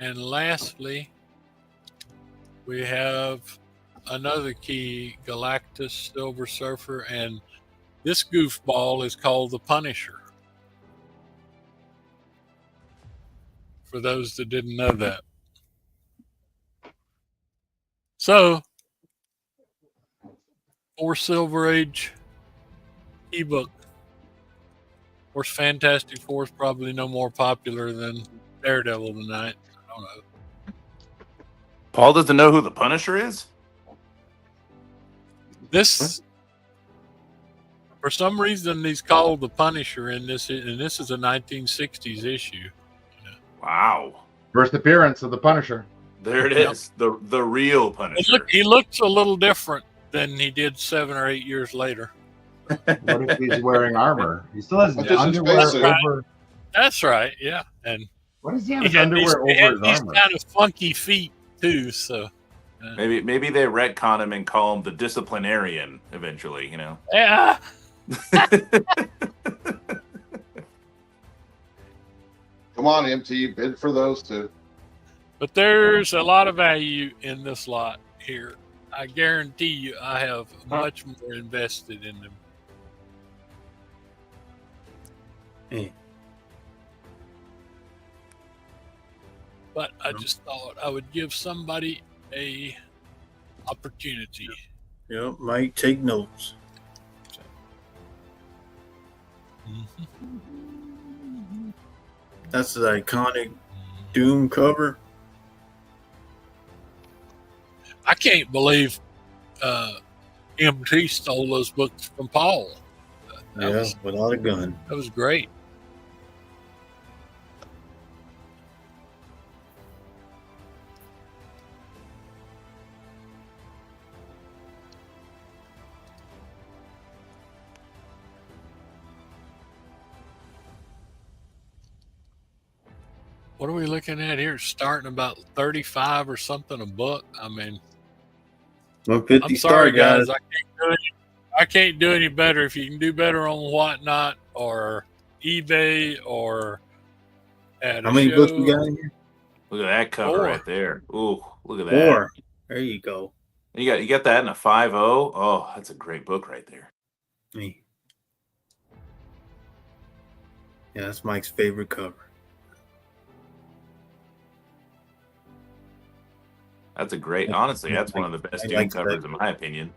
And lastly, we have another key, Galactus, Silver Surfer, and this goofball is called the Punisher. For those that didn't know that. So, 4 Silver Age ebook. Of course, Fantastic Four is probably no more popular than Daredevil tonight. I don't know. Paul doesn't know who the Punisher is? This, for some reason, he's called the Punisher in this, and this is a 1960s issue. Wow. First appearance of the Punisher. There it is. The real Punisher. He looks a little different than he did 7 or 8 years later. What if he's wearing armor? He still has That's just his underwear basic. over. That's right, yeah. And What does he have he his had underwear these over his armor? kind of funky feet too. So Maybe they retcon him and call him the disciplinarian eventually, you know. yeah, Come on, MT, bid for those two. but there's a lot of value in this lot here. I guarantee you, I have much more invested in them. Hey. But I just thought I would give somebody a opportunity. Yep, Mike, take notes. That's the iconic Doom cover. I can't believe MT stole those books from Paul. Without a gun. That was great. What are we looking at here? Starting about 35 or something a book. I mean, 150 I'm sorry, star, guys. I can't do any better. If you can do better on Whatnot or eBay or at How a many show, books we got in here? Look at that cover 4. right there. Ooh, look at that. 4. There you go. You got that in a 5.0. Oh, that's a great book right there. Me. Yeah, that's Mike's favorite cover. That's a great. Honestly, that's one of the best I Doom like covers that. in my opinion.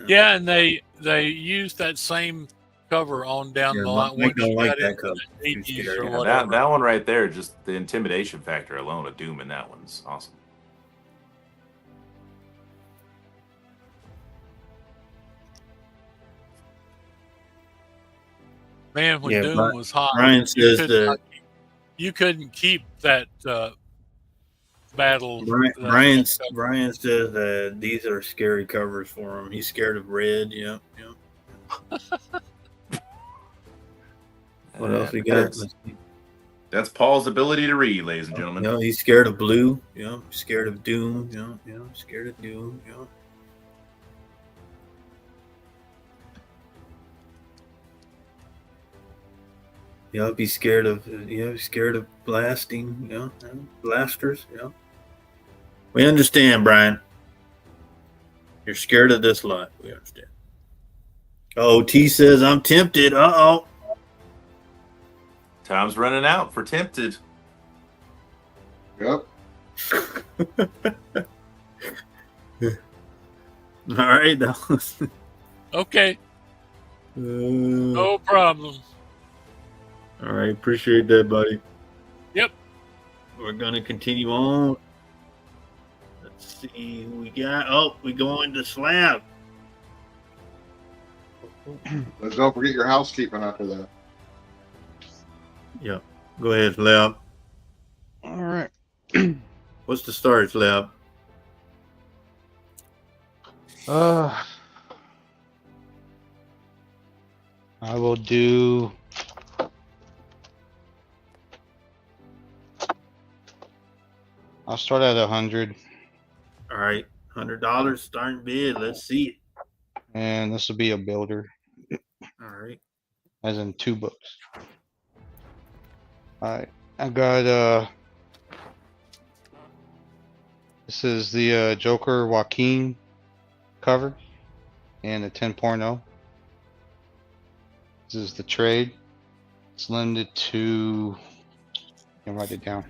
Yeah, and they used that same cover on down Yeah, the line. Mike once don't you like got that into cover. the Too 80s scary. or Yeah, whatever. That one right there, just the intimidation factor alone of Doom in that one's awesome. Man, when Doom was hot, Brian says that you couldn't keep that battle. Brian says that these are scary covers for him. He's scared of red. Yeah. What else we got? That's Paul's ability to read, ladies and gentlemen. You know, he's scared of blue. Scared of Doom. Scared of Doom. Be scared of blasting. Blasters. We understand, Brian. You're scared of this lot. We understand. Oh, T says I'm tempted. Uh-oh. Time's running out for Tempted. Yep. All right. That was... Okay. No problem. All right. Appreciate that, buddy. Yep. We're going to continue on. Let's see who we got. Oh, we go into slab. Let's don't forget your housekeeping after that. Yeah. Go ahead, Slab. All right. What's the start, Slab? I will do. I'll start at 100. All right. $100 starting bid. Let's see it. And this will be a builder, All right. as in 2 books. All right. I got this is the Joker Joaquin cover and a 10.0. This is the trade. It's limited to, I can write it down.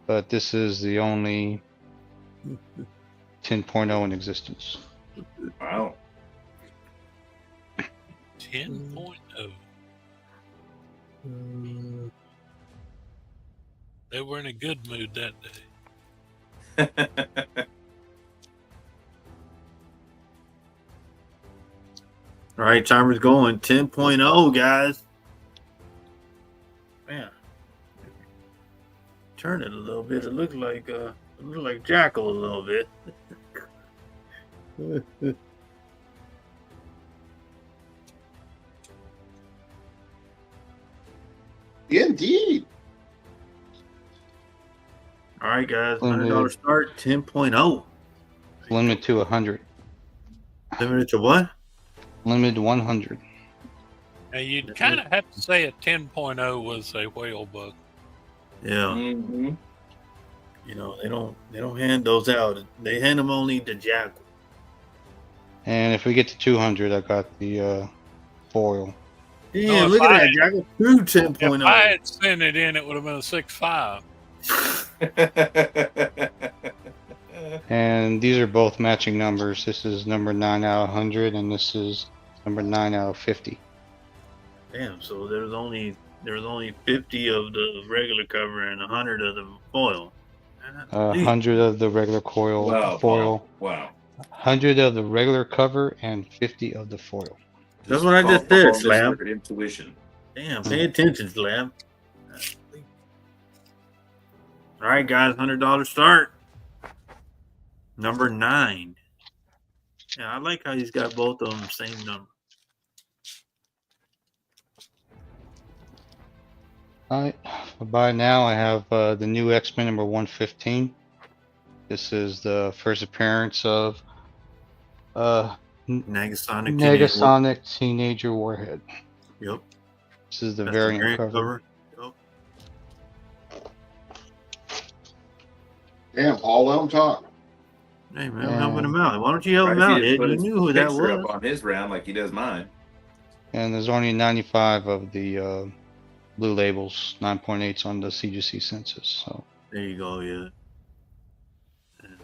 But this is the only 10.0 in existence. Wow. 10.0. They were in a good mood that day. All right. Timer's going. 10.0, guys. Man. Turn it a little bit. It looks like Jackal a little bit. Indeed. All right, guys. $100 start. 10.0. Limited to 100. Limited to what? Limited to 100. Now you'd kind of have to say a 10.0 was a whale book. Yeah. Mm-hmm. They don't hand those out. They hand them only to Jackal. And if we get to 200, I got the foil. Yeah, if look at I that, Jackal. True 10.0. If I had sent it in, it would have been a 6.5. And these are both matching numbers. This is number 9 out of 100, and this is number 9 out of 50. Damn, so there's only 50 of the regular cover and 100 of the foil. 100 of the regular foil. Wow, Paul. Wow. 100 of the regular cover and 50 of the foil. That's what I just Paul said, Mr. Slab. Intuition. Damn, pay attention, Slab. All right, guys, $100 start. Number 9. Yeah, I like how he's got both of them same number. All right, by now I have the new X-Men number 115. This is the first appearance of Negasonic Teenager Warhead. Yep. This is the That's variant cover. Yep. Damn, Paul, let him talk. Hey, man, I'm helping him out. Why don't you help him out, Ed? You knew who that was. Up on his round like he does mine. And there's only 95 of the blue labels, 9.8s on the CGC census. So There you go, yeah.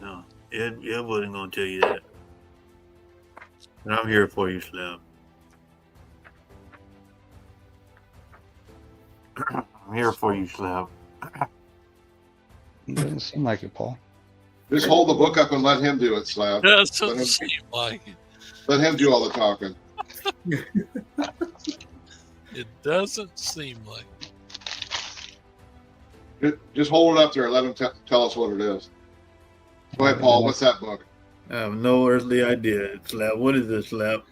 No, Ed wasn't going to tell you that. And I'm here for you, Slab. I'm here for you, Slab. it doesn't seem like it, Paul. Just hold the book up and let him do it, Slab. Doesn't seem like it. Let him do all the talking. It doesn't seem like it. Just hold it up there and let him tell us what it is. Go ahead, Paul. What's that book? I have no earthly idea, Slab. What is this, Slab?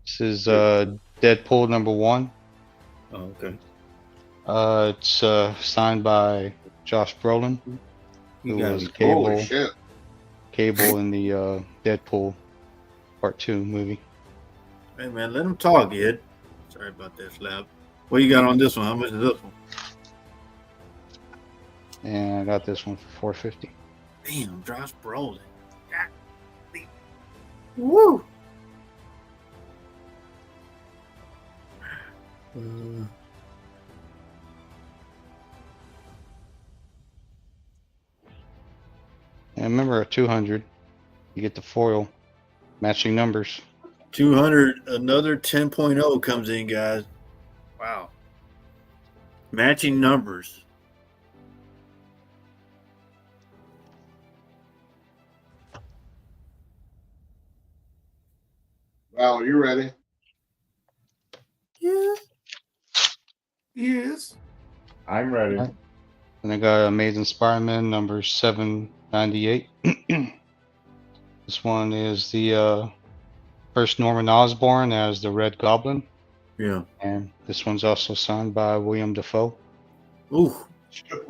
This is Deadpool number 1. Oh, okay. It's signed by Josh Brolin, who gotta was be Holy shit. Cable in the Deadpool Part 2 movie. Hey, man, let him talk, Ed. Sorry about that, Slab. What you got on this one? How much is this one? And I got this one for $450. Damn, Josh Brolin. God. Woo! And remember, at 200, you get the foil, matching numbers. 200, another 10.0 comes in, guys. Wow. Matching numbers. Val, are you ready? Yeah. Yes. I'm ready. Right. And I got Amazing Spider-Man number 798. This one is the first Norman Osborn as the Red Goblin. Yeah. And this one's also signed by William Dafoe. Ooh.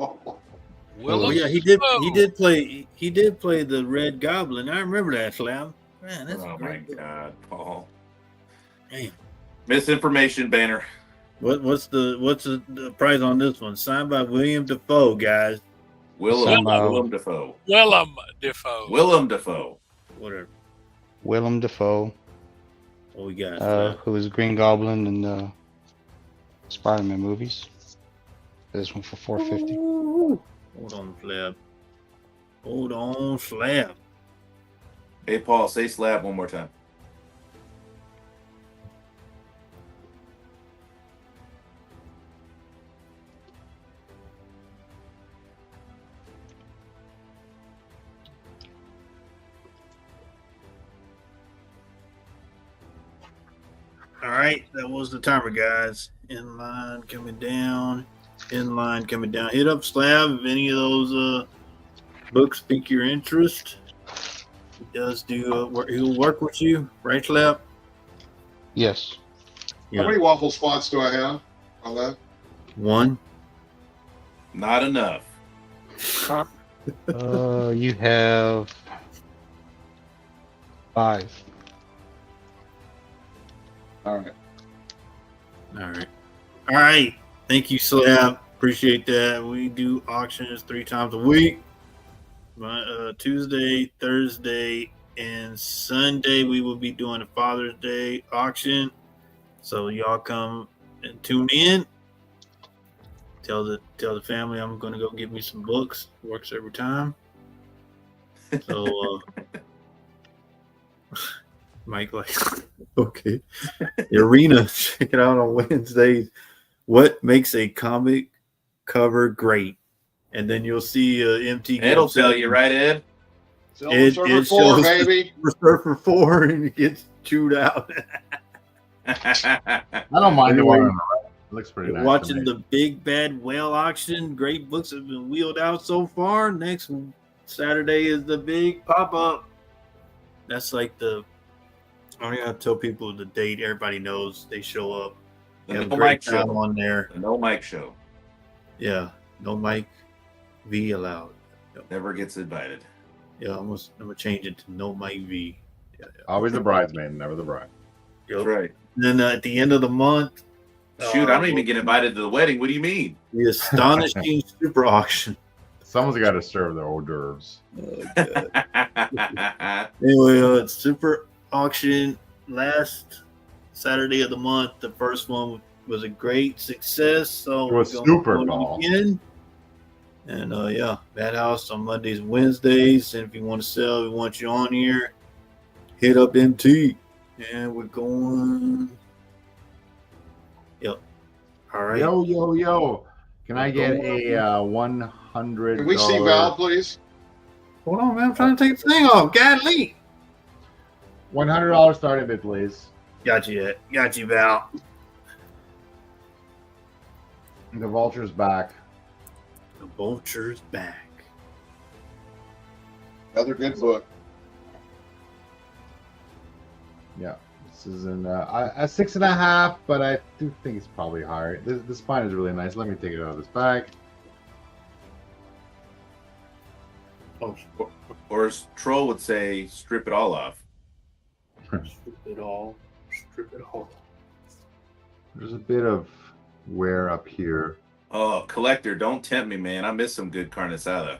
Oh yeah, he did play the Red Goblin. I remember that, Slab. Man, that's Oh my God, Paul. Damn. Misinformation banner. What's the price on this one? Signed by William Dafoe, guys. Willem Willem Dafoe. Willem Dafoe. Whatever. Willem Dafoe, What we got? who is Green Goblin in the Spider-Man movies. This one for $450. Hold on, Slab. Hold on, Slab. Hey, Paul, say slab one more time. All right, that was the timer, guys. In line coming down. In line coming down. Hit up Slab if any of those books pique your interest. He does do he'll work with you, right, Slab? Yes. Yeah. How many waffle spots do I have on that? 1. Not enough. You have 5. All right. All right. Thank you, Slab. Appreciate that. We do auctions 3 times a week. Tuesday, Thursday, and Sunday we will be doing a Father's Day auction. So y'all come and tune in. Tell the family I'm gonna go get me some books. Works every time. So, Mike, like, okay. The Arena, check it out on Wednesdays. What makes a comic cover great? And then you'll see MT. It'll tell you, right, Ed? Silver Surfer 4, shows baby. Silver Surfer 4 and it gets chewed out. I don't mind the one on the right. It looks pretty nice. Watching the big bad whale auction. Great books have been wheeled out so far. Next Saturday is the big pop-up. That's like I don't gotta tell people the date. Everybody knows they show up. The Have a No great Mike time Show. on there. The No Mike Show. Yeah, no Mike V allowed. Never gets invited. Yeah, I'm gonna change it to no Mike V. Yeah. Always the bridesmaid, never the bride. Yep. That's right. And then at the end of the month, Shoot, I don't even get invited to the wedding. What do you mean? the Astonishing Super Auction. Someone's got to serve the hors d'oeuvres. Anyway, it's Super Auction last Saturday of the month. The first one was a great success. So It was we're super going cool. again. And yeah, Madhouse on Mondays and Wednesdays. And if you want to sell, we want you on here. Hit up MT. And we're going. Yep. All right. Yo. Can I get a $100? Can we see Val, please? Hold on, man. I'm trying to take the thing off. Godly. $100 starting bid, please. Got you, Val. The vulture's back. The vulture's back. Another good book. Yeah, this is a 6.5, but I do think it's probably higher. The spine is really nice. Let me take it out of this bag. Or as Troll would say, strip it all off. Strip it all. There's a bit of wear up here. Oh, collector, don't tempt me, man. I miss some good carne asada.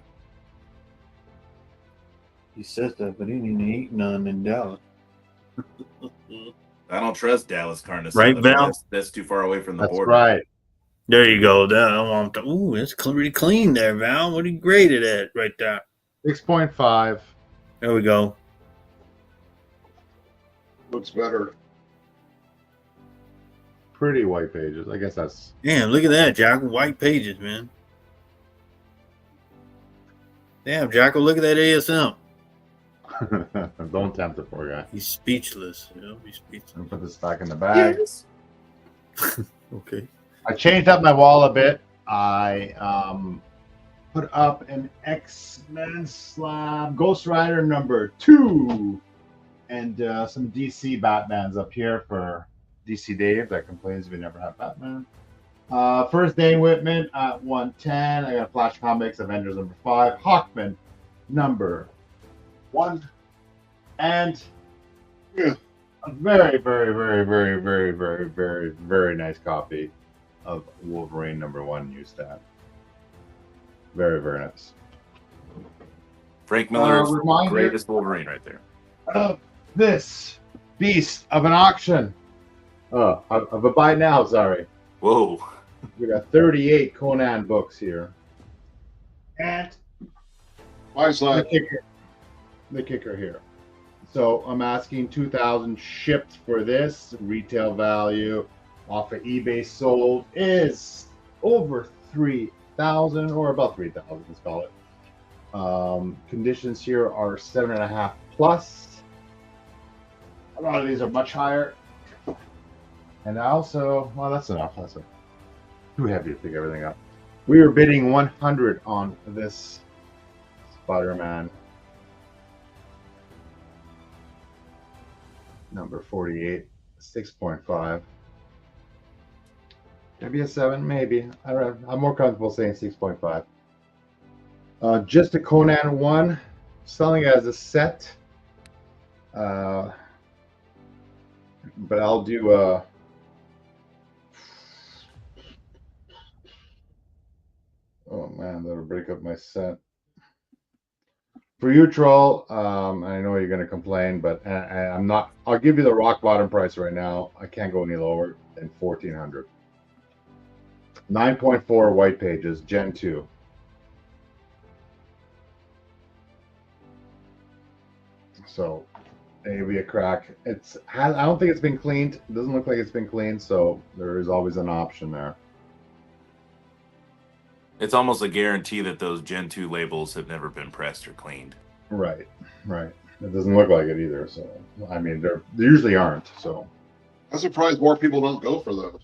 He says that, but he didn't eat none in Dallas. I don't trust Dallas carne asada. Right, Val? That's too far away from the That's border. right. There you go. Ooh, it's pretty clean there, Val. What do you grade it at right there? 6.5. There we go. Looks better. Pretty white pages. I guess that's. Damn, look at that, Jocko. White pages, man. Damn, Jocko, look at that ASM. Don't tempt the poor guy. He's speechless. He's speechless. I'll put this back in the bag. Yes. Okay. I changed up my wall a bit. I put up an X-Men slab, Ghost Rider #2, and some DC Batmans up here for DC Dave that complains we never have Batman. First Dane Whitman at 110. I got Flash Comics Avengers #5, Hawkman #1, and a very, very, very, very, very, very, very, very nice copy of Wolverine #1 newsstand. Very, very nice. Frank Miller's reminder- greatest Wolverine right there. This beast of an auction. Of a buy now, sorry. Whoa. We got 38 Conan books here. And Why is that? the kicker here. So I'm asking 2,000 shipped for this. Retail value off of eBay sold is over 3,000 or about 3,000, let's call it. Conditions here are 7.5 plus. A lot of these are much higher. And also, well, that's enough. That's too heavy to pick everything up. We were bidding 100 on this Spider-Man #48, 6.5. Maybe a 7, maybe. I don't know. I'm more comfortable saying 6.5. Just a Conan 1, selling it as a set. But I'll do oh man, that'll break up my set. For you, Troll, I know you're going to complain, but I'm not. I'll give you the rock bottom price right now. I can't go any lower than 1,400. 9.4 white pages, Gen 2. So maybe a crack. I don't think it's been cleaned. It doesn't look like it's been cleaned, so there is always an option there. It's almost a guarantee that those Gen 2 labels have never been pressed or cleaned. Right. It doesn't look like it either. So I mean, they usually aren't. So I'm surprised more people don't go for those.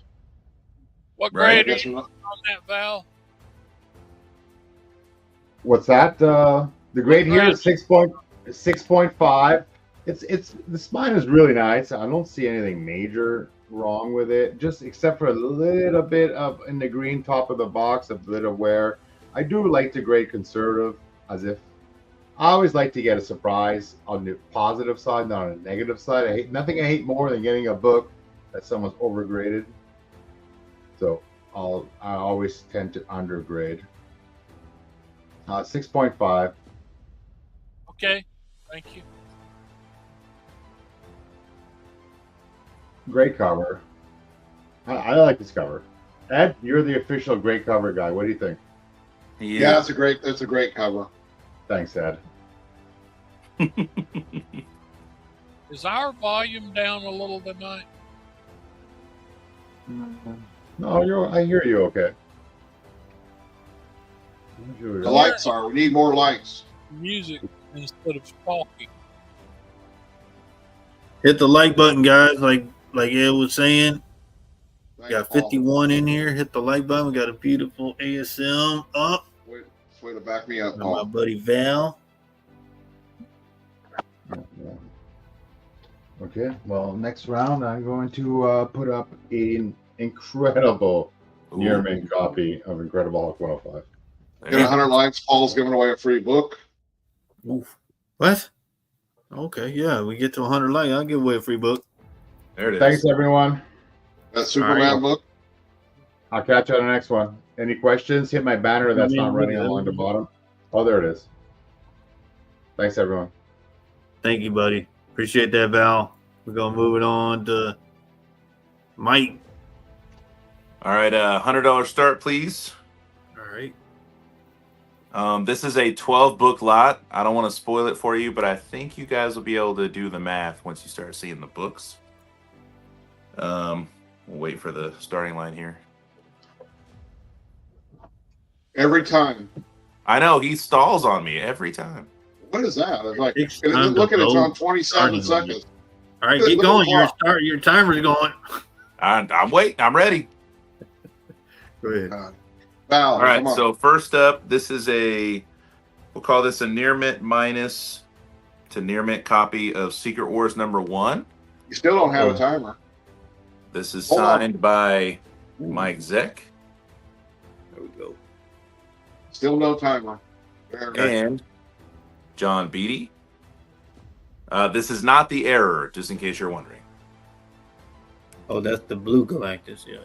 What Right. grade are you on that, Val? what's that? The grade here is 6.5. It's the spine is really nice. I don't see anything major wrong with it, just except for a little bit of in the green top of the box, a bit of wear. I do like to grade conservative, as if I always like to get a surprise on the positive side, not on the negative side. I hate more than getting a book that someone's overgraded. So I always tend to undergrade. 6.5. Okay, thank you. Great cover. I like this cover. Ed, you're the official great cover guy. What do you think? Yeah, it's a great cover. Thanks, Ed. Is our volume down a little tonight? No, I hear you okay. The lights are. We need more lights. Music instead of talking. Hit the like button, guys. Like Ed was saying, Thanks, got Paul. 51 in here. Hit the like button. We got a beautiful ASM up. Way to back me up, By my Paul. buddy Val. Okay, well, next round I'm going to put up an incredible near mint copy of Incredible Hulk 105. Get 100 likes. Paul's giving away a free book. Oof. What? Okay, yeah, we get to 100 likes. I'll give away a free book. There it is. Thanks, everyone. That Superman book. I'll catch you on the next one. Any questions? Hit my banner that's not running along the bottom. Oh, there it is. Thanks, everyone. Thank you, buddy. Appreciate that, Val. We're going to move it on to Mike. All right, $100 start, please. All right. This is a 12 book lot. I don't want to spoil it for you, but I think you guys will be able to do the math once you start seeing the books. We'll wait for the starting line here. Every time. I know he stalls on me every time. What is that? It's like, It's time look to at it, it's on load 27 starting seconds. All right, Look get at the going. clock. Your timer's going. I'm waiting. I'm ready. Go ahead. Val, All right, come on. so first up, this is we'll call this a near mint minus to near mint copy of Secret Wars #1. You still don't have a timer. This is Hold on. signed by Mike Zeck There we go. Still no timer. There. and John Beatty. This is not the error, just in case you're wondering. Oh, that's the blue Galactus. Yeah.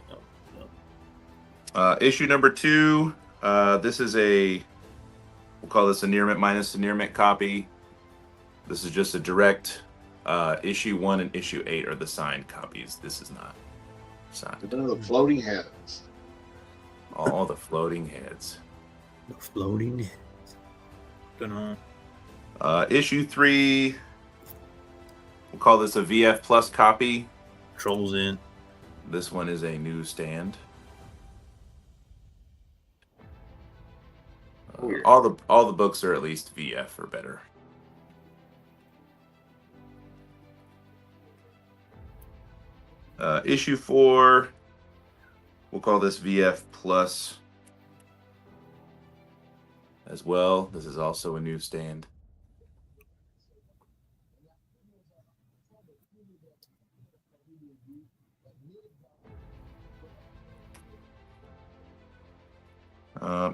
No. Issue #2. This is we'll call this a near mint minus to near mint copy. This is just a direct issue 1 and issue 8 are the signed copies. This is not signed. The floating heads. All the floating heads. The floating heads. Going on. Issue 3. We'll call this a VF Plus copy. Trolls in. This one is a newsstand. All the books are at least VF or better. Issue 4, we'll call this VF Plus as well. This is also a newsstand.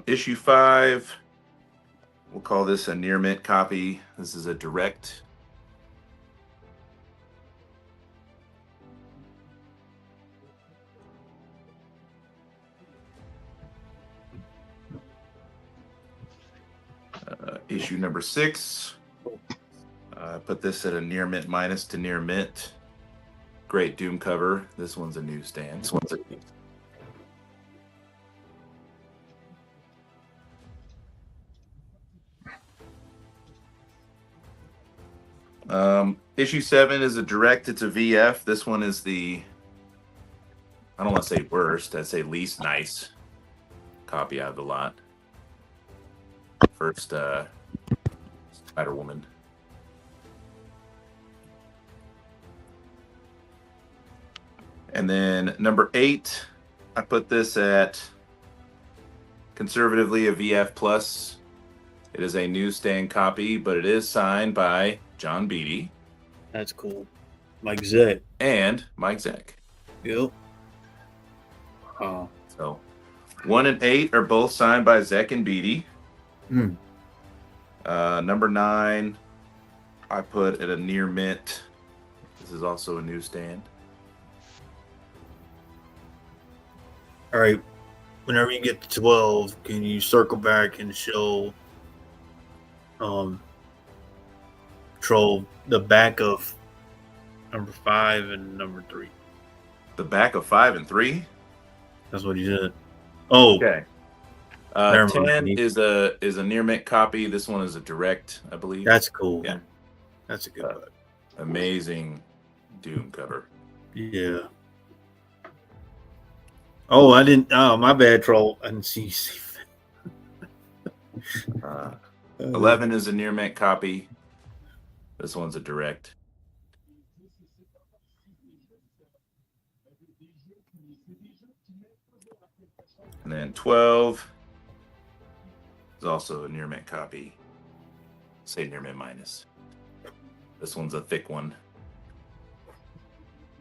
Issue 5, we'll call this a near mint copy. This is a direct. Issue #6, put this at a near mint minus to near mint. Great Doom cover. This one's a newsstand. Issue 7 is a direct. It's a VF. This one is the, I don't want to say worst, I'd say least nice copy out of the lot. First Spider-Woman. And then number 8, I put this at conservatively a VF plus. It is a newsstand copy, but it is signed by John Beatty. That's cool. Mike Zeck. And Mike Zeck. Yep. Oh. So 1 and 8 are both signed by Zeck and Beatty. Hmm. Number 9, I put at a near mint. This is also a newsstand. All right. Whenever you get to 12, can you circle back and show Troll the back of number 5 and number 3? The back of 5 and 3? That's what he said. Oh, Okay. Never 10 mind. is a near mint copy. This one is a direct, I believe. that's cool. Yeah. That's a good one. Amazing Doom cover. Yeah. Oh, I didn't. Oh, my bad, Troll. I didn't see. 11 is a near mint copy. This one's a direct. And then 12 is also a near mint copy. Say near mint minus. This one's a thick one.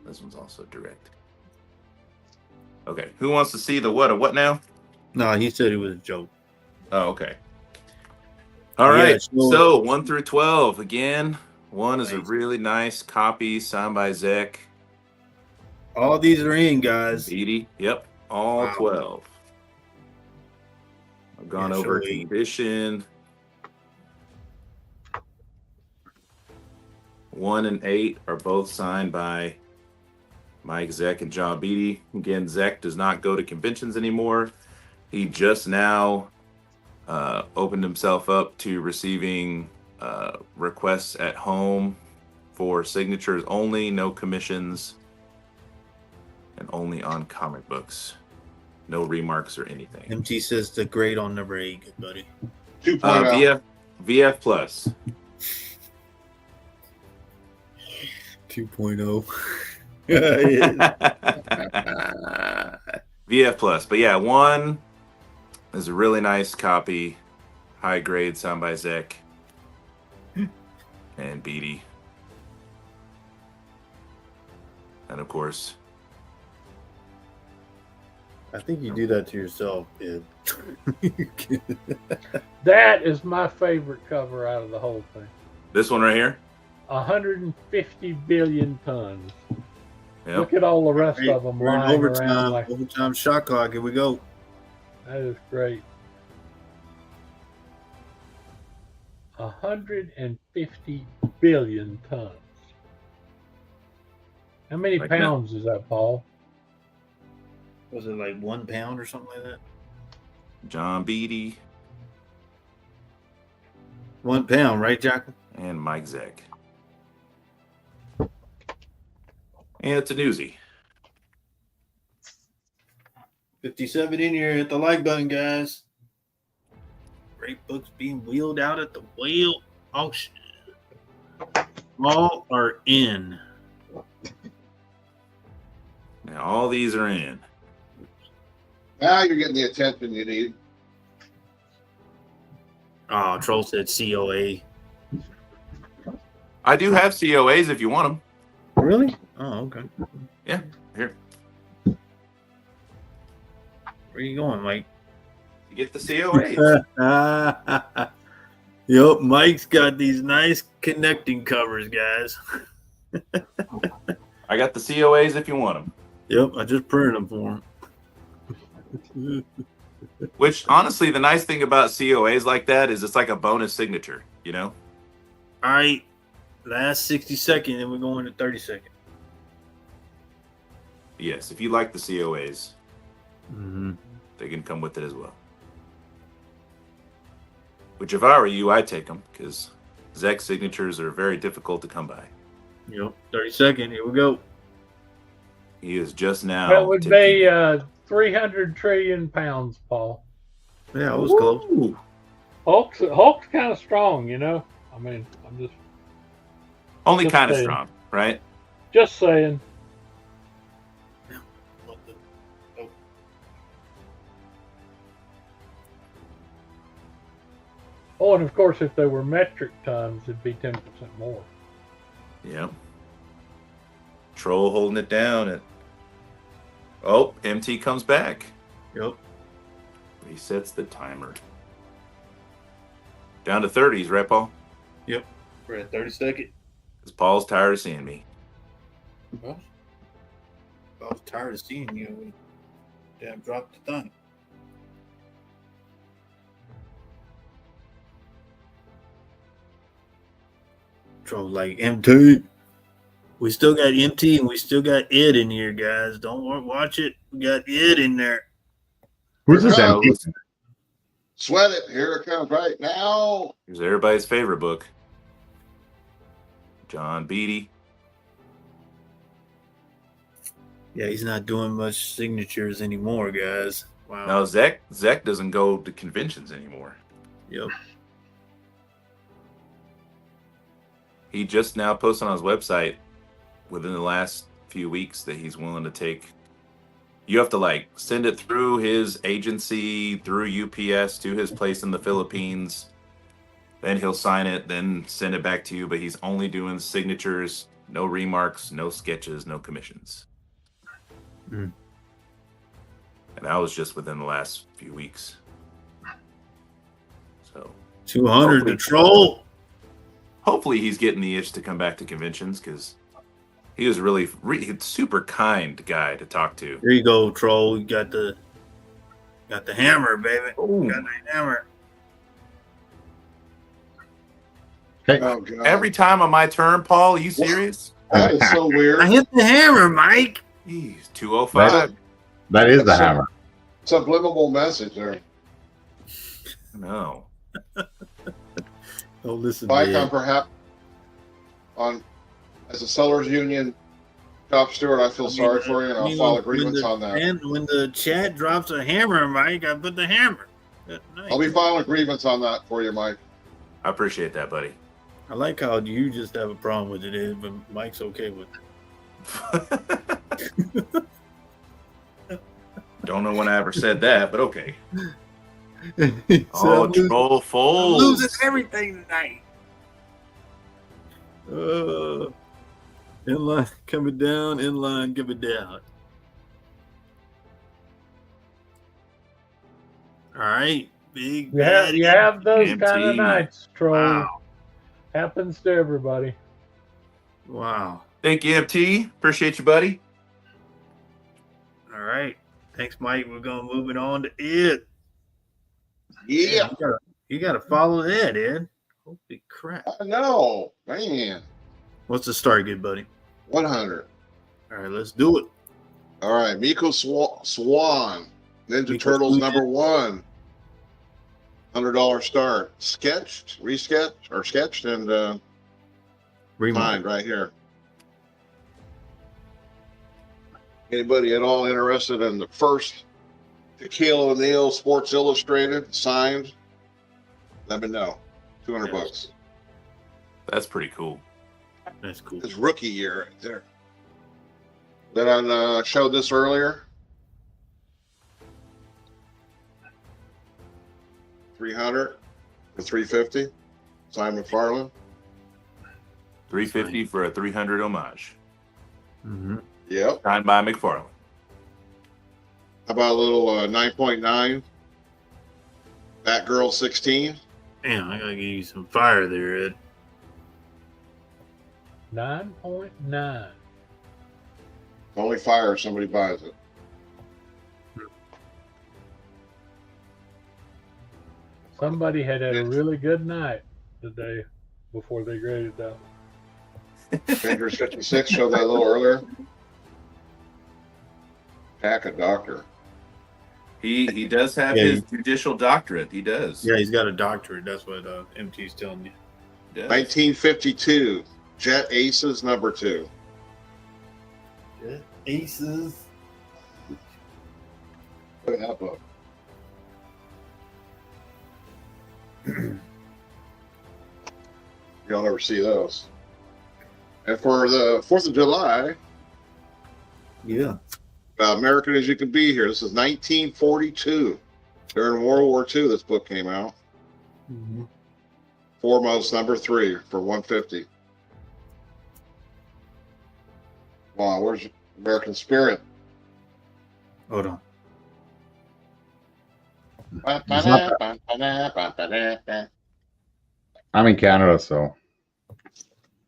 This one's also direct. Okay, who wants to see the what? A what now? No, he said it was a joke. Oh, okay. All Yeah, right. sure. So 1 through 12 again. 1 is a Nice. really nice copy signed by Zeck. All these are in, guys. Beatty. Yep. All Wow. 12. I've gone Yeah, over show eight. condition. 1 and 8 are both signed by Mike Zeck and John Beatty. Again, Zeck does not go to conventions anymore. He just now opened himself up to receiving requests at home for signatures only, no commissions, and only on comic books. No remarks or anything. MT says the grade on number 8, good buddy. 2.0. VF plus. 2.0. VF plus. But yeah, 1 is a really nice copy. High grade, signed by Zeck and Beatty. And of course, I think you do that to yourself, kid. That is my favorite cover out of the whole thing. this one right here. 150 billion tons. Yep. Look at all the rest Hey, of them we're in lying overtime. around. Like, Overtime shot clock. Here we go. that is great. 150 billion tons. How many Like that. pounds is that, Paul? Was it like 1 pound or something like that? John Beatty 1 pound, right, Jackal? and Mike Zeck. And it's a newsie. 57 in here. Hit the like button, guys. Great books being wheeled out at the whale auction. All are in. Now all these are in. Now you're getting the attention you need. Oh, Troll said COA. I do have COAs if you want them. Really? Oh, okay. Yeah, here. Where are you going, Mike? You get the COAs. Yep, Mike's got these nice connecting covers, guys. I got the COAs if you want them. Yep, I just printed them for him. Which, honestly, the nice thing about COAs like that is it's like a bonus signature, you know? All right, last 60 seconds, and we're going to 30 seconds. Yes, if you like the COAs, Mm-hmm. they can come with it as well. Which, if I were you, I'd take them because Zek signatures are very difficult to come by. Yep. 30-second. Here we go. He is just now. That would be 300 trillion pounds, Paul. Yeah, I was close. Ooh. Hulk's kind of strong, you know. I mean, I'm just Only Just kind of saying. strong, right? just saying. Oh, and of course, if they were metric tons, it'd be 10% more. Yep. Troll holding it down. Oh, MT comes back. Yep. Resets the timer. Down to 30s, right, Paul? Yep. We're at 30-second. Because Paul's tired of seeing me. Well, I was tired of seeing you. Damn, dropped the thing. Troll like MT. We still got MT and we still got Ed in here, guys. Don't watch it. We got Ed in there. Who's this Here it empty? comes. Sweat it. Here it comes right now. Here's everybody's favorite book. John Beatty. Yeah, he's not doing much signatures anymore, guys. Wow. No, Zek doesn't go to conventions anymore. Yep. He just now posted on his website within the last few weeks that he's willing to take. You have to like send it through his agency, through UPS to his place in the Philippines. Then he'll sign it, then send it back to you. But he's only doing signatures, no remarks, no sketches, no commissions. Mm. And that was just within the last few weeks. So 200 to Troll. hopefully he's getting the itch to come back to conventions because he was really super kind guy to talk to. There you go, Troll. You got the hammer, baby. Ooh. Got the hammer. Okay. Oh, God. Every time on my turn, Paul, are you serious? That is so I weird. hit the hammer, Mike. Jeez, 205. That is the That's hammer. Subliminal message there. No. Oh, listen, Mike, I'm man. perhaps as a sellers union shop steward, I feel sorry for you, and I'll file a grievance on that. And when the chat drops a hammer, Mike, I put the hammer. Nice. I'll be filing a grievance on that for you, Mike. I appreciate that, buddy. I like how you just have a problem with it, Ed, but Mike's okay with it. Don't know when I ever said that, but okay. He said, Oh, I'm losing- Troll I'm folds. losing everything tonight. Inline coming down, inline coming down. All right, big. You have those empty. kind of nights, Troll. Wow. Happens to everybody. Wow. Thank you, MT. Appreciate you, buddy. All right. Thanks, Mike. We're gonna move it on to Ed. Yeah, You gotta follow Ed, Ed. Holy crap. I know, man. What's the start, good buddy? 100. All right, let's do it. All right, Miko Swan, Ninja Miko Turtles Swan. #1. $100 start. Sketched, sketched, and Rewind. signed right here. Anybody at all interested in the first Shaquille O'Neal Sports Illustrated signed? Let me know. 200 bucks. That's pretty cool. That's cool. His rookie year right there. Then I showed this earlier. 300 for 350. Simon McFarlane. 350 for a 300 homage. Mm-hmm. Yep. Signed by McFarlane. How about a little 9.9? Batgirl 16. Damn, I gotta give you some fire there, Ed. 9.9. Only fire if somebody buys it. Somebody had a really good night today before they graded out. Fingers 56 showed that a little earlier. Pack a doctor. He does have Yeah, his judicial doctorate. He does. Yeah, he's got a doctorate. That's what MT's telling you. Yes. 1952, Jet Aces #2. Jet Aces. Look at that book. You'll never see those. And for the 4th of July, Yeah. American as You Can Be Here. This is 1942. During World War II, this book came out. Mm-hmm. Foremost #3 for 150. Wow, where's American Spirit? Hold on. I'm in Canada, so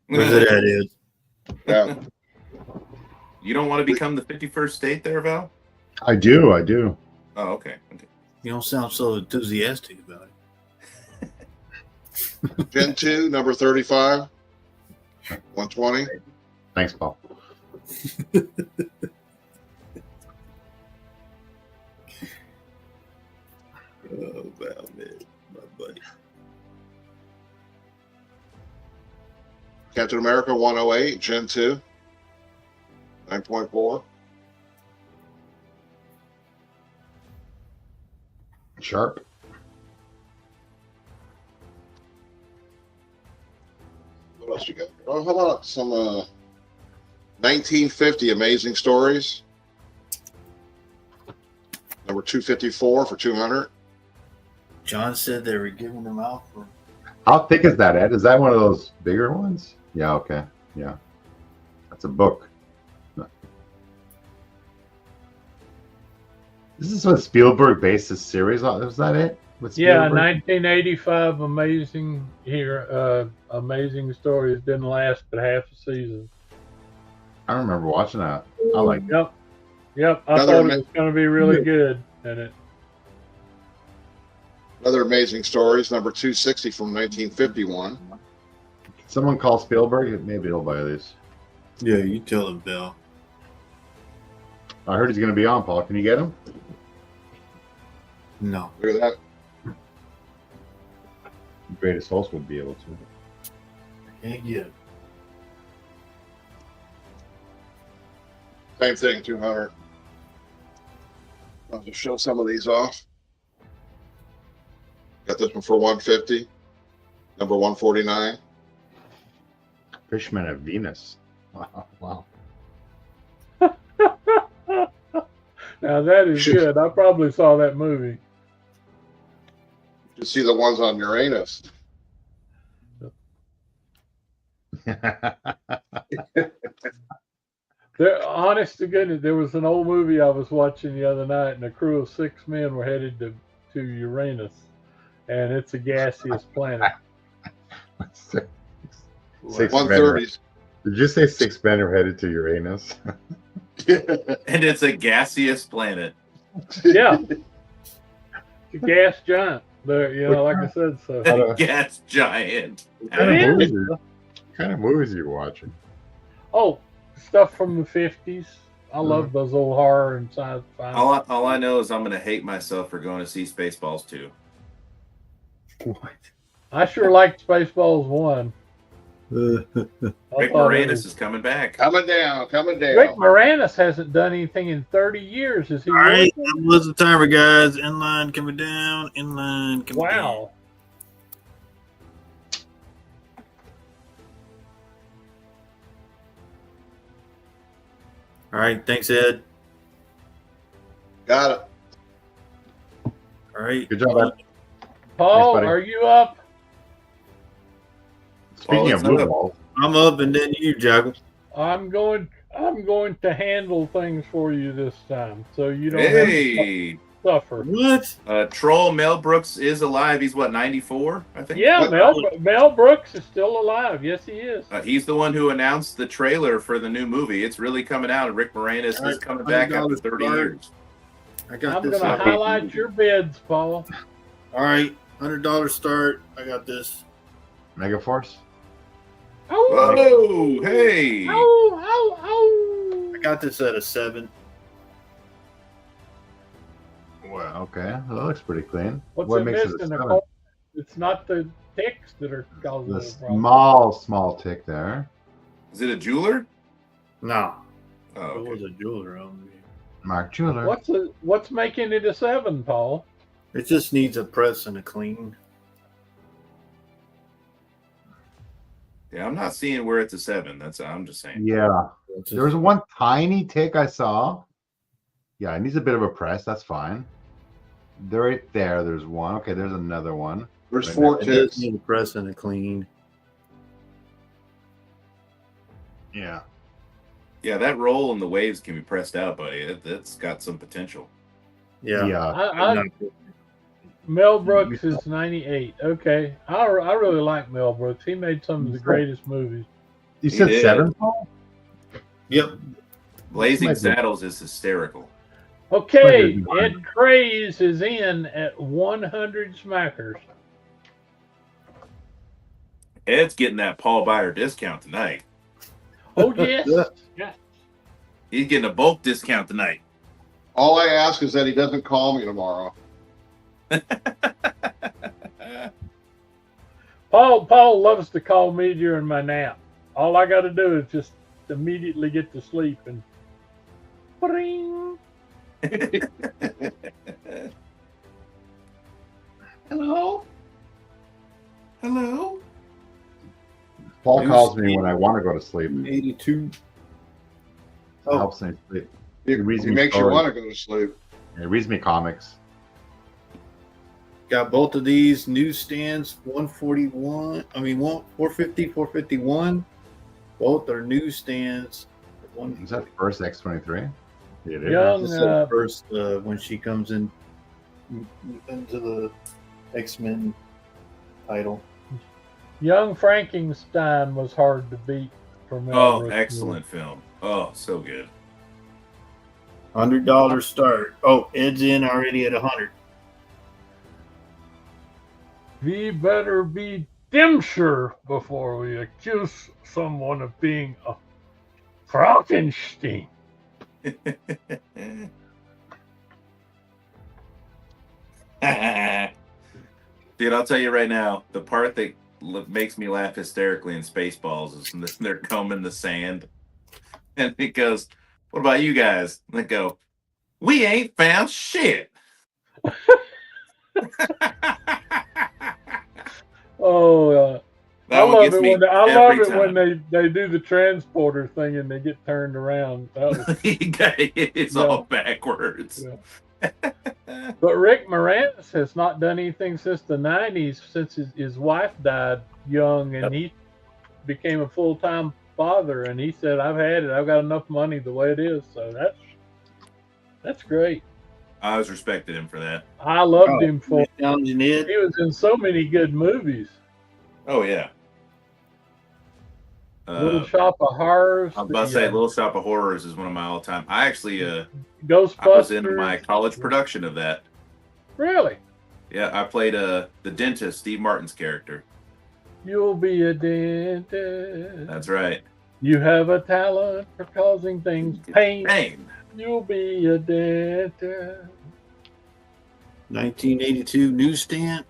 Where's it at? Is Yeah. You don't want to become the 51st state there, Val? I do. Oh, okay. Okay. you don't sound so enthusiastic about it. Gen 2, #35. 120. Thanks, Paul. Oh, wow, man. My buddy. Captain America 108, Gen 2. 9.4. Sharp. What else you got? Oh, how about some 1950 Amazing Stories? Number 254 for 200. John said they were giving them out for. How thick is that, Ed? Is that one of those bigger ones? Yeah, okay. Yeah. That's a book. This is what Spielberg based his series on. Was that it? With Yeah, Spielberg? 1985 Amazing Stories didn't last but half a season. I don't remember watching that. I like it. Yep. I Another thought it was going to be really good, and it. Another Amazing Stories, number 260 from 1951. Someone call Spielberg. Maybe he'll buy these. Yeah, you tell him, Bill. I heard he's going to be on, Paul. Can you get him? No. Look at that. The greatest host would be able to. Can't get him. Same thing, 200. I'll just show some of these off. Got this one for 150. Number 149. Fishman of Venus. Wow. Now that is good. I probably saw that movie. You see the ones on Uranus. Honest to goodness, there was an old movie I was watching the other night, and a crew of 6 men were headed to Uranus, and it's a gaseous planet. Six 130s. Did you say 6 men are headed to Uranus? And it's a gaseous planet. Yeah, it's a gas giant. There, like I said, so Gas giant. What kind of movies are you watching? oh, stuff from the 50s. I love those old horror and sci-fi. All I know is I'm going to hate myself for going to see Spaceballs 2. What? I sure liked Spaceballs 1. Rick Rick Moranis is coming back. Coming down. Rick Moranis hasn't done anything in 30 years. Is he? All right, working? that was the timer, guys. Inline coming down. Inline coming down. Wow. All right, thanks, Ed. Got it. All right. Good job, Ed. Paul, buddy. are you up? Speaking of it's blue up. balls, I'm up, and then you, Jaggle. I'm going to handle things for you this time, so you don't have to Hey, suffer. What? Troll Mel Brooks is alive. He's what, 94, I think? Yeah, Mel Brooks is still alive. Yes, he is. He's the one who announced the trailer for the new movie. It's really coming out, and Rick Moranis is coming back after 30 years. I got I'm this. going to highlight your bids, Paul. All right, $100 start. I got this. Megaforce. Oh, Whoa, hey. I got this at a 7. Well, okay. That looks pretty clean. What's what it makes it a missing? 7? It's not the ticks that are causing The the problem. small tick there. Is it a jeweler? No. Oh, It okay. was a jeweler on me. Mark Jeweler. What's making it a 7, Paul? It just needs a press and a clean. Yeah, I'm not seeing where it's a 7. I'm just saying. Yeah. It's There was one tiny tick I saw. Yeah, it needs a bit of a press. That's fine. There, right there. There's one. Okay, there's another one. There's Right 4 it does ticks. need a press and a clean. Yeah. Yeah, that roll in the waves can be pressed out, buddy. It's got some potential. Yeah. Yeah. Mel Brooks is 98. Okay, I really like Mel Brooks. He made some of the greatest movies. You said did. 7, Paul? Yep. Blazing Might be- Saddles is hysterical. Okay, Might be Ed Craze is in at 100 smackers. Ed's getting that Paul Beyer discount tonight. Oh yes, yes. He's getting a bulk discount tonight. All I ask is that he doesn't call me tomorrow. Paul loves to call me during my nap. All I got to do is just immediately get to sleep and. Bring. Hello? Hello? Paul calls me when I want to go to sleep. 82. It Oh, helps me sleep. He reads me makes you stories. want to go to sleep. It reads me comics. got both of these newsstands, 141. I mean, 450, 451. Both are newsstands. Is that first X-23? It is. Young, This is the first when she comes in into the X-Men title. Young Frankenstein was hard to beat for Mel Oh, Brooks. excellent film. Oh, so good. $100 start. Oh, Ed's in already at 100. We better be damn sure before we accuse someone of being a Frankenstein. Dude, I'll tell you right now, the part that makes me laugh hysterically in Spaceballs is when they're combing the sand. And it goes, "What about you guys?" And they go, "We ain't found shit." Oh, That I one love gets it me when I love every it when time. they do the transporter thing and they get turned around. That was, It's all backwards. Yeah. But Rick Moranis has not done anything since the 90s, since his wife died young, and he became a full-time father. And he said, "I've had it. I've got enough money the way it is." So that's great. I always respected him for that. I loved him for. Challenging Ed. He was in so many good movies. Oh, yeah. Little Shop of Horrors. I was about to say, Little Shop of Horrors is one of my all-time. I actually, Ghostbusters. I was in my college production of that. Really? Yeah, I played the dentist, Steve Martin's character. You'll be a dentist. That's right. You have a talent for causing things pain. Pain. You'll be a dentist. 1982 newsstand.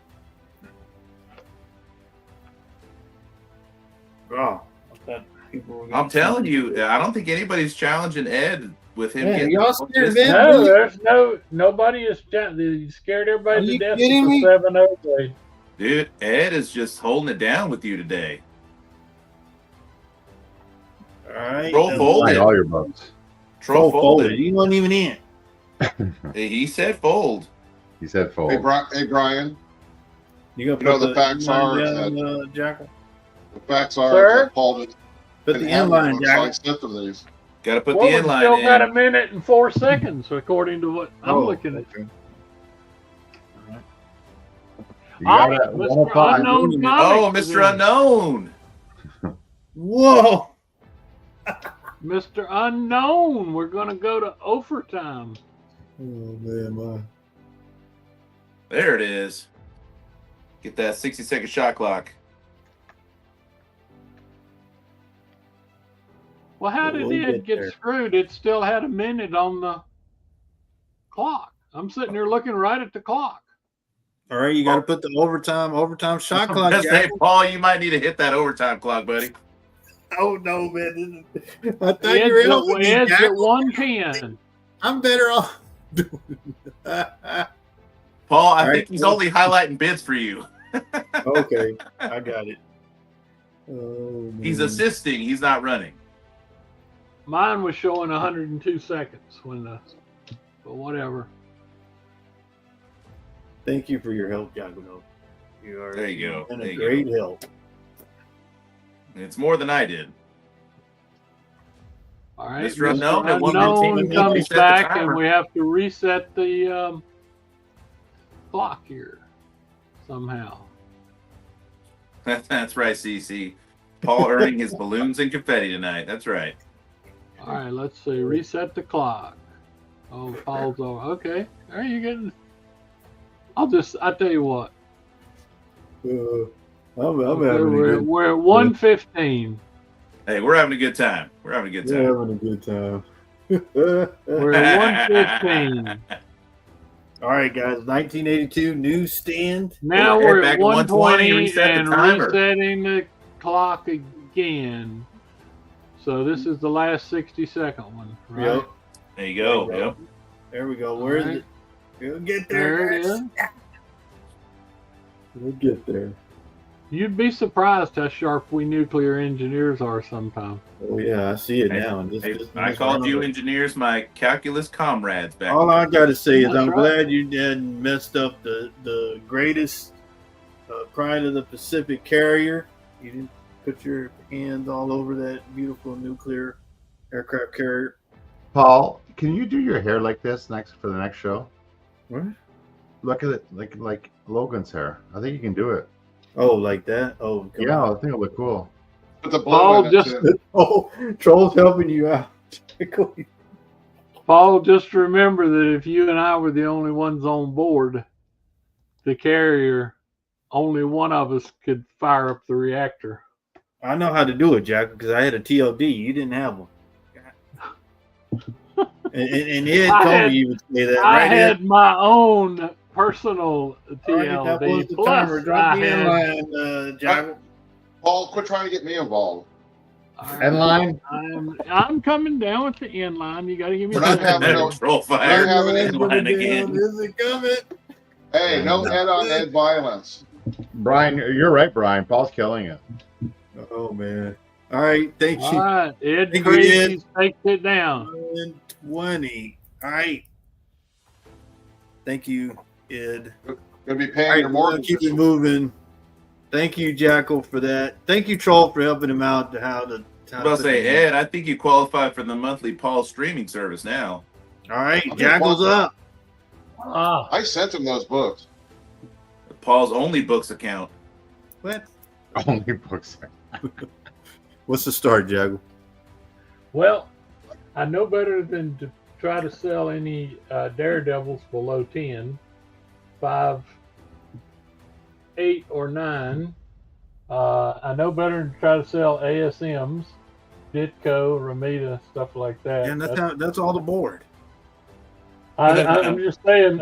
Oh, I thought people were gonna I'm telling you, I don't think anybody's challenging Ed with him Yeah, getting. y'all scared of Ed? No, there's nobody is they scared everybody Are to you death kidding with me? the 7-0 grade. Dude, Ed is just holding it down with you today. All right. Roll Buy folded. all your books. Troll folded. folded. He wasn't even in. He said fold. He said fold. Hey, Brian, You gonna You know, put the facts are down, Jackal? the facts are Sir? that Paul didn't Put the have inline, books, so I Jackal. sent them these. Got to put Well, the we inline still got a in. minute and 4 seconds, according to what I'm looking at. okay. You got Ah, it. Mr. 105. Unknown Oh, Comics is Mr. in. Unknown. Whoa. Mr. Unknown, we're going to go to overtime. Oh man, There it is. Get that 60-second shot clock. Well, how did We'll it get get there. screwed? It still had a minute on the clock. I'm sitting there looking right at the clock. All right, you got to put the overtime shot clock. Just say, Paul, you might need to hit that overtime clock, buddy. Oh no, man! I thought Ed's you were helping me, at Jack. 110. I'm better off. Paul, I All think right, he's well- only highlighting bids for you. Okay, I got it. Oh, He's man. assisting. He's not running. Mine was showing 102 seconds when but whatever. Thank you for your help, Giacomo. You are There you go. been There a you great help. It's more than I did. All right, Mr. Unknown at Unknown 1:15, comes reset the back, timer. and we have to reset the clock here somehow. That's right, CC. Paul earning his balloons and confetti tonight. That's right. All right, let's see. Reset the clock. Oh, Paul's over. Okay. All right, you're getting. I tell you what. I'm Okay, having a good. we're at 1:15. Hey, we're having a good time. We're having a good time. We're having a good time. We're at 1:15. All right, guys. 1982 newsstand. Now Hey, we're back at at 120, 120 reset the and timer. resetting the clock again. So this is the last 60-second one, right? Yep. There you go. There you go. Yep. There we go. Where's All it? We'll get There there. it guys. is. We'll get there. You'd be surprised how sharp we nuclear engineers are sometimes. Oh yeah, I see it Hey, now. Hey, I called you engineers my calculus comrades back. All I got to say is That's I'm right. glad you hadn't messed up the greatest pride of the Pacific carrier. You didn't put your hands all over that beautiful nuclear aircraft carrier. Paul, can you do your hair like this for the next show? What? Look at it like Logan's hair. I think you can do it. Oh, like that? Oh, come Yeah, on. I think it'll look cool. Put the blue Paul in it, just- too. Oh, Troll's helping you out. Paul, just remember that if you and I were the only ones on board, the carrier, only one of us could fire up the reactor. I know how to do it, Jack, because I had a TLD. You didn't have one. and Ed I told had- me you would say that, I right? had my own personal All right, that was TLD. the Plus, timer. Drop me in had, line, Jack. Paul, quit trying to get me involved. End line. I'm coming down with the end line. You got to give me We're not a having second. no- Control I fire. have it in line again. Is it coming? Hey, no head on head violence. Brian, you're right, Brian. Paul's killing it. Oh man! All right, thank All you. right, Ed Thank you, Crazy takes it down. 120. All right. Thank you, Ed. Gonna be All paying right, your we're gonna mortgage. keep it moving. Thank you, Jackal, for that. Thank you, Troll, for helping him out to how to. I was about to say, Ed, I think you qualify for the monthly Paul streaming service now. All right, I'll be Jackal's watching. up. Ah, I sent him those books. Paul's only books account. What? Only books. What's the start, Jackal? well, I know better than to try to sell any Daredevils below 10, 5, 8, or 9. I know better than to try to sell ASMs, Ditko, Ramita, stuff like that. And that's all the board. I'm just saying,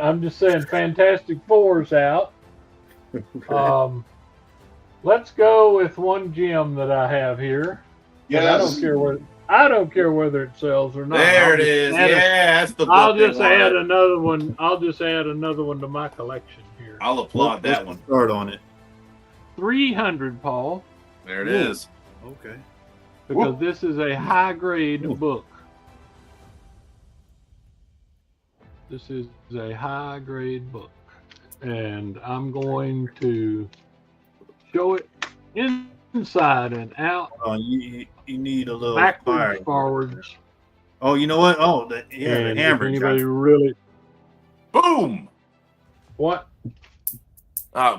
Fantastic Four's out. Let's go with one gem that I have here. And I Yes. don't care whether it sells or not. There I'll it just is. add Yeah, that's the book. I'll they just add wanted. another one. I'll just add another one to my collection here. I'll applaud that What's one. the start on it. 300, Paul, There it is. Okay. because this is a high grade book. This is a high grade book, and I'm going to show it inside and out, You need a little backwards, fire. forwards. Oh, you know what? Oh, the And hammer. if anybody Jackal. really Boom. what?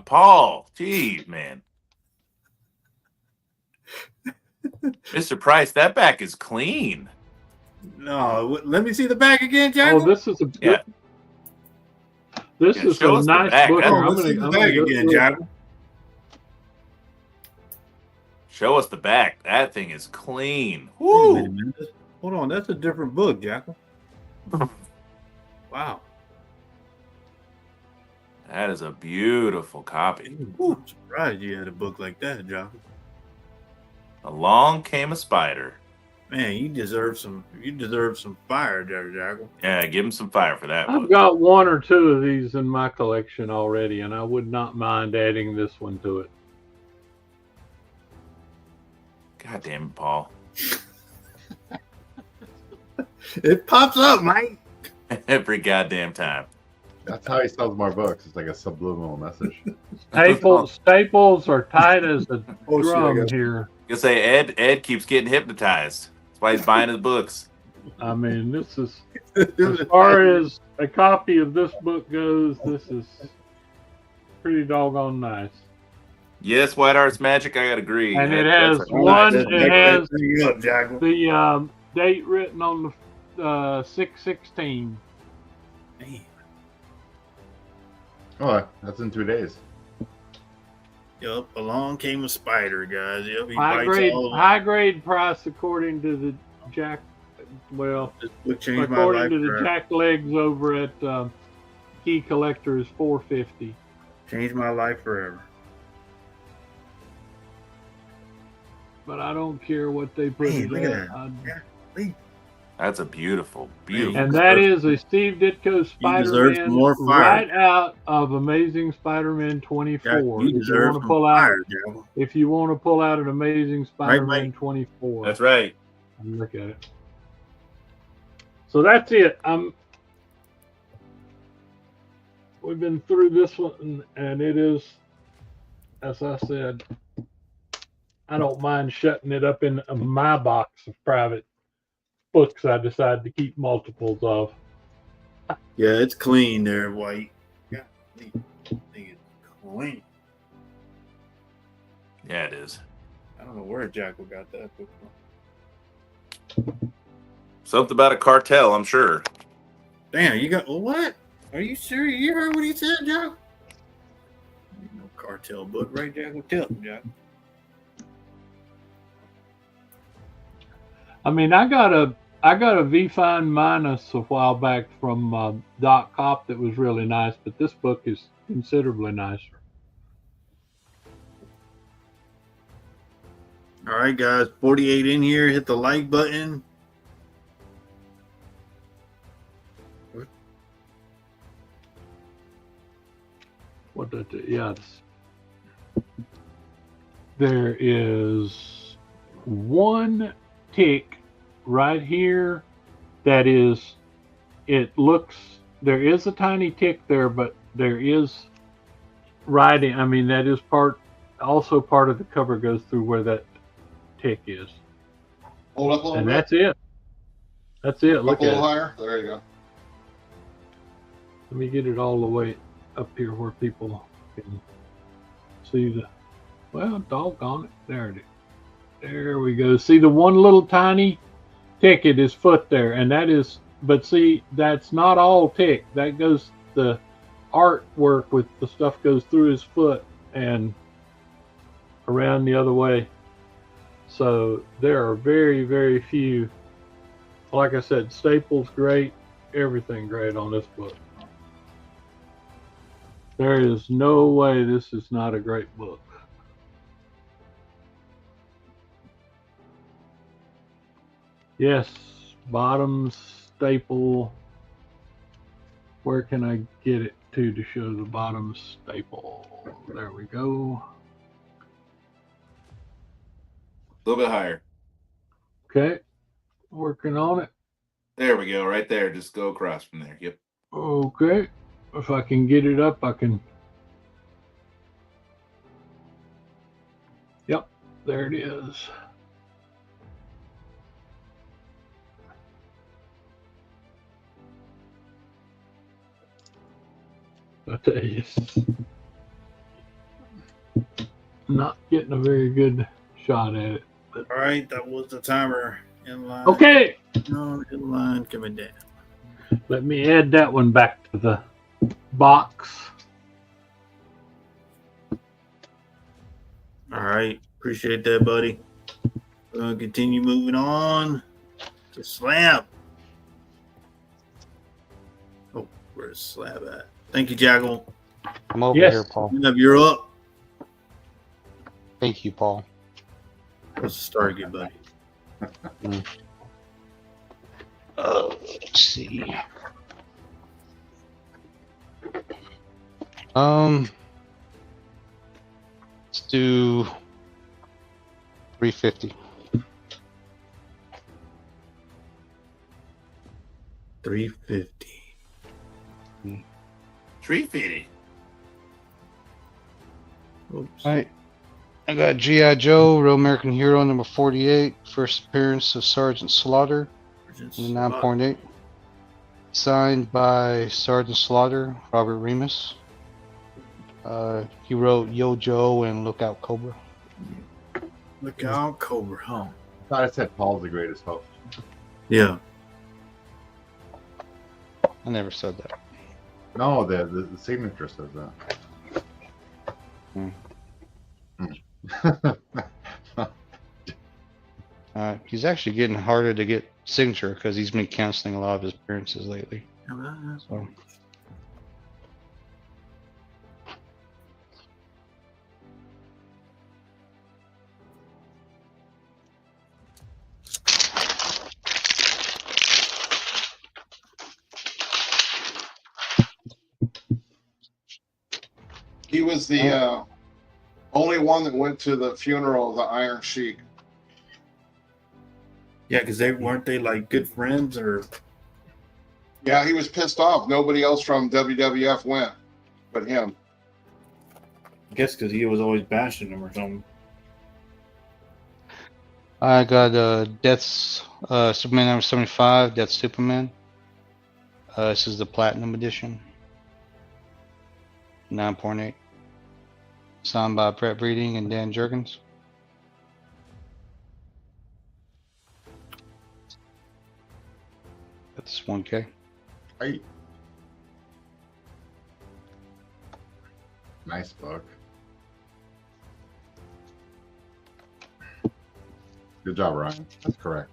Paul. Geez, man. Mr. Price, that back is clean. No, let me see the back again, Oh, Jackal. this is a Yeah. this Yeah, is show a us the nice back. book. That's- here. let's see the back go again, through it. Jackal. Show us the back. That thing is clean. Wait a Woo. minute, man. Hold on, that's a different book, Jackal. Wow. That is a beautiful copy. I'm surprised you had a book like that, Jock. Along Came a Spider. Man, you deserve some fire, Jackal. Yeah, give him some fire for that I've book. got 1 or 2 of these in my collection already, and I would not mind adding this one to it. God damn it, Paul. It pops up, Mike. Every goddamn time. That's how he sells more books. It's like a subliminal message. Staples are tight as a Oh, shit, I drum got- here. You say Ed keeps getting hypnotized. That's why he's buying his books. I mean, this is, as far as a copy of this book goes, this is pretty doggone nice. Yes, White Arts Magic, I gotta agree. And it That's has a- one, That's- it has There you go, Jackal. the date written on the 6/16. Man. Oh, that's in 2 days. Yup, along came a spider, guys. Yep, he High bites grade, all of them. high grade price according to the Jack. Well, This book changed my life according to the forever. Jack Legs over at Key Collector is $4.50. Changed my life forever. But I don't care what they put Hey, it look at at. that. That's a beautiful, beautiful. And that is a Steve Ditko deserve Spider-Man more fire. right out of Amazing Spider-Man 24. You If you deserve want to some pull out, fire, Jackal. if you want to pull out an Amazing Spider-Man Mike? 24, That's right. look at it. So that's it. We've been through this one, and it is, as I said, I don't mind shutting it up in my box of private books I decide to keep multiples of. Yeah, it's clean there, White. Yeah, I think it's clean. Yeah, it is. I don't know where Jackal got that book from. Something about a cartel, I'm sure. Damn, you got what? Are you serious? You heard what he said, Jackal? No cartel book, right, Jackal? Tell him, Jackal. I mean, I got a V-Fine Minus a while back from Doc Cop that was really nice, but this book is considerably nicer. All right, guys, 48 in here. Hit the like button. What did it? Yeah, there is one tick right here that is. It looks. There is a tiny tick there, but there is writing. I mean, that is part. Also, part of the cover goes through where that tick is, Hold up a little and bit. that's it. That's it. Up Look a at little it. higher. There you go. Let me get it all the way up here where people can see the. Well, doggone it. There it is. There we go. See the one little tiny tick at his foot there, and that is. But see, that's not all tick. That goes the artwork with the stuff goes through his foot and around the other way. So there are very, very few. Like I said, Staples great, everything great on this book. There is no way this is not a great book. Yes, bottom staple. Where can I get it to show the bottom staple? There we go. A little bit higher. Okay, working on it. There we go. Right there. Just go across from there. Yep. Okay, if I can get it up, I can. Yep, there it is. I tell you, not getting a very good shot at it. All right, that was the timer in line. Okay, No, in line coming down. let me add that one back to the box. All right, appreciate that, buddy. We're gonna continue moving on to Slab. Oh, where's Slab at? Thank you, Jackal. I'm over Yes. here, Paul. You're up. Thank you, Paul. Let's start again, buddy. Let's see. Let's do 350. 350. 350. Oops. All right. I got G.I. Joe, Real American Hero, number 48. First appearance of Sergeant Slaughter, in 9.8. Signed by Sergeant Slaughter, Robert Remus. He wrote Yo Joe and Look Out Cobra. Look out, Cobra. I thought I said Paul's the greatest host. Yeah. I never said that. No, the signature says that. He's actually getting harder to get signature because he's been canceling a lot of his appearances lately. So. He was the only one that went to the funeral of the Iron Sheik. Yeah, because they weren't they like good friends or. Yeah, he was pissed off. Nobody else from WWF went but him. I guess because he was always bashing them or something. I got Death's Superman number 75, Death Superman. This is the Platinum Edition. 9.8. Signed by Brett Breeding and Dan Jurgens. That's 1K. Hey. Nice book. Good job, Ryan. That's correct.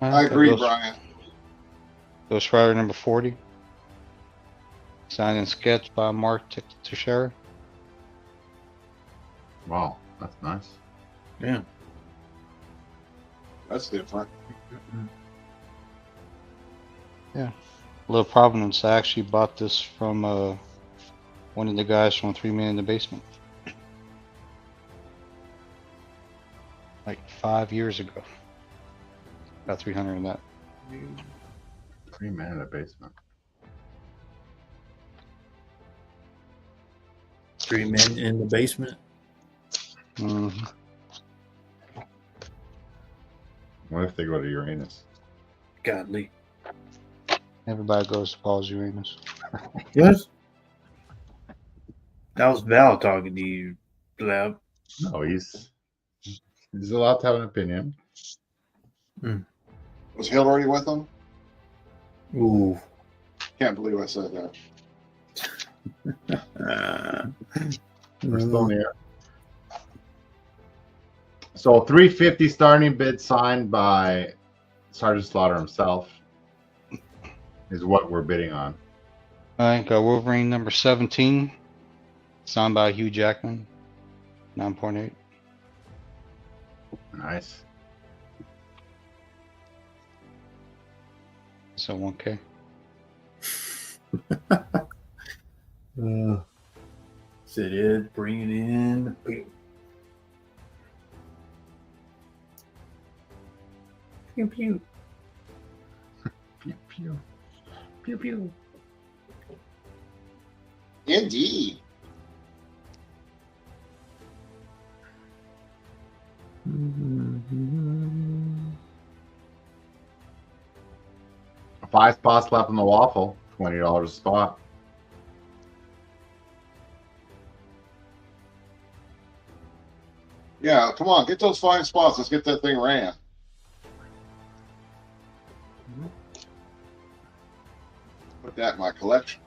I agree, Brian. Ghost Rider number 40. Signed and sketched by Mark Teixeira. Wow, that's nice. Yeah. That's different. Yeah. Little provenance. I actually bought this from one of the guys from 3 Men in the Basement. Like 5 years ago. About 300 in that. 3 Men in the Basement. 3 Men in the Basement. Mm-hmm. What if they go to Uranus? Godly. Everybody goes to Paul's Uranus. Yes. That was Val talking to you, Blab. No, he's allowed to have an opinion. Was Hillary with him? Ooh. Can't believe I said that. We're still here. So 350 starting bid signed by Sergeant Slaughter himself is what we're bidding on. Alright, got Wolverine number 17. Signed by Hugh Jackman. 9.8. Nice. So 1K. Said Ed, bring it in. Pew pew. Pew pew. Pew pew. Indeed. Five spots left on the waffle. $20 a spot. Yeah, come on, get those fine spots. Let's get that thing ran. Put that in my collection.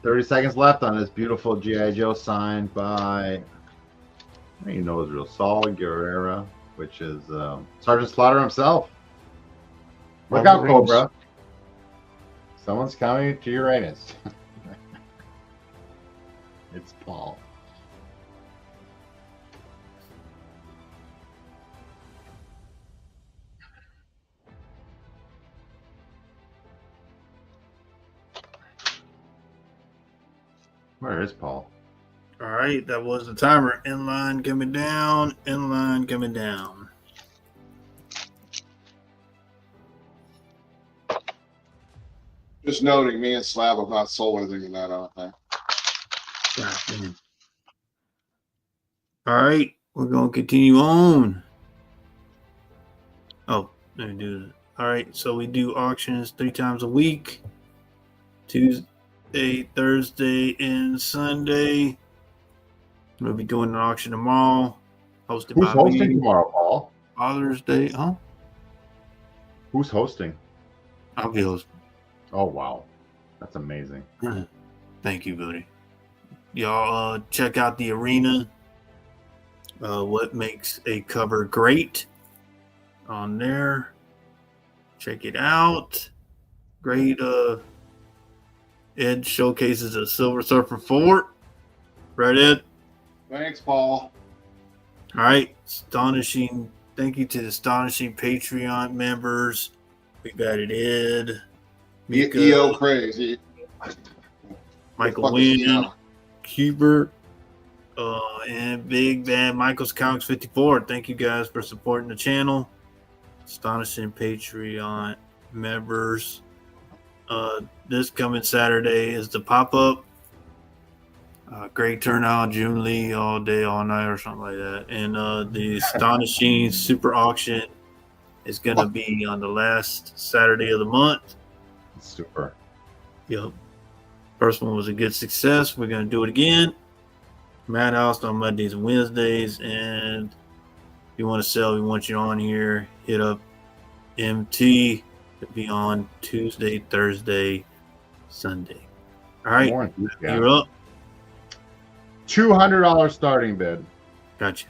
30 seconds left on this beautiful G.I. Joe signed by, I think you know his real, Saul Guerrera, which is Sergeant Slaughter himself. Look out, Cobra. Someone's coming to Uranus. It's Paul. Where is Paul? All right, that was the timer. Inline coming down. Inline coming down. Just noting, me and Slab have not sold anything in that, I don't think. All right, we're going to continue on. Oh, let me do that. All right, so we do auctions 3 times a week. Tuesday, Thursday, and Sunday. We'll be doing an auction tomorrow. Hosted Who's by hosting me. tomorrow, Paul? Father's Day, huh? Who's hosting? I'll be hosting. Oh, wow. That's amazing. Thank you, buddy. Y'all check out the arena. What makes a cover great on there. Check it out. Great. Ed showcases a Silver Surfer 4. Right, Ed? Thanks, Paul. All right. Astonishing. Thank you to the Astonishing Patreon members. We've added Ed. Mika, EO crazy. Michael Wynn, Hubert, and Big Bad Michael's Comics 54. Thank you guys for supporting the channel. Astonishing Patreon members. This coming Saturday is the pop-up. Great turnout, June Lee all day, all night, or something like that. And the Astonishing Super Auction is going to be on the last Saturday of the month. Super. Yep. First one was a good success. We're going to do it again. Madhouse on Mondays and Wednesdays. And if you want to sell, we want you on here. Hit up MT to be on Tuesday, Thursday, Sunday. All right. You're up. $200 starting bid. Gotcha.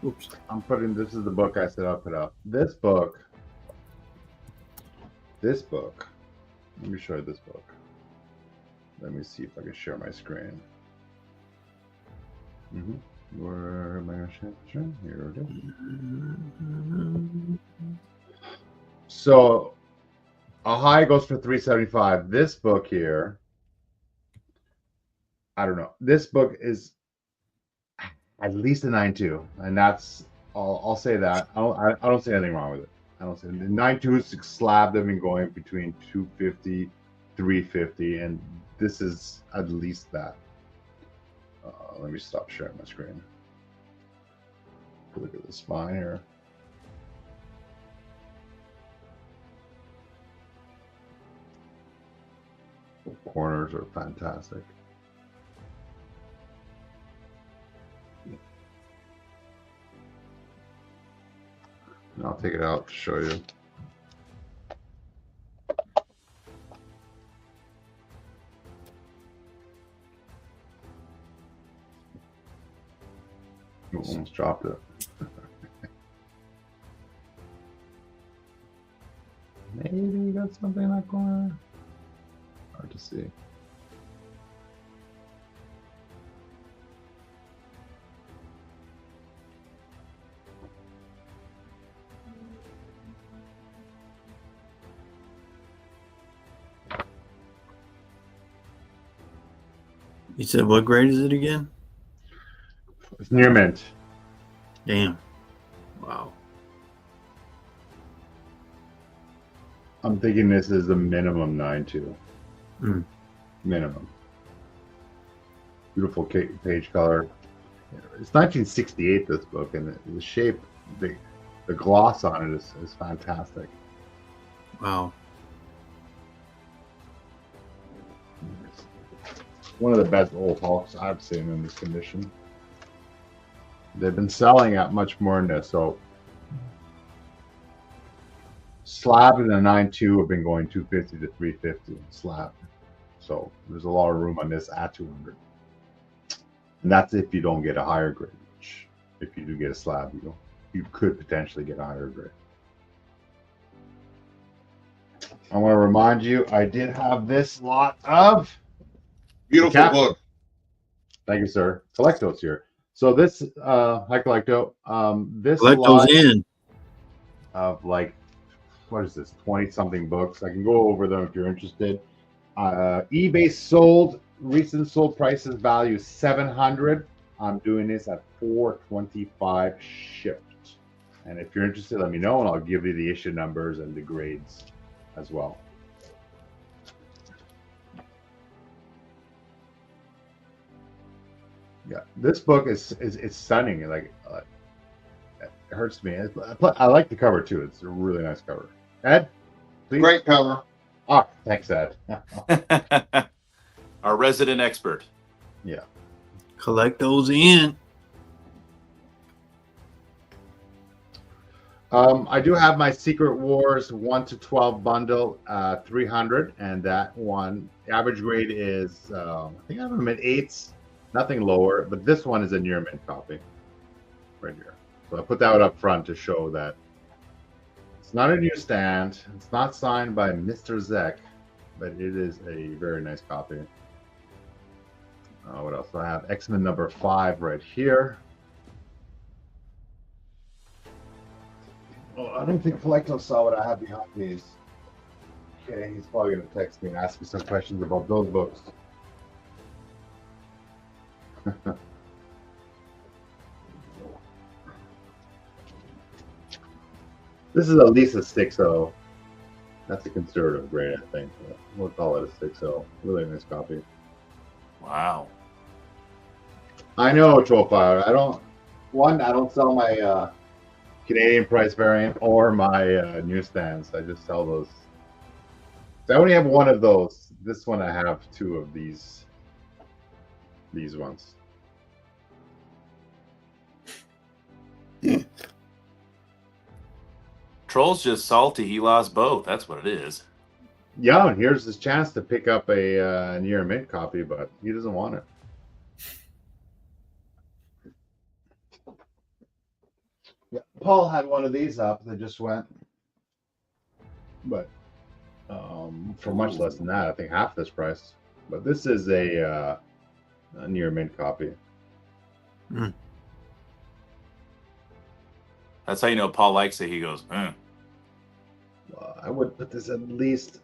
Oops. I'm putting, this is the book I said I'll put up. This book. Let me show you this book. Let me see if I can share my screen. Where am I going to share? Here we go. So a high goes for $375. This book here, I don't know. This book is at least a 9.2, and that's I'll say that. I don't see anything wrong with it. I don't see the 9.2 slab. They've been going between 250, 350, and this is at least that. Let me stop sharing my screen. Look at the spine here. The corners are fantastic. And I'll take it out to show you. Almost dropped it. Maybe you got something in that corner. Hard to see. You said what grade is it again? It's near mint. Damn. Wow. I'm thinking this is the minimum 9.2. Minimum. Beautiful page color. It's 1968, this book, and the shape, the gloss on it is fantastic. Wow. one of the best old Hulks I've seen in this condition. They've been selling at much more than this. So slab and a 9.2 have been going 250 to 350 slab. So there's a lot of room on this at 200. And that's if you don't get a higher grade, which if you do get a slab, you could potentially get a higher grade. I want to remind you, I did have this lot of Beautiful book. Thank you, sir. Collectos here. So this, hi Collecto. This Collect lot those in. of like, what is this? 20 something books. I can go over them if you're interested. eBay sold, recent sold prices value 700. I'm doing this at 425 shipped. And if you're interested, let me know, and I'll give you the issue numbers and the grades as well. Yeah, this book is stunning. Like, it hurts me. I like the cover too. It's a really nice cover. Ed, please. Great cover. Oh, thanks, Ed. Our resident expert. Yeah. Collect those in. I do have my Secret Wars 1 to 12 bundle, 300, and that one average grade is I think I have them at 8s, nothing lower, but this one is a near mint copy right here. So I put that up front to show that it's not a newsstand, it's not signed by Mr. Zek, but it is a very nice copy. What else? I have X-Men number 5 right here. Oh, I don't think Collecto saw what I have behind these. Okay, he's probably going to text me and ask me some questions about those books. This is at least a 6.0. That's a conservative grade, I think. We'll call it a 6.0. Really nice copy. Wow. I know, Trollfire. I don't sell my Canadian price variant or my newsstands. I just sell those. So I only have one of those. This one I have 2 of these ones. Troll's just salty. He lost both. That's what it is. Yeah, and here's his chance to pick up a near mint copy, but he doesn't want it. Yeah, Paul had one of these up that just went, but for much less than that, I think half this price. But this is a near mint copy. Mm. That's how you know Paul likes it. He goes, I would put this at least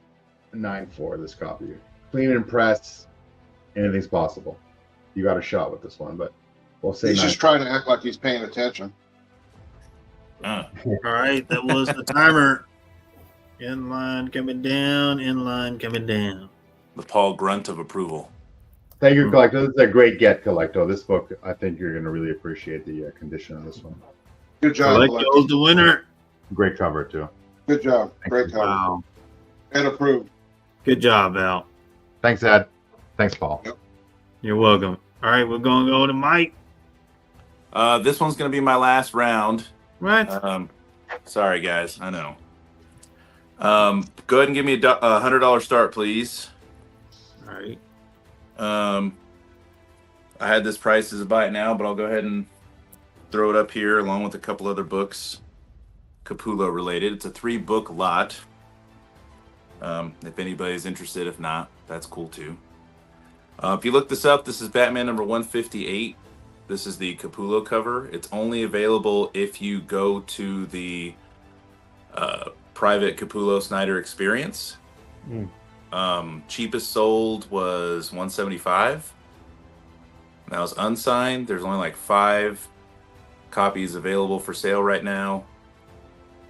a 9.4. This copy, clean and press, anything's possible. You got a shot with this one, but we'll say He's just trying to act like he's paying attention. All right, that was the timer. In line coming down, in line coming down. The Paul grunt of approval. Thank you, Collecto. This is a great get, Collecto. This book, I think you're going to really appreciate the condition of this one. Good job, Collecto's the winner. Great cover, too. Good job. Great cover. Wow. And approved. Good job, Al. Thanks, Ed. Thanks, Paul. Yep. You're welcome. All right, we're going to go to Mike. This one's going to be my last round. Right. Sorry, guys. I know. Go ahead and give me a $100 start, please. All right. I had this price as a buy it now, but I'll go ahead and throw it up here along with a couple other books, Capullo related. It's a 3-book lot. If anybody's interested, if not, that's cool too. If you look this up, this is Batman number 158. This is the Capullo cover. It's only available if you go to the private Capullo Snyder experience. Cheapest sold was $175. That was unsigned. There's only like 5 copies available for sale right now.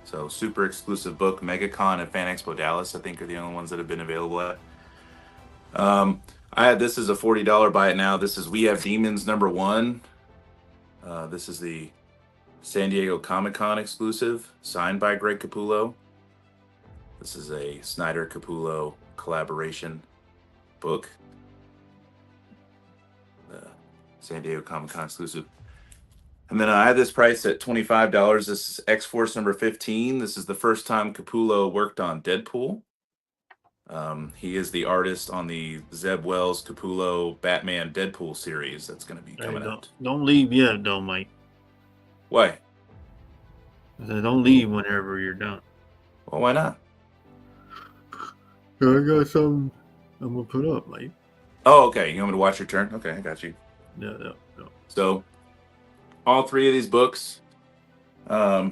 So super exclusive book. MegaCon and Fan Expo Dallas, I think, are the only ones that have been available at. I had this as a $40 buy it now. This is We Have Demons number 1. This is the San Diego Comic-Con exclusive, signed by Greg Capullo. This is a Snyder Capullo collaboration book. San Diego Comic-Con exclusive. And then I have this price at $25. This is X-Force number 15. This is the first time Capullo worked on Deadpool. He is the artist on the Zeb Wells Capullo Batman Deadpool series that's going to be coming out. Don't leave yet, though, Mike. Why? I said, don't leave whenever you're done. Well, why not? I got something I'm going to put up, Mike. Oh, okay. You want me to watch your turn? Okay, I got you. No. So, all three of these books are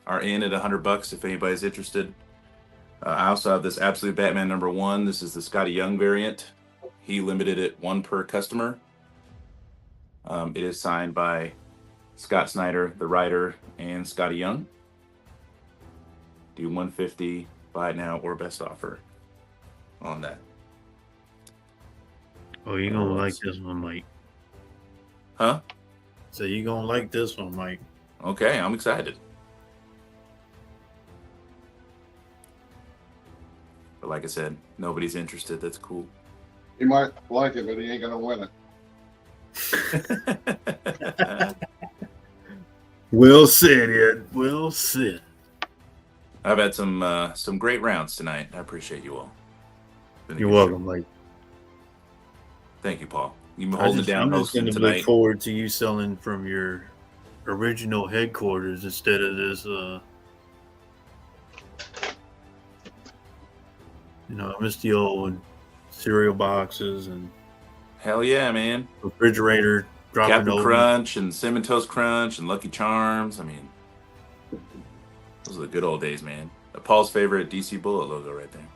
in at $100 if anybody's interested. I also have this Absolute Batman number 1. This is the Scotty Young variant. He limited it 1 per customer. It is signed by Scott Snyder, the writer, and Scotty Young. Do $150, buy it now, or best offer on that. Oh, you're going to like this one, Mike. Huh? So you're going to like this one, Mike. Okay, I'm excited. But like I said, nobody's interested. That's cool. He might like it, but he ain't gonna win it. Well said, Ed. Well said. I've had some great rounds tonight. I appreciate you all. You're welcome, Mike. Thank you, Paul. You've been holding it down I'm just hosting going to tonight. look forward to you selling from your original headquarters instead of this, I miss the old cereal boxes and Hell yeah, man. refrigerator dropping Captain over. Crunch and Cinnamon Toast Crunch and Lucky Charms. I mean, those are the good old days, man. Paul's favorite DC Bullet logo right there.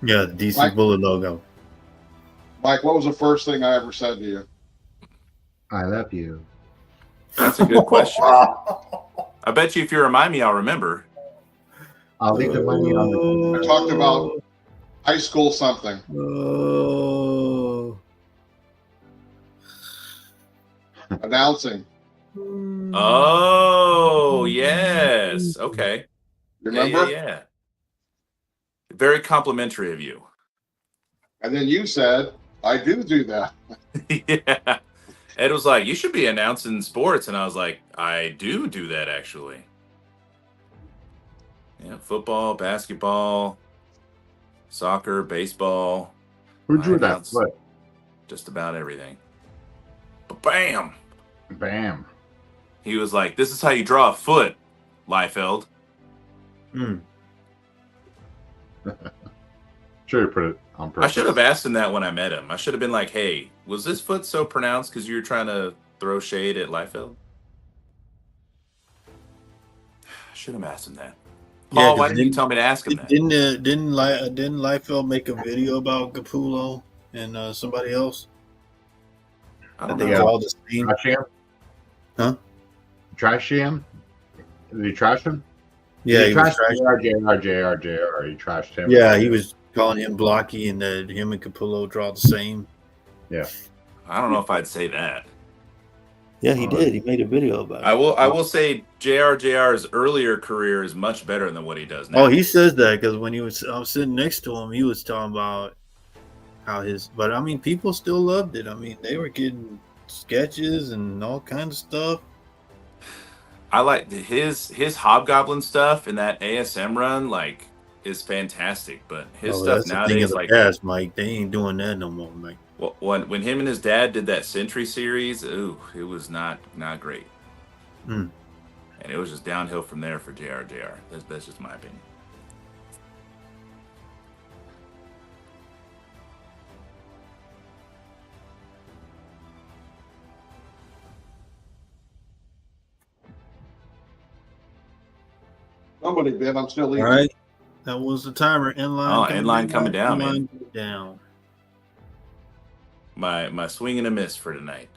Yeah, the DC Mike? Bullet logo. Mike, what was the first thing I ever said to you? I love you. That's a good question. I bet you if you remind me, I'll remember. I'll leave the money on the. I talked about high school something. Announcing. Oh, yes. Okay. Remember? Yeah. Very complimentary of you. And then you said, I do that. Yeah. Ed was like, you should be announcing sports. And I was like, I do that, actually. Yeah, football, basketball, soccer, baseball. Who drew I that announced foot? Just about everything. But bam! Bam. He was like, this is how you draw a foot, Liefeld. Sure, you put it on I purpose. should have asked him that when I met him. I should have been like, hey, was this foot so pronounced because you were trying to throw shade at Liefeld? I should have asked him that. Paul, why didn't you tell me to ask him that? Didn't Liefeld make a video about Capullo and somebody else? I That don't they know. all the same. Trash him? Huh? Trash him? Did he trash him? Yeah, he he was trashed JR. He trashed him. Yeah, he was calling him blocky, and that him and Capullo draw the same. Yeah. I don't know if I'd say that. Yeah, he did. He made a video about it. I will say JR's earlier career is much better than what he does now. Oh, he says that because when I was sitting next to him, he was talking about how but I mean, people still loved it. I mean, they were getting sketches and all kinds of stuff. I like his Hobgoblin stuff and that ASM run, like, is fantastic. But his stuff nowadays, like, past, Mike, they ain't doing that no more, Mike. Well, when him and his dad did that Century series, ooh, it was not great. And it was just downhill from there for JR. That's just my opinion. Somebody did. I'm still All leaving. right, that was the timer. Inline coming down, man. Down. My swing and a miss for tonight.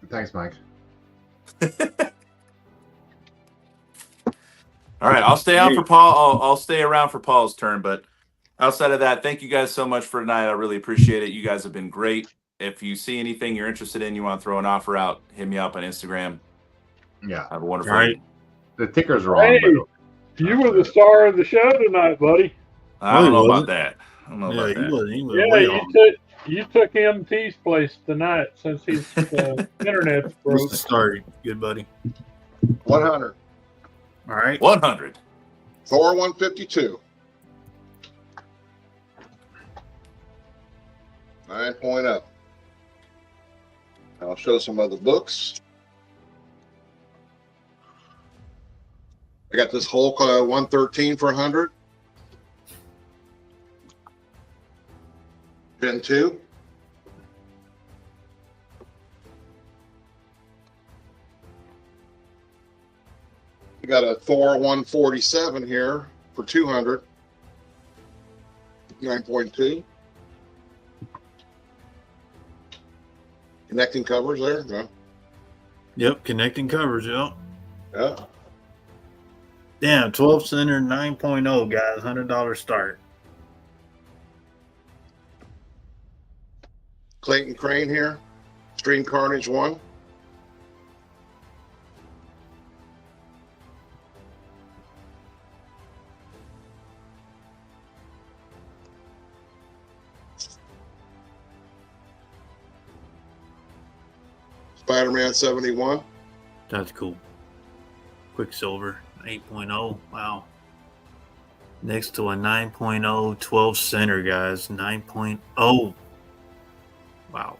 Thanks, Mike. All right, I'll stay on for Paul. I'll stay around for Paul's turn. But outside of that, thank you guys so much for tonight. I really appreciate it. You guys have been great. If you see anything you're interested in, you want to throw an offer out, hit me up on Instagram. Yeah. Have a wonderful All right. evening. The ticker's wrong. Hey, but- you were the star of the show tonight, buddy. I don't know wasn't. about that. I don't know Yeah, about that. he was Yeah, way you off. You took MT's place tonight since his internet's What's broke. the start? Good buddy. 100. All right. 100. Thor 152. 9.0. I'll show some other books. I got this Hulk 113 for 100. Gen 2. We got a Thor 147 here for 200. 9.2. Connecting covers there. No. Yep. Connecting covers. Yep. Yeah. Damn. 12 center 9.0 guys. $100 start. Clayton Crane here. Stream Carnage 1. Spider-Man 71. That's cool. Quicksilver 8.0. Wow. Next to a 9.0 12 center, guys. 9.0. Wow.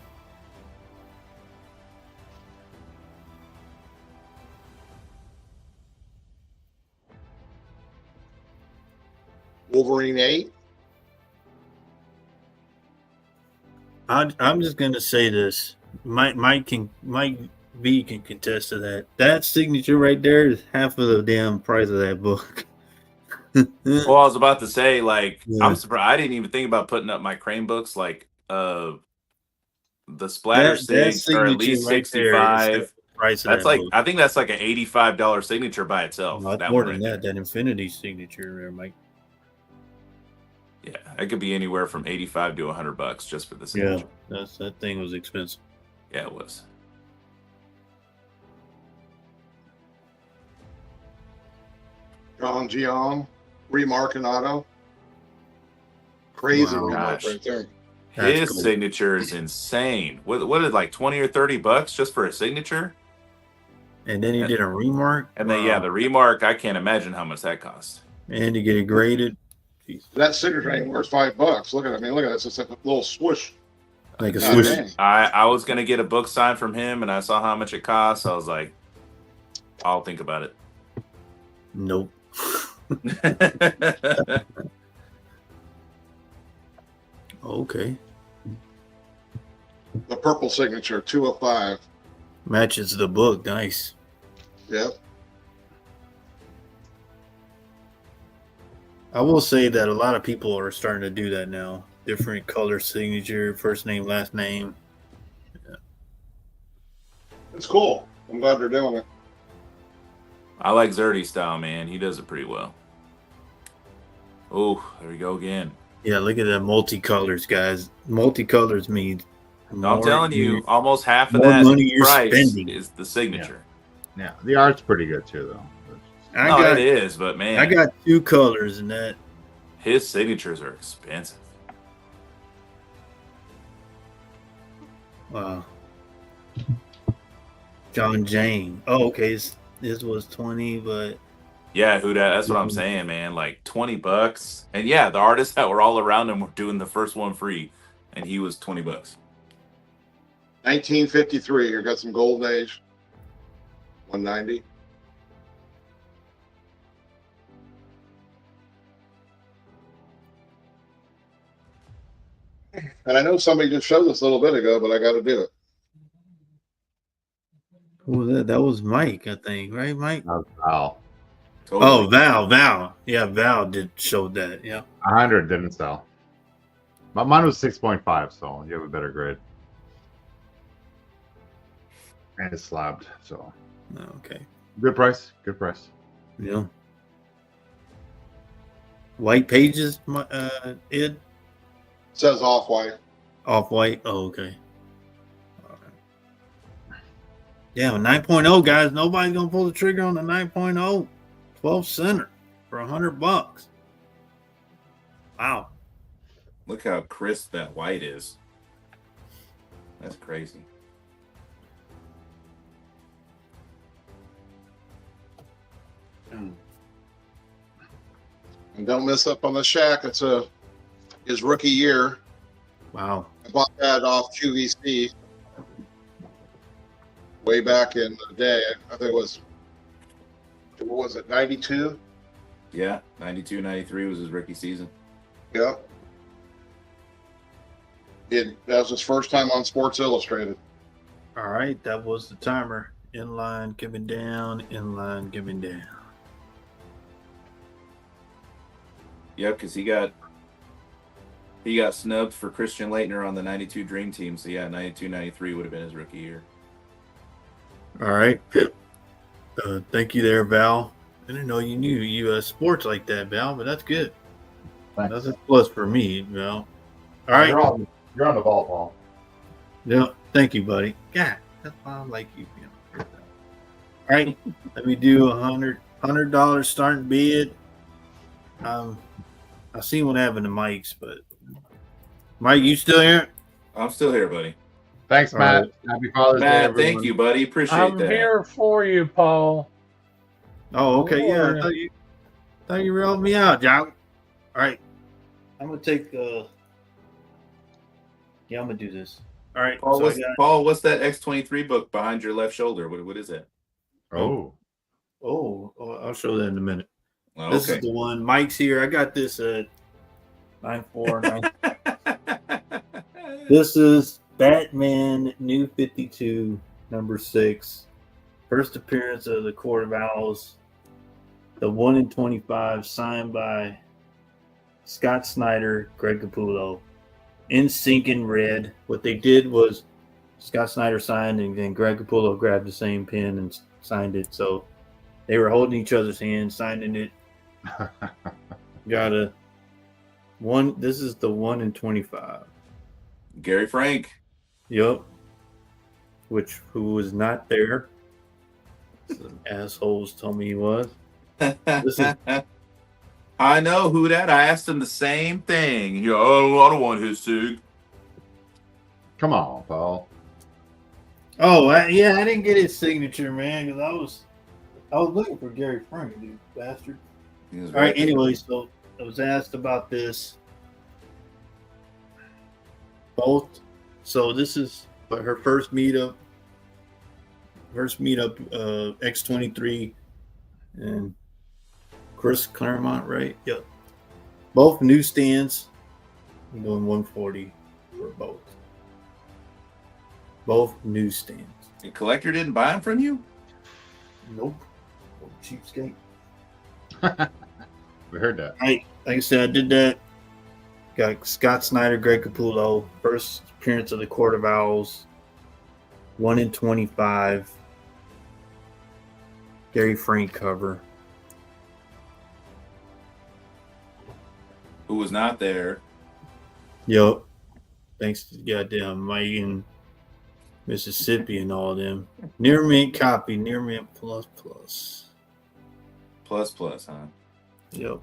Wolverine 8. I'm just gonna say this. Mike V can contest to that. That signature right there is half of the damn price of that book. Well, I was about to say, like, Yeah. I'm surprised. I didn't even think about putting up my Crane books. Like, the Splatter that Sigs are at least signature right there is 65. half the price of That's that like, book. I think that's like an $85 signature by itself. No, it's that more one than right that. That Infinity signature there, Mike. there. Yeah, it could be anywhere from 85 to $100 just for the Yeah, signature. that thing was expensive. Yeah, it was. John Gion. Remark and Auto. Crazy Wow. remark Gosh. right there. That's His cool. signature is insane. What is like 20 or $30 just for a signature? And then he did a remark. And then yeah, the remark, I can't imagine how much that cost. And to get it graded. Jeez. That signature ain't worth $5. Look at it. I mean, look at it. It's just like a little swoosh. Like a God swoosh. dang. I was gonna get a book signed from him and I saw how much it costs. I was like, I'll think about it. Nope. Okay. The purple signature, 205. Matches the book. Nice. Yep. I will say that a lot of people are starting to do that now. Different color signature, first name, last name. It's cool. I'm glad they're doing it. I like Zerdy's style, man. He does it pretty well. Oh, there we go again. Yeah, look at the multicolors, guys. Multicolors means I'm telling you, almost half of more that money you're price spending. is the signature. Yeah, the art's pretty good too, though. It is, but man, I got two colors in that. his signatures are expensive. Wow. John Jane. Oh, okay. This was 20, but Yeah, who dat? That's what I'm saying, man. Like $20, and yeah, the artists that were all around him were doing the first one free, and he was $20. 1953. You got some Golden Age. 190. And I know somebody just showed this a little bit ago, but I got to do it. who was that? That was Mike, I think, right, Mike? Val. Oh, Val. Yeah, Val did show that. Yeah. 100 didn't sell. But mine was 6.5, so you have a better grade. And it's slabbed, so Okay. good price. Good price. Yeah. White pages, Ed? Says off white. Off white. Oh, okay. All right. Yeah, 9.0, guys. Nobody's gonna pull the trigger on the 9.0 12 center for $100. Wow. Look how crisp that white is. That's crazy. And don't miss up on the Shaq. It's his rookie year. Wow. I bought that off QVC way back in the day. I think it was, what was it, 92? Yeah, 92, 93 was his rookie season. Yeah. That was his first time on Sports Illustrated. All right, that was the timer. Inline coming down, inline coming down. Yeah, because he got snubbed for Christian Laettner on the 92 Dream Team. So yeah, 92, 93 would have been his rookie year. All right. Thank you there, Val. I didn't know you knew U.S. sports like that, Val, but that's good. Thanks. That's a plus for me, Val. All right. You're on the ball, Paul. Yeah, thank you, buddy. God, that's why I like you. All right, let me do $100 starting bid. I seen what happened to Mike's, but Mike, you still here? I'm still here, buddy. Thanks, All Matt. right. Happy Father's Day, Matt, everyone. thank you, buddy. Appreciate I'm that. here for you, Paul. Oh, okay, yeah. Lord. I thought you were helping me out, John. All right, I'm gonna take. I'm gonna do this. All right, Paul, so I got. Paul, what's that X-23 book behind your left shoulder? What is that? Oh. Oh, I'll show that in a minute. Oh, This okay. is the one. Mike's here. I got this at 949. This is Batman New 52, number 6. First appearance of the Court of Owls. The 1 in 25, signed by Scott Snyder, Greg Capullo. In sync in red. What they did was Scott Snyder signed, and then Greg Capullo grabbed the same pen and signed it. So they were holding each other's hands, signing it. Got a one. This is the 1 in 25. Gary Frank. Yep. Who was not there. Some assholes told me he was. Listen. I know who that. I asked him the same thing. I don't want his suit. Come on, Paul. Oh, I didn't get his signature, man, because I was looking for Gary Frank, dude, bastard. All right. Anyway, so I was asked about this. Both. So this is her first meetup. X23 and Chris Claremont, right? Yep. Both newsstands. I'm doing 140 for both. Both newsstands. The collector didn't buy them from you? Nope. Oh, cheapskate. We heard that. Like I said, I did that. Got Scott Snyder, Greg Capullo, first appearance of the Court of Owls, 1 in 25. Gary Frank cover. Who was not there? Yep. Thanks to goddamn Mike and Mississippi and all of them. Near mint copy, near mint plus. Plus, huh? Yep.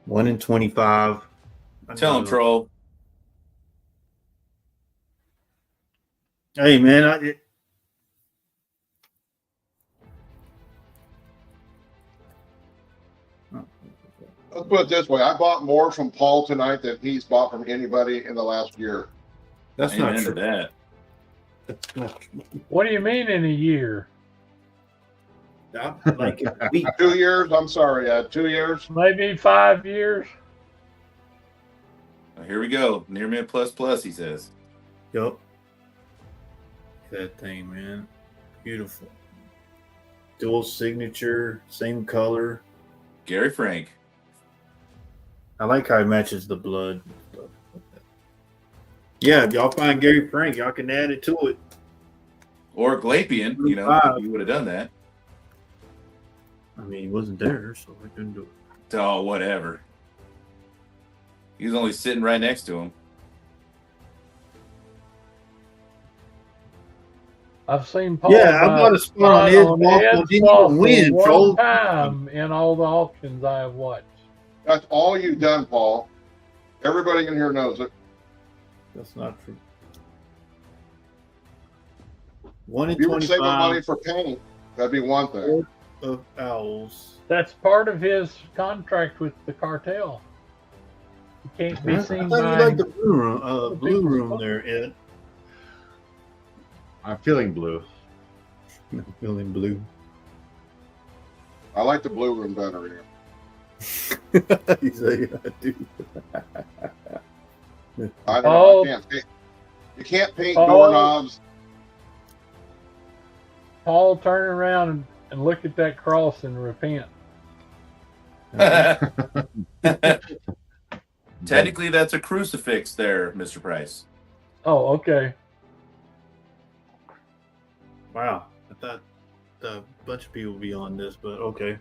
One in 25. Tell him, Troll. Hey, man. Let's put it this way. I bought more from Paul tonight than he's bought from anybody in the last year. That's Amen not to true. that. That's not true. What do you mean in a year? Like a week. 2 years? I'm sorry. 2 years. Maybe 5 years? Here we go. Near mint plus, he says. Yep. That thing, man. Beautiful. Dual signature, same color. Gary Frank. I like how it matches the blood. Yeah, if y'all find Gary Frank, y'all can add it to it. Or Glapian, you know, 25. you would have done that. I mean, he wasn't there, so I couldn't do it. Oh, whatever. He was only sitting right next to him. I've seen Paul. Yeah, I bought a spot on Ed's Waffle. Didn't even win, one troll. time in all the auctions I have watched. That's all you've done, Paul. Everybody in here knows it. That's not true. 1 in If you were saving 25 money for paint, that'd be one thing. of owls. That's part of his contract with the cartel. He can't be I seen thought you by. liked the blue room there, Ed. I'm feeling blue. I'm feeling blue. I like the blue room better here. You say I do. I don't Oh. know. I can't paint. You can't paint Oh. doorknobs. Paul, turn around and look at that cross and repent. Technically, that's a crucifix there, Mr. Price. Oh, okay. Wow. I thought a bunch of people would be on this, but okay.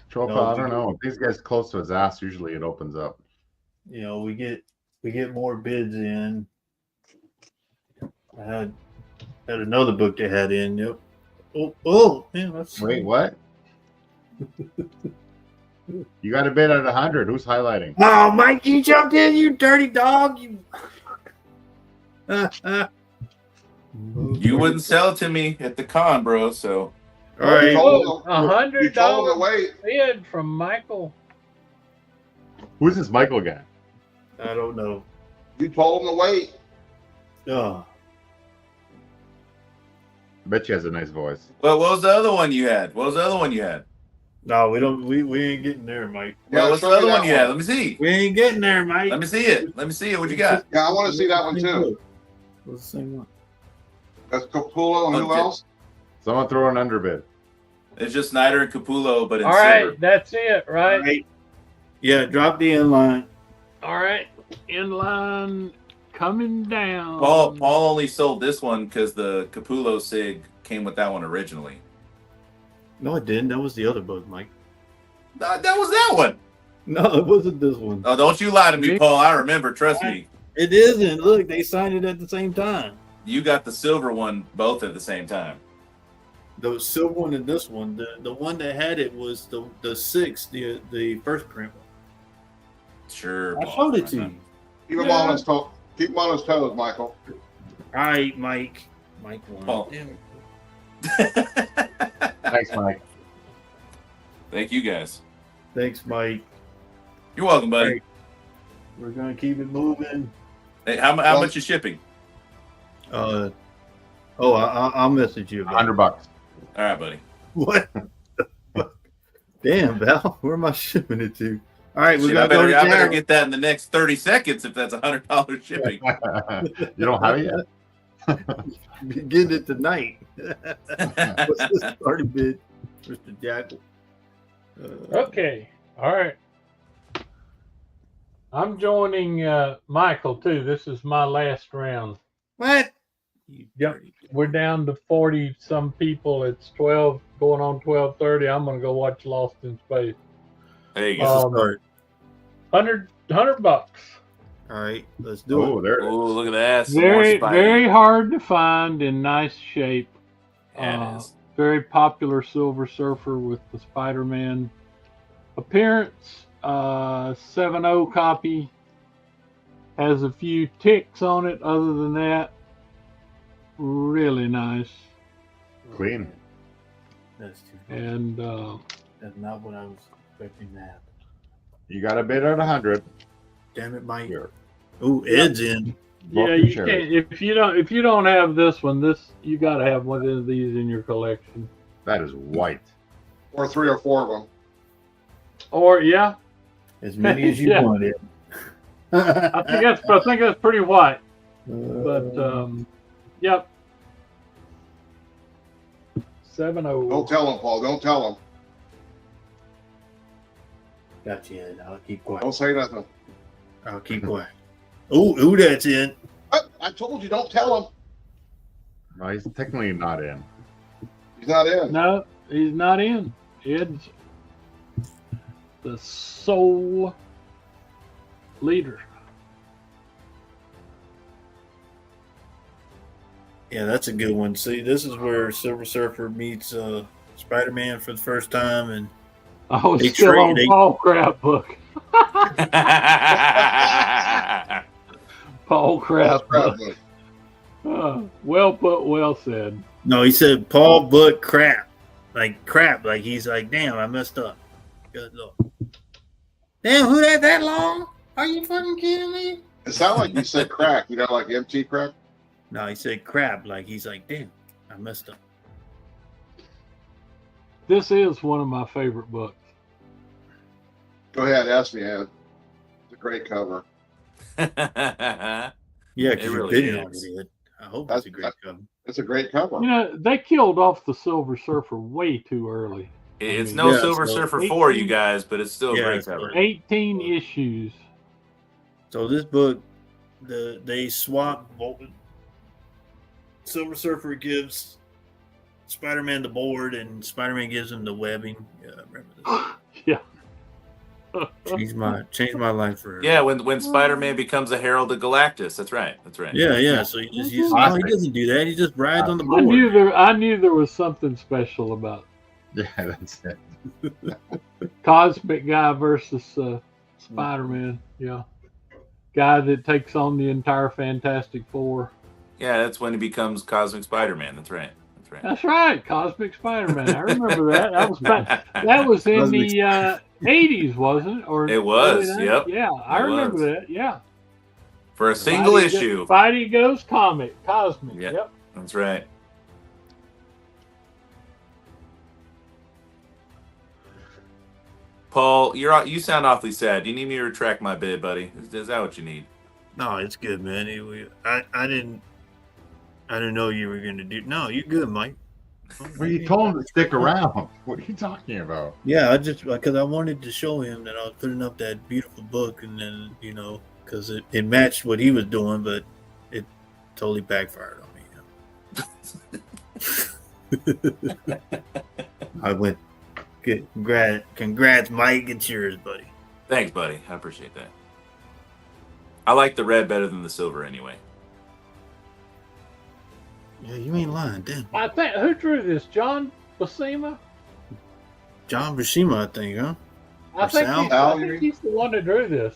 Trophy, No, I don't know. If these guys close to his ass, usually it opens up. You know, we get more bids in. I had another book they had in. Yep. Oh, man, that's Wait, what? You got a bid at 100. Who's highlighting? Oh, Mike, you jumped in, you dirty dog. You. You wouldn't sell it to me at the con, bro. So All right. You told him- you told him $100 to wait. bid from Michael. Who's this Michael guy? I don't know. You told him to wait. Oh, I bet she has a nice voice. well, what was the other one you had? no, we don't. We ain't getting there, Mike. Well, what's show the me other that one you had? Let me see. We ain't getting there, Mike. Let me see it. What you got? Yeah, I want to see that one too. What's the same one? That's Capullo and who Okay. else? Someone throw an underbid. It's just Snyder and Capullo, but in All silver. right, that's it, right? Right. Yeah, drop the inline. All right, inline coming down. Paul only sold this one because the Capullo Sig came with that one originally. No, it didn't. That was the other book, Mike. That was that one. No, it wasn't this one. Oh, don't you lie to me, Paul. I remember. Trust me. It isn't. Look, they signed it at the same time. You got the silver one both at the same time. The silver one and this one. The one that had it was the sixth, the first print one. Sure. I Paul. showed it to you. Keep him on his toes. Keep him on his toes, Michael. All right, Mike. Mike won. Paul. Damn it. Thanks, Mike. Thank you guys. Thanks, Mike. You're welcome, buddy. Right. We're gonna keep it moving. Hey, how much is shipping? I'll message you about it. $100. All right, buddy. What? Damn, Val, where am I shipping it to? All right, we're Shit, I gonna go to better Jared. get that in the next 30 seconds if that's $100 shipping. You don't have it yet? Getting it tonight. What's this starting bid, Mr. Jackal? Okay, all right. I'm joining Michael too. This is my last round. What? Yep. We're down to 40 some people. It's 12 going on 12:30. I'm gonna go watch Lost in Space. There you go. Start. 100 bucks. All right, let's do Oh, it. there it is. Oh, look at that. Some more Very Spidey. very hard to find in nice shape. Yeah, it is. Very popular Silver Surfer with the Spider-Man appearance. 7.0 copy. Has a few ticks on it. Other than that, really nice. Clean. That's too much. And That's not what I was expecting to happen. You got a bid at 100. Damn it, Mike. Here. Oh, Ed's in. Both yeah, your you shares. can't if you don't have this one. You got to have one of these in your collection. That is white. Or 3 or 4 of them. Or yeah, As many as you Yeah. wanted. I think that's pretty white. But yep. 7.0. Don't tell him, Paul. Don't tell him. Gotcha, Ed. I'll keep quiet. Don't say nothing. I'll keep quiet. Oh, that's in. I told you, don't tell him. No, he's technically not in. He's not in. No, he's not in. Ed's the sole leader. Yeah, that's a good one. See, this is where Silver Surfer meets Spider-Man for the first time, and I was They still on trade- Paul Crap book. Paul Crap book. Well put, well said. no, he said Paul Butt crap, like he's like, damn, I messed up. Good luck. Damn, who that long? Are you fucking kidding me? It sounded like you said crack. You know, like MT crack. No, he said crap, like he's like, damn, I messed up. This is one of my favorite books. Go ahead, ask me, Ed. It's a great cover. Yeah, It because you're really bidding on is. it. I hope it's a great cover. It's a great cover. You know, they killed off the Silver Surfer way too early. It's mean, no yeah, Silver so- Surfer 4, you 18 guys, but it's still a Yeah, great it's cover. 18 issues. So this book, they swap. Silver Surfer gives Spider-Man the board, and Spider-Man gives him the webbing. Yeah, I remember this. Yeah. Changed my life forever. Yeah, when Spider-Man becomes a Herald of Galactus. That's right. That's right. Yeah. So he doesn't do that. He just rides on the I board. knew there was something special about Yeah, that's it. Cosmic Guy versus Spider-Man. Yeah. Guy that takes on the entire Fantastic Four. Yeah, that's when he becomes Cosmic Spider-Man. That's right. That's right. That's right, Cosmic Spider-Man. I remember that. That was in Cosmic the 80s, wasn't it? Or It was, early 90s? yep. Yeah, I It remember was. that. Yeah. For a single issue. Spidey goes Cosmic. Yeah. Yep. That's right. Paul, you sound awfully sad. Do you need me to retract my bid, buddy? Is that what you need? No, it's good, man. I didn't know you were gonna do. No, you're good, Mike. Well, you told him to stick around. What are you talking about? Yeah, I just because I wanted to show him that I was putting up that beautiful book, and then because it matched what he was doing, but it totally backfired on me. I went, good, congrats, Mike. It's yours, buddy. Thanks, buddy. I appreciate that. I like the red better than the silver anyway. Yeah, you ain't lying, damn. I think who drew this? John Buscema? John Buscema, I think, huh? I think he's the one that drew this.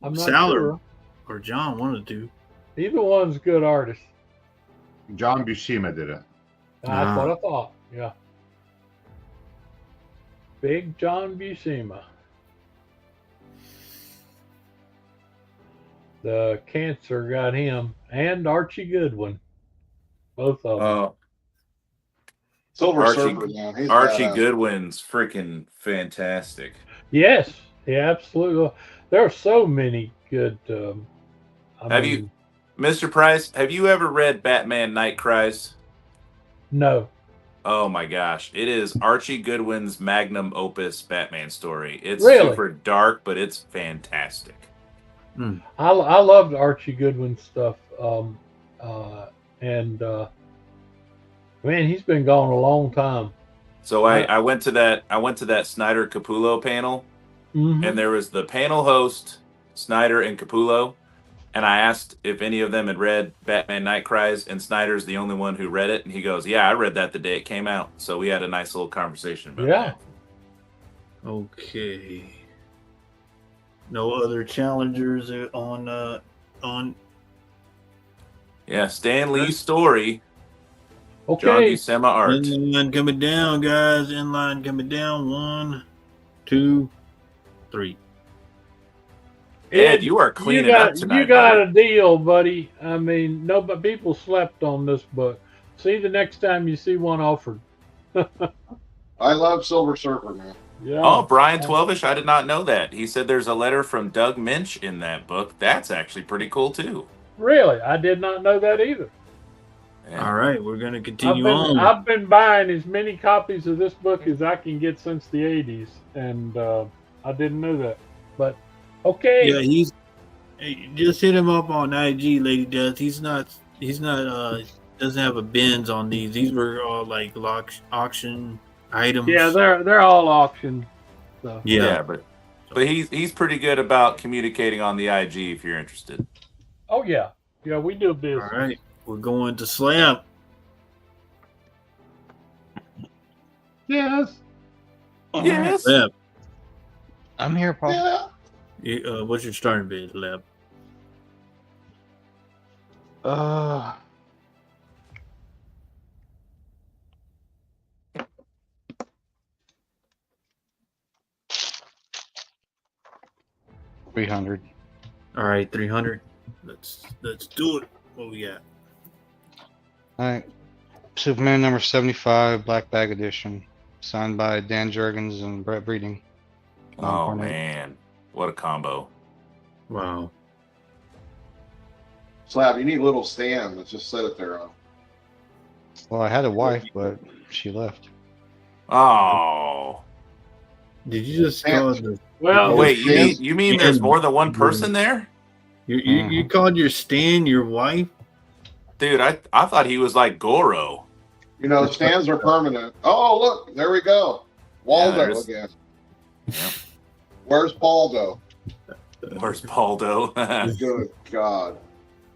I'm not Sal sure. or John, one of the two. Either one's a good artist. John Buscema did it. That's what I thought. Yeah. Big John Buscema. The cancer got him and Archie Goodwin. Both of them. Silver Surfer, man. He's Archie badass. Goodwin's freaking fantastic. Yes, yeah, absolutely. There are so many good. You, Mr. Price, have you ever read Batman Night Cries? No. Oh my gosh. It is Archie Goodwin's magnum opus Batman story. It's Really? super dark, but it's fantastic. I loved Archie Goodwin stuff. Man, he's been gone a long time. So I went to that Snyder Capullo panel, and there was the panel host, Snyder and Capullo, and I asked if any of them had read Batman Night Cries, and Snyder's the only one who read it, and he goes, "Yeah, I read that the day it came out." So we had a nice little conversation about that. Okay. No other challengers on. Yeah, Stan Lee's story. Okay. John Buscema art. Inline coming down, guys. Inline coming down. 1, 2, 3. Ed, you are cleaning up tonight. You got a deal, buddy. I mean, but people slept on this book. See the next time you see one offered. I love Silver Surfer, man. Yeah. Oh, Brian 12ish, I did not know that. He said there's a letter from Doug Minch in that book. That's actually pretty cool, too. Really? I did not know that either. Yeah. All right, we're going to continue on. I've been buying as many copies of this book as I can get since the 80s, and I didn't know that. But, okay. Yeah, just hit him up on IG, Lady Death. He's not doesn't have a bins on these. These were all like auction items. Yeah, they're all auction. So. Yeah, but he's pretty good about communicating on the IG if you're interested. Oh yeah, we do business. All right. we're going to Slab. Yes. Yes. Slab. I'm here, Paul. Yeah. What's your starting bid, Slab? Uh, $300. All right, 300. Let's do it. What we got? All right. Superman number 75, Black Bag Edition. Signed by Dan Jurgens and Brett Breeding. Oh Cornette. man, what a combo! Wow. Slab, you need a little stand. Let's just set it there. Well, I had a wife, but she left. Oh, Did you just call the Well, wait, Yes. you mean there's more than one person there, you called your Stan your wife? dude? I thought he was like Goro. You know, stands are permanent. Oh, look, there we go. Waldo there's- again. Yep. Where's Baldo? Where's Baldo? Good God.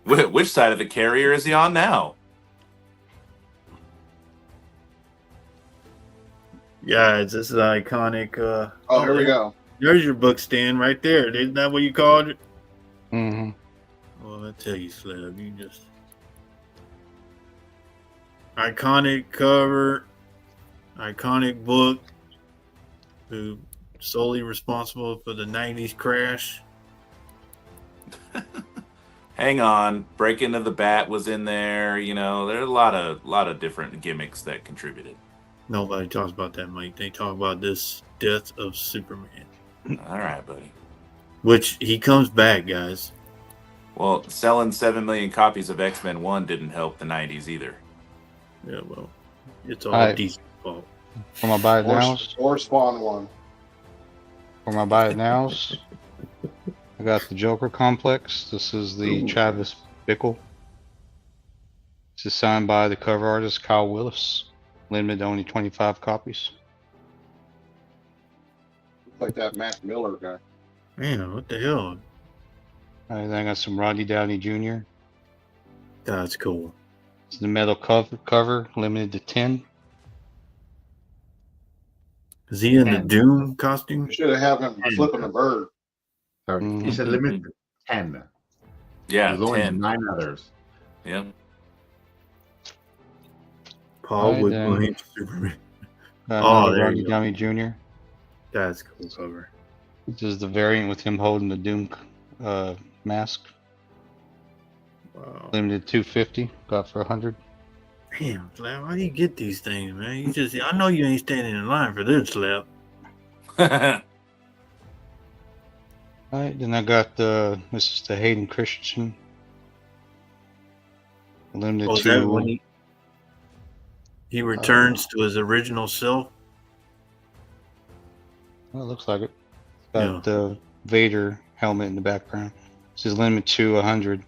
Which side of the carrier is he on now? Guys, this is iconic. Oh, here we go. There's your book stand right there. Isn't that what you called it? Mm-hmm. Well, I tell you, Slab, you just iconic cover, iconic book. Who solely responsible for the '90s crash? Hang on, Break Into the Bat was in there. You know, there are a lot of different gimmicks that contributed. Nobody talks about that, Mike. They talk about this death of Superman, All right, buddy. which he comes back, guys. Well, selling 7 million copies of X-Men 1 didn't help the 90s either. Yeah, well, it's all Alright. DC's fault. For my buy it nows, Or Spawn one. for my buy it nows, I got the Joker Complex. This is the Travis Bickle. This is signed by the cover artist Kyle Willis. Limited to only 25 copies. Looks like that Matt Miller guy. Man, what the hell? Then I got some Rodney Downey Jr. That's cool. It's the metal cover, limited to 10. Is he in the Doom costume? You should have him flipping a bird. So he said limited to 10. Yeah, There's only 10. 9 others. Yep. Paul Alright, with then. Blame Superman. Another there Rodney you go. Downey Jr. That's a cool cover. This is the variant with him holding the Doom mask. Wow. Limited 250. Got for 100. Damn, Slap, how do you get these things, man? You just—I know you ain't standing in line for this, Slap. Alright, then I got this is the Hayden Christensen. Limited Oh, is that to when he returns to his original self? well, it looks like it. Got the Vader helmet in the background. This is limited to 100.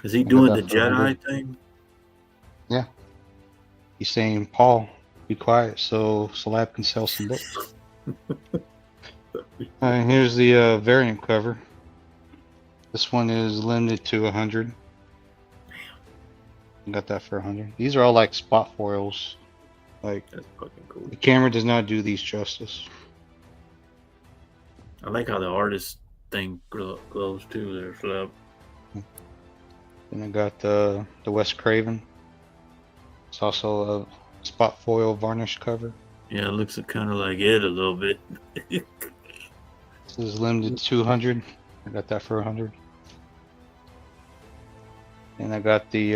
Is he got doing that the for 100. Jedi thing? He's saying, Paul, be quiet so Slab can sell some books. Here's the variant cover. This one is limited to 100. Damn. Got that for 100. These are all like spot foils. Like, That's fucking cool. the camera does not do these justice. I like how the artist thing glows too there, Slap. Then I got the Wes Craven. It's also a spot foil varnish cover. Yeah, it looks kind of like it a little bit. This is limited to 200. I got that for 100. And I got the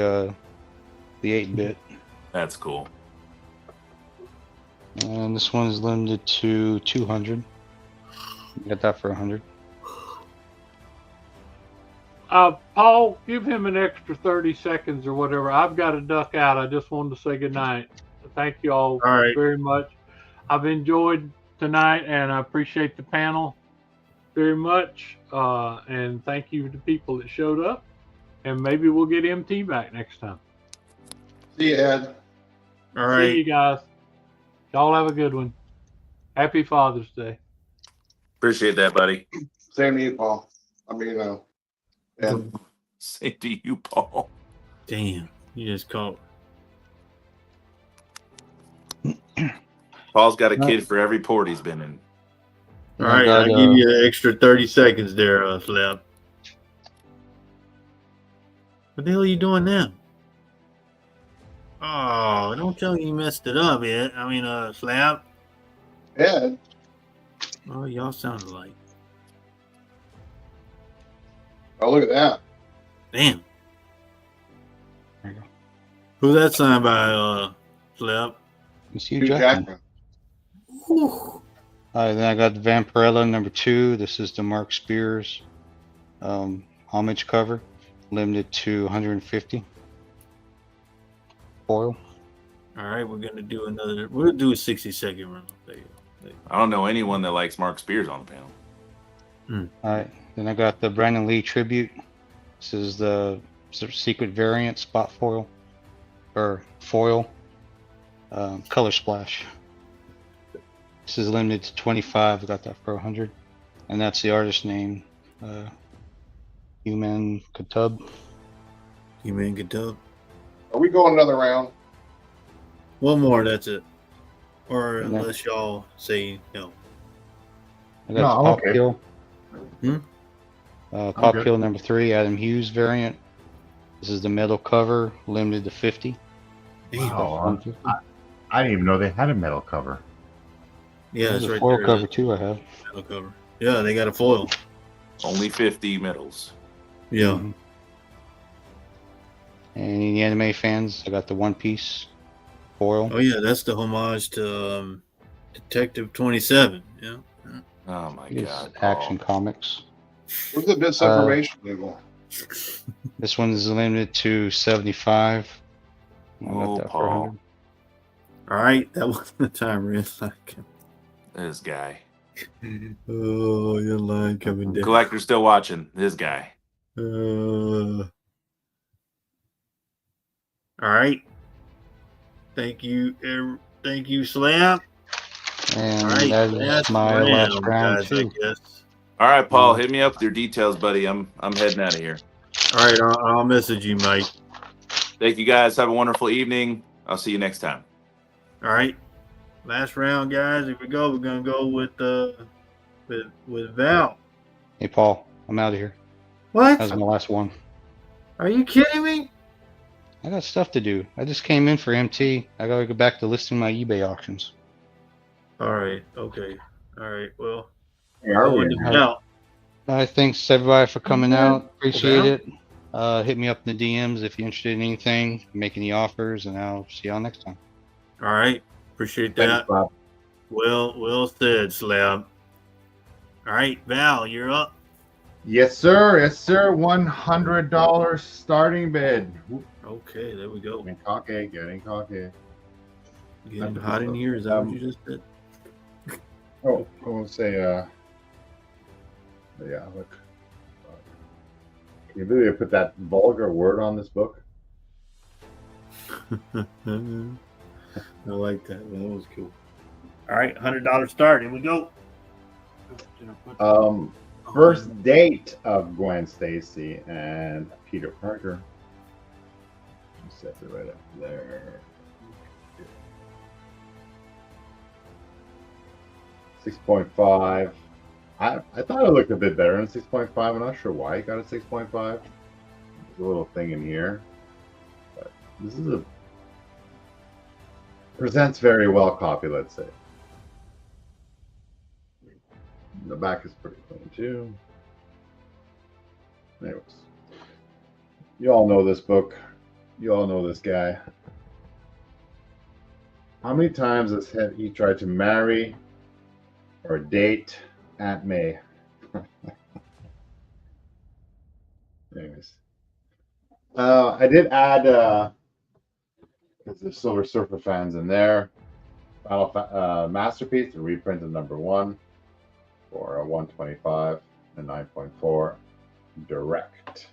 8-bit. That's cool. And this one is limited to 200. Got that for 100. Paul, give him an extra 30 seconds or whatever. I've got to duck out. I just wanted to say goodnight. Thank you all right. very much. I've enjoyed tonight, and I appreciate the panel very much. And thank you to people that showed up. And maybe we'll get MT back next time. See you, Ed. All See right. you guys. Y'all have a good one. Happy Father's Day. Appreciate that, buddy. Same to you, Paul. I mean, Ed. Same to you, Paul. Damn, you just caught. Paul's got a kid for every port he's been in. All right, I'll give you an extra 30 seconds there, Slap. What the hell are you doing now? Oh, don't tell me you messed it up yet. I mean, Slap. Ed. Oh, y'all sound alike. Oh, look at that. Damn. There you go. Who's that signed by, Slap? It's Hugh Hugh Jackman. Jackman. Whew. Then I got the Vampirella #2. This is the Mark Spears homage cover, limited to 150 foil. All right, we're gonna do another. We'll do a 60-second round. There you go. I don't know anyone that likes Mark Spears on the panel. All right, then I got the Brandon Lee tribute. This is the secret variant spot foil or foil color splash. This is limited to 25. I got that for 100, and that's the artist name, Human Katub. You man get up. Are we going another round? One more. That's it. Or And then- unless y'all say no. I got No, the I'm Pop okay. Kill. Pop good. Kill #3, Adam Hughes variant. This is the metal cover, limited to 50. Wow. 150. I didn't even know they had a metal cover. Yeah, There's that's a right foil there. cover too. I have. Metal cover. Yeah, they got a foil. Only 50 medals. Yeah. Mhm. And any anime fans, I got the One Piece foil. Oh yeah, that's the homage to Detective 27. Yeah. Oh my It's God. Action Paul. Comics. Where's the misinformation label? This one is limited to 75. I got Oh, that for Paul. 100. All right, that was the time, Riz. This guy. Oh, your line coming down. Collector's still watching. This guy. All right. Thank you, Slap. And All right, that is my last round guys, too. I guess. All right, Paul, hit me up with your details, buddy. I'm heading out of here. All right, I'll message you, Mike. Thank you guys. Have a wonderful evening. I'll see you next time. All right, last round, guys. Here we go. We're gonna go with Val. Hey, Paul, I'm out of here. What? That was my last one. Are you kidding me? I got stuff to do. I just came in for MT. I gotta go back to listing my eBay auctions. All right. Okay. All right. Well, Are we? out. All right, thanks everybody for coming Yeah. out. Appreciate it. Hit me up in the DMs if you're interested in anything, make any offers, and I'll see y'all next time. All right. Appreciate Thanks, that. Bob. Well said, Slab. All right, Val, you're up. Yes, sir. Yes, sir. $100 starting bid. Whoop, Okay, there we go. Getting cocky. Getting cocky. Getting hot in here. Is that what you just said? Oh, I want to say, yeah, look. Can you believe I put that vulgar word on this book? I like that. That was cool. All right, $100 start. Here we go. First date of Gwen Stacy and Peter Parker. Set it right up there. 6.5. I thought it looked a bit better than 6.5. I'm not sure why it got a 6.5. There's a little thing in here. But this is presents very well copy, let's say. The back is pretty clean too. Anyways. You all know this book. You all know this guy. How many times has he tried to marry or date Aunt May? Anyways. I did add because there's Silver Surfer fans in there. Final Masterpiece, the reprint of #1 for a 125 and 9.4 direct.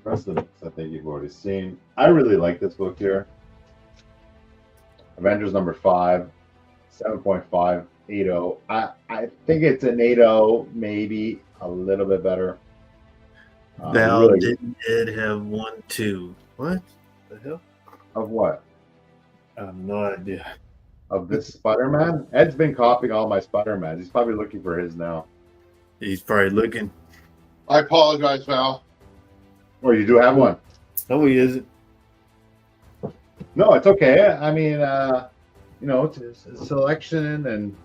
Rest of the books I think you've already seen. I really like this book here. Avengers #5, 7.5, 8.0. I think it's an 8.0 maybe. a little bit better. Val Really didn't Ed have 1, 2. What the hell? of what? I have no idea. Of this Spider-Man? Ed's been copying all my Spider-Mans. He's probably looking for his now. He's probably looking. I apologize, Val. Oh, you do have one? No, he isn't. No, it's okay. I mean, it's a selection and,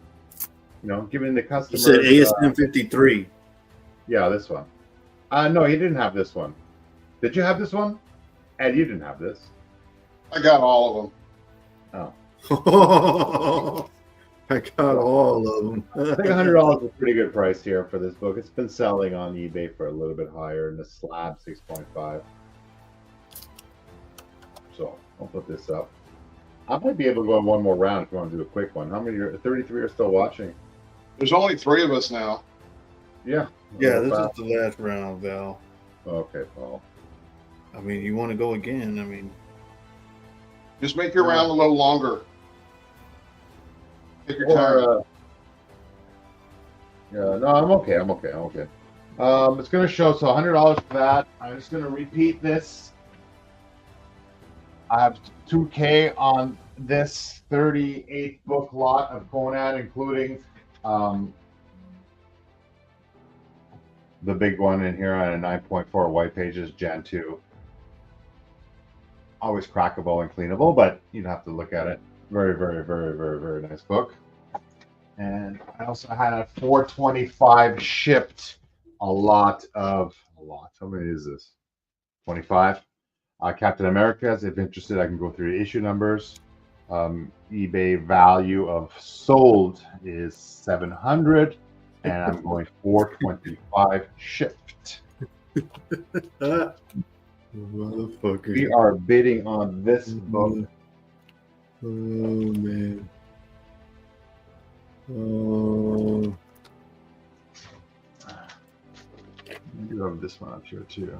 giving the You customers. said ASM 53. Yeah, this one. No, you didn't have this one. Did you have this one? Ed, you didn't have this. I got all of them. Oh. I got all of them. I think $100 is a pretty good price here for this book. It's been selling on eBay for a little bit higher, and the slab 6.5. So I'll put this up. I might be able to go on one more round if you want to do a quick one. How many? 33 are still watching. There's only 3 of us now. Yeah. Yeah, this is the last round, Val. Okay, Paul. I mean, you want to go again? I mean, Just make your round a little longer. Take your time. Yeah, no, I'm okay. It's going to show, so $100 for that. I'm just going to repeat this. I have 2K on this 38 book lot of Conan, including the big one in here on a 9.4 white pages, Gen 2. Always crackable and cleanable, but you'd have to look at it. Very, very, very, very, very nice book. And I also had a 425 shipped. How many is this? 25. Captain America's. If interested, I can go through the issue numbers. eBay value of sold is 700, and I'm going 425 shipped. motherfucker. We are bidding on this book. Oh man. Oh. You have this one up here too.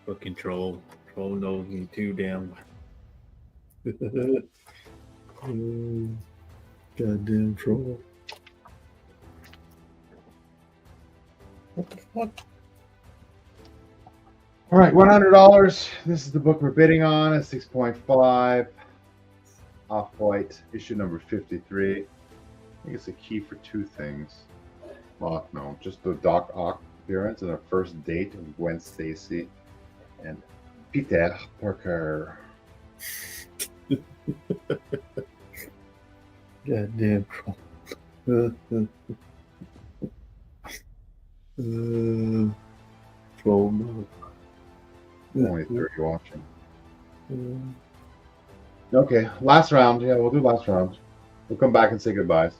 Fucking troll. Troll knows me too damn. Goddamn troll. What the fuck? All right, $100. This is the book we're bidding on. It's 6.5. Off-White, issue number 53. I think it's a key for 2 things. Well, no, just the Doc Ock appearance and a first date of Gwen Stacy and Peter Parker. Goddamn troll. Troll mode. Only 30 watching. Okay, last round. Yeah, we'll do last round. We'll come back and say goodbyes.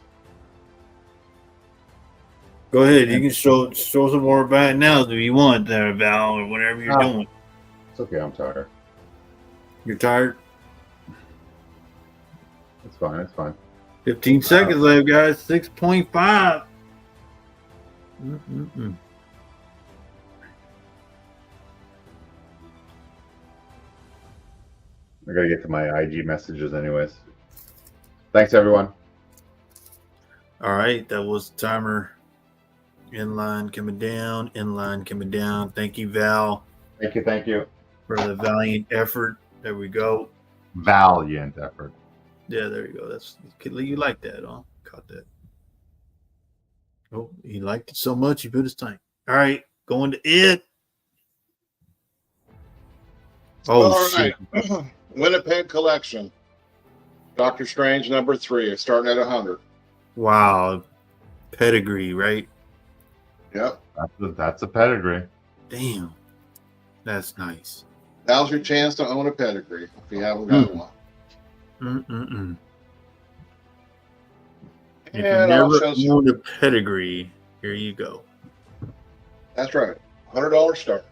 Go ahead. You can show some more bad now if you want there, Val, or whatever you're doing. It's okay. I'm tired. You're tired? It's fine. It's fine. 15 seconds left, guys. 6.5. I gotta get to my IG messages anyways. Thanks, everyone. All right, that was the timer. Inline coming down. Inline coming down. Thank you, Val. Thank you. For the valiant effort. There we go. Valiant effort. Yeah, there you go. That's you like that, huh? Caught that. Oh, he liked it so much he put his tank. All right, going to it. Oh, All shit. right. Winnipeg Collection. Doctor Strange number 3. Starting at 100. Wow. Pedigree, right? Yep. That's a pedigree. Damn. That's nice. Now's your chance to own a pedigree if you haven't got one. If you And never I'll show some. owned a pedigree, here you go. That's right. $100 start.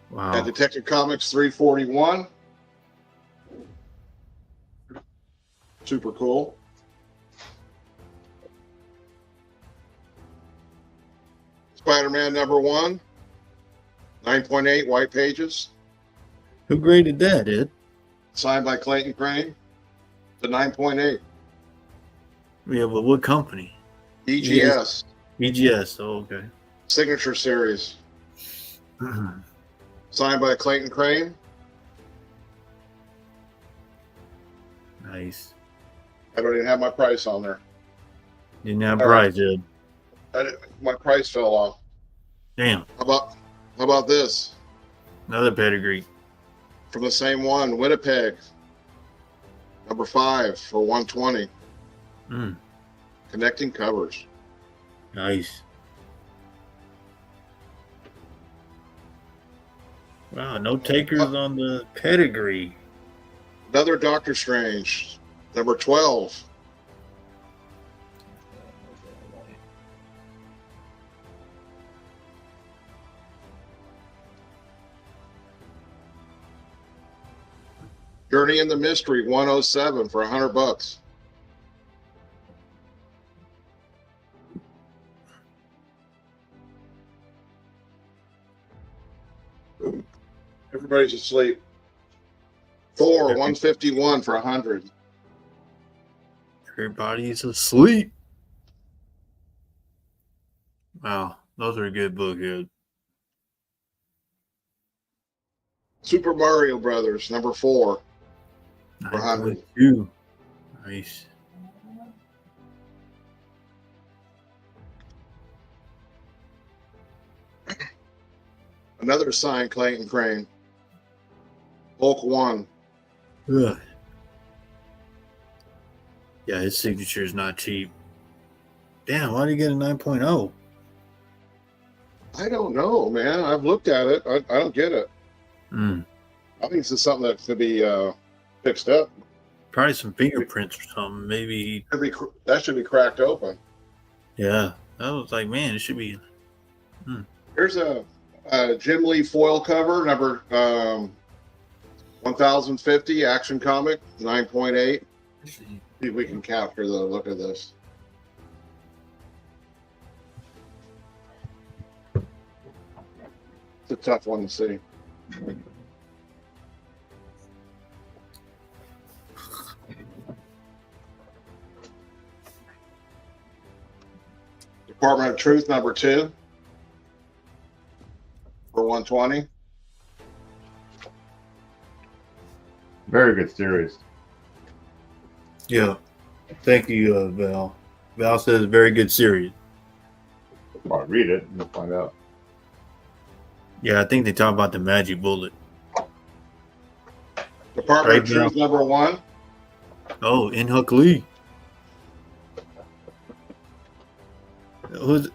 Wow. At Detective Comics 341. Super cool. Spider-Man number 1. 9.8 white pages. Who graded that, Ed? Signed by Clayton Crane. The 9.8 Yeah, but what company? EGS EGS. Oh, okay. Signature Series, signed by Clayton Crane. Nice. I don't even have my price on there. Didn't have All price, Ed. My price fell off. Damn. How about this? Another pedigree. From the same one, Winnipeg, number 5 for 120. Connecting covers. Nice. Wow, no takers on the pedigree. Another Doctor Strange, number 12. Journey in the Mystery, 107 for $100. Everybody's asleep. Thor, 151 for 100. Everybody's asleep. Wow, those are a good book, Ed. Super Mario Brothers, number 4 for 100. 9.2. Nice. Another signed Clayton Crane. Hulk 1. Ugh. Yeah, his signature is not cheap. Damn, why did he get a 9.0? I don't know, man. I've looked at it. I don't get it. I think this is something that could be fixed up. Probably some fingerprints or something. Maybe. That should be cracked open. Yeah. I was like, man, it should be. Here's a Jim Lee foil cover, number 1050, Action Comic, 9.8. See if we can capture the look of this. It's a tough one to see. Department of Truth, number 2 for 120. Very good series. Yeah. Thank you, Val. Val says very good series. I'll read it and you'll find out. Yeah, I think they talk about the magic bullet. Department of Truth, number 1. Oh, In Huck Lee. Who's?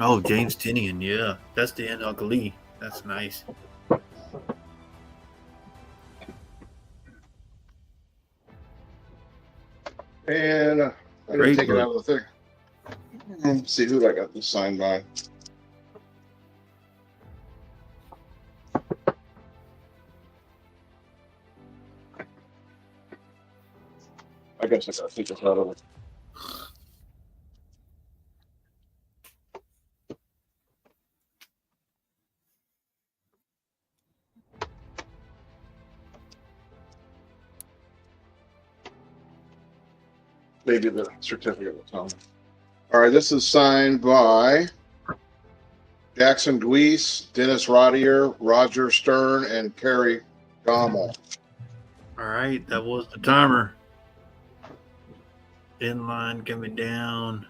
Oh, James Tinian. Yeah, that's the In Huck Lee. That's nice. And I didn't take it out of the thing. Let's see who I got this signed by. I guess I gotta take this out of it. Maybe the certificate will tell me. All right, this is signed by Jackson Dweese, Dennis Rodier, Roger Stern, and Kerry Gommel. All right, that was the timer. Inline coming down.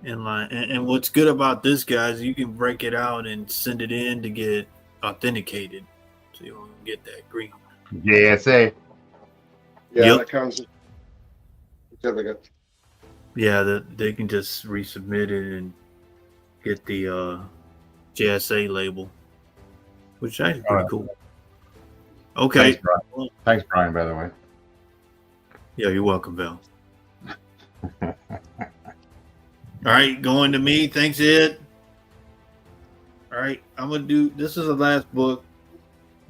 Inline. And what's good about this, guys, you can break it out and send it in to get authenticated. So you don't get that green. JSA. Yeah, that comes with certificate. Yeah, they can just resubmit it and get the JSA label, which is actually pretty cool. Okay. Thanks, Brian. Thanks, Brian, by the way. Yeah, you're welcome, Val. All right, going to me. Thanks, Ed. All right, I'm going to do, this is the last book.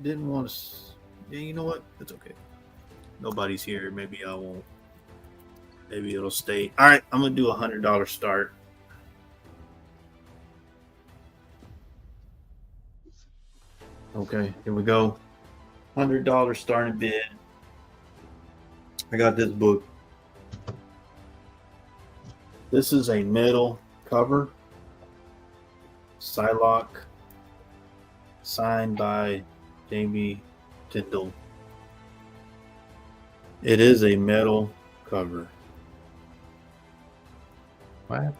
Didn't want to, yeah, you know what? It's okay. Nobody's here. Maybe I won't. Maybe it'll stay. All right, I'm going to do $100 start. Okay, here we go. $100 starting bid. I got this book. This is a metal cover, Psylocke, signed by Jamie Tyndall. It is a metal cover. What?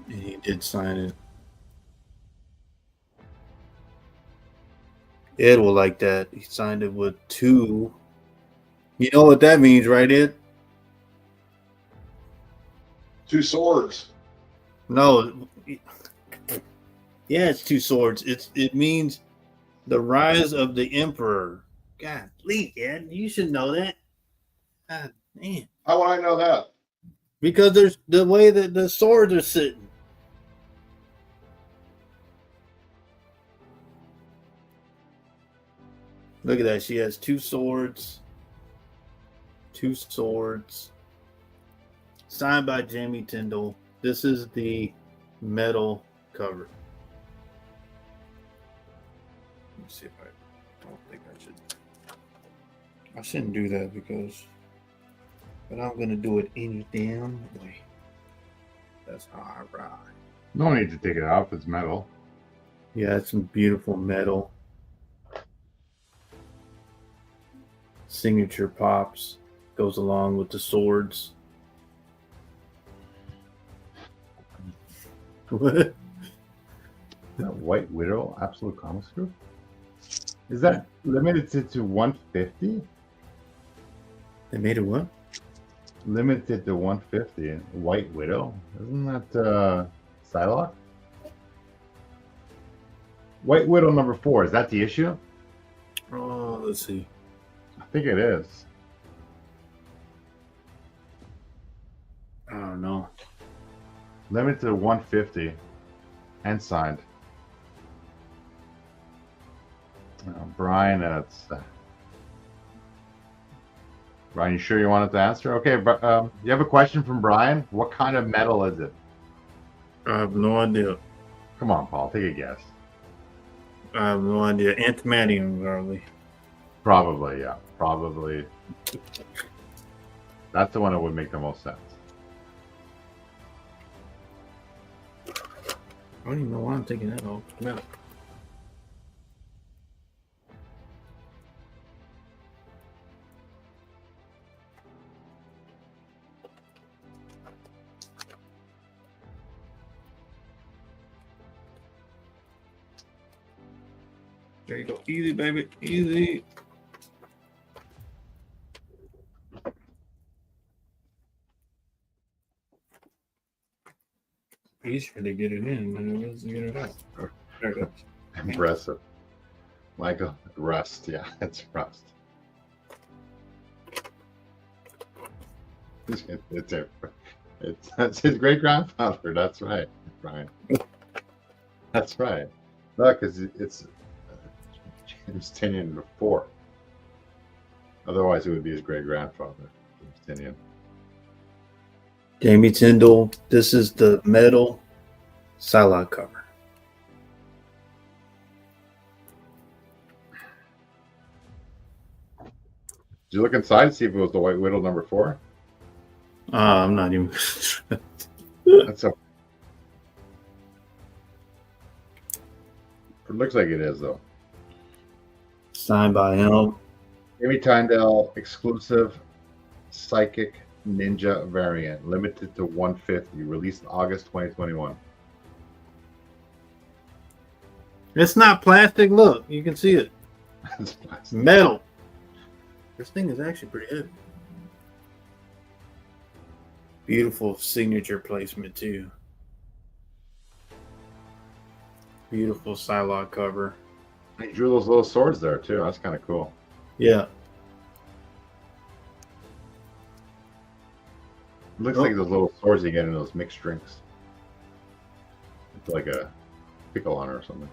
And he did sign it. Ed will like that. He signed it with 2. You know what that means, right, Ed? 2 swords. No. Yeah, it's 2 swords. It means the rise of the emperor. God, Lee, Ed, you should know that. God, man. How would I know that? Because there's the way that the swords are sitting. Look at that. She has 2 swords. 2 swords. Signed by Jamie Tyndall. This is the metal cover. Let me see if I don't think I should. I shouldn't do that but I'm going to do it any damn way. That's all right. No need to take it off. It's metal. Yeah, it's some beautiful metal. Signature pops. Goes along with the swords. What? That White Widow Absolute Comics Group? Is that limited to 150? They made it what? Limited to 150. White Widow? Isn't that Psylocke? White Widow number 4. Is that the issue? Oh, let's see. I think it is. I don't know. Limited to 150 and signed. Brian, Brian, you sure you wanted to answer? Okay, but you have a question from Brian. What kind of metal is it? I have no idea. Come on, Paul, take a guess. I have no idea. Antimanium, probably. Probably, yeah. Probably. That's the one that would make the most sense. I don't even know why I'm taking that off. No. There you go. Easy, baby. Easy. Easier to get it in than it was to get it out. There it goes. Impressive. Michael, Rust. Yeah, it's Rust. That's his great grandfather. That's right, Brian. That's right. Look, it's James Tynion before. Otherwise, it would be his great grandfather, James Tynion. Jamie Tyndall. This is the metal Psylocke cover. Did you look inside to see if it was the White Widow number 4? I'm not even. That's a. It looks like it is though. Signed by him. Jamie Tyndall exclusive Psychic Ninja variant, limited to 150, released August 2021. It's not plastic. Look, you can see it. It's plastic. Metal. This thing is actually pretty heavy. Beautiful signature placement too. Beautiful Psylocke cover. He drew those little swords there too. That's kind of cool. Yeah. It looks like those little swords you get in those mixed drinks. It's like a pickle on it or something.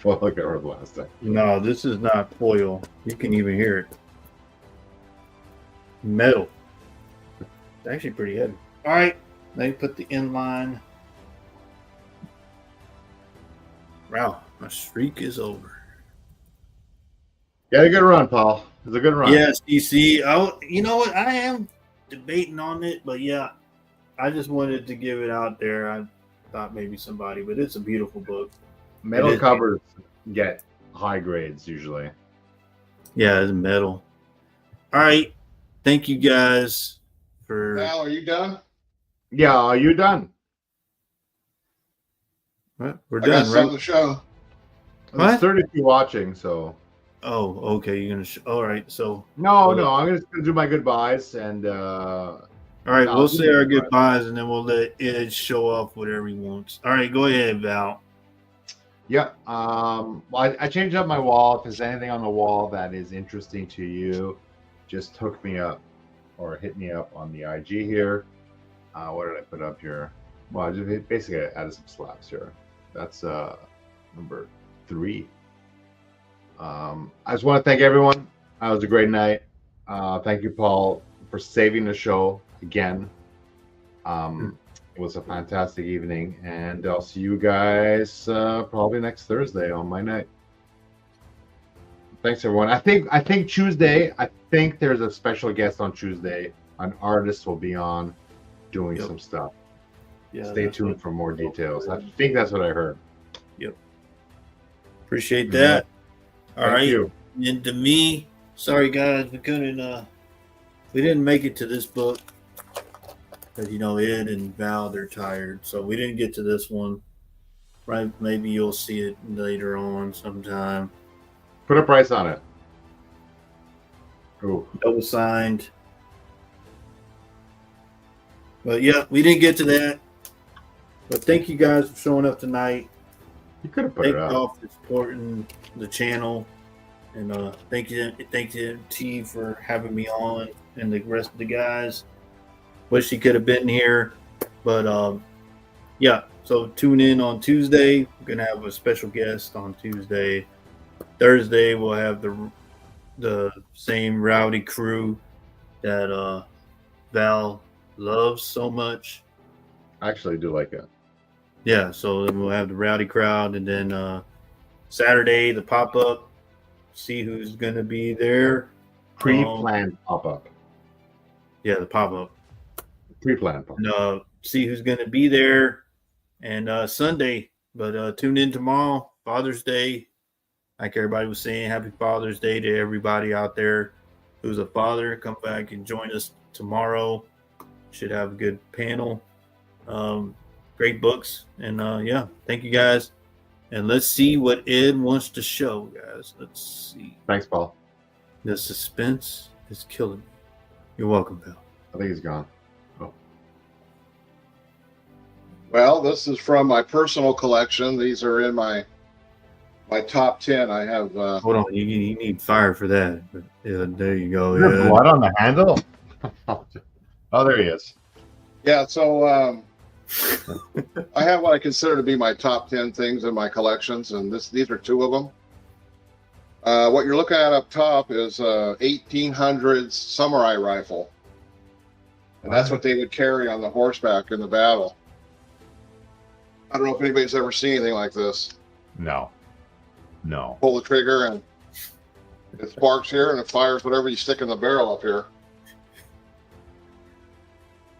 Well, look at her last time. No, this is not foil. You can even hear it. Metal. actually pretty heavy. All right, let me put the inline. Wow, my streak is over. You had a good run, Paul. It was a good run. Yes, DC. You know what? I am debating on it, but yeah, I just wanted to give it out there. I thought maybe somebody, but it's a beautiful book. Metal covers get high grades usually. Yeah, it's metal. All right. Thank you guys for. Val, are you done? Yeah, are you done? What? We're I done, got right? something to show. What? There's 32 watching, so. Oh, okay. You're gonna. All right. So. No, I'm gonna do my goodbyes and. All right, we'll say our goodbyes and then we'll let Ed show off whatever he wants. All right, go ahead, Val. Yeah. Well, I changed up my wall. If there's anything on the wall that is interesting to you, just hook me up or hit me up on the IG here. What did I put up here? Well, I just basically added some slaps here. That's number 3. I just want to thank everyone. It was a great night. Thank you, Paul, for saving the show again. It was a fantastic evening, and I'll see you guys probably next Thursday on my night. Thanks, everyone. I think Tuesday. I think there's a special guest on Tuesday. An artist will be on doing some stuff. Yeah, stay tuned for more details. I think that's what I heard. Yep. Appreciate that. All right. Thank you. And to me, sorry guys, we didn't make it to this book. Because, Ed and Val, they're tired. So we didn't get to this one. Right? Maybe you'll see it later on sometime. Put a price on it. Ooh. Double signed. But yeah, we didn't get to that. But thank you guys for showing up tonight. You could have put it up. Thank you all for supporting the channel. And thank you T for having me on and the rest of the guys. Wish he could have been here, but yeah. So tune in on Tuesday. We're gonna have a special guest on Tuesday. Thursday we'll have the same rowdy crew that Val loves so much. I actually do like it. Yeah. So then we'll have the rowdy crowd, and then Saturday the pop up. See who's gonna be there. Pre-planned pop up. Yeah, the pop up. Pre-planned. And see who's going to be there, and Sunday. But tune in tomorrow, Father's Day. Like everybody was saying, Happy Father's Day to everybody out there who's a father. Come back and join us tomorrow. Should have a good panel. Great books, and yeah, thank you guys. And let's see what Ed wants to show, guys. Let's see. Thanks, Paul. The suspense is killing me. You're welcome, Bill. I think he's gone. Well, this is from my personal collection. These are in my top 10. I have. Hold on, you need fire for that. But, yeah, there you go. Is there blood on the handle? Oh, there he is. Yeah, so I have what I consider to be my top 10 things in my collections, and these are 2 of them. What you're looking at up top is 1800s samurai rifle, and that's what they would carry on the horseback in the battle. I don't know if anybody's ever seen anything like this. No. Pull the trigger and it sparks here and it fires whatever you stick in the barrel up here.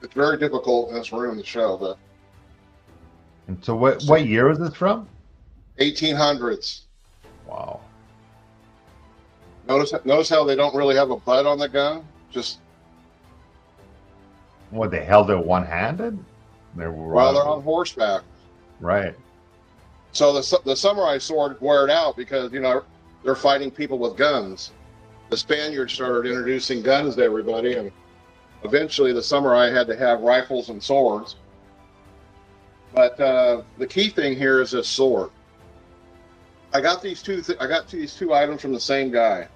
It's very difficult in this room to show, but. And so what year was this from? 1800s. Wow. Notice how they don't really have a butt on the gun? Just. What, they held it one-handed? They're on horseback. Right. So the samurai sword wore it out because, they're fighting people with guns. The Spaniards started introducing guns to everybody, and eventually the samurai had to have rifles and swords. But the key thing here is this sword. I got these two items from the same guy.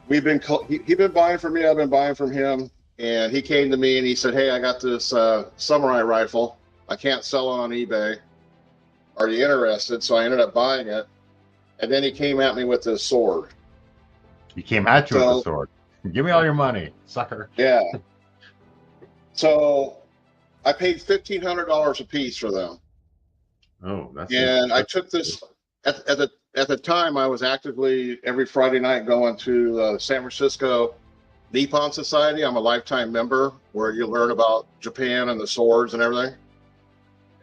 He'd been buying from me, I've been buying from him, and he came to me and he said, "Hey, I got this samurai rifle. I can't sell it on eBay. Are you interested?" So I ended up buying it. And then he came at me with this sword. He came at you with a sword. Give me all your money, sucker. Yeah. So I paid $1,500 a piece for them. Oh, that's And I took this at the time. I was actively every Friday night going to San Francisco Nippon Society. I'm a lifetime member where you learn about Japan and the swords and everything.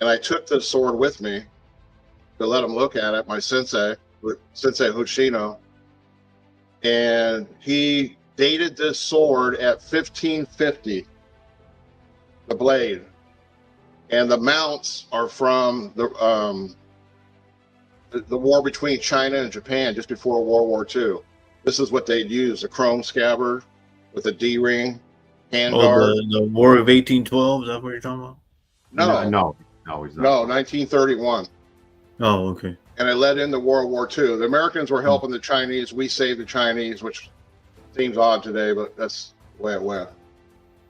And I took this sword with me to let him look at it. My sensei Hoshino, and he dated this sword at 1550. The blade. And the mounts are from the war between China and Japan just before World War II. This is what they'd use, a chrome scabbard with a D-ring, handguard. The War of 1812, is that what you're talking about? No, he's not. no, 1931. Oh, okay. And it led into World War II. The Americans were helping the Chinese. We saved the Chinese, which seems odd today, but that's the way it went.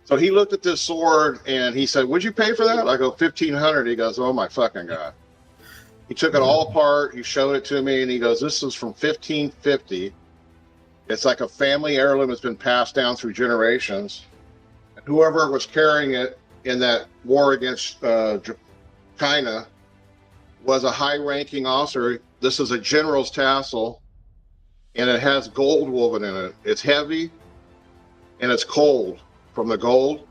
So he looked at this sword and he said, "Would you pay for that?" I go, $1,500. He goes, "Oh my fucking God." He took it all apart. He showed it to me and he goes, "This is from 1550. It's like a family heirloom that's been passed down through generations. And whoever was carrying it in that war against China was a high-ranking officer. This is a general's tassel and it has gold woven in it. It's heavy and it's cold from the gold."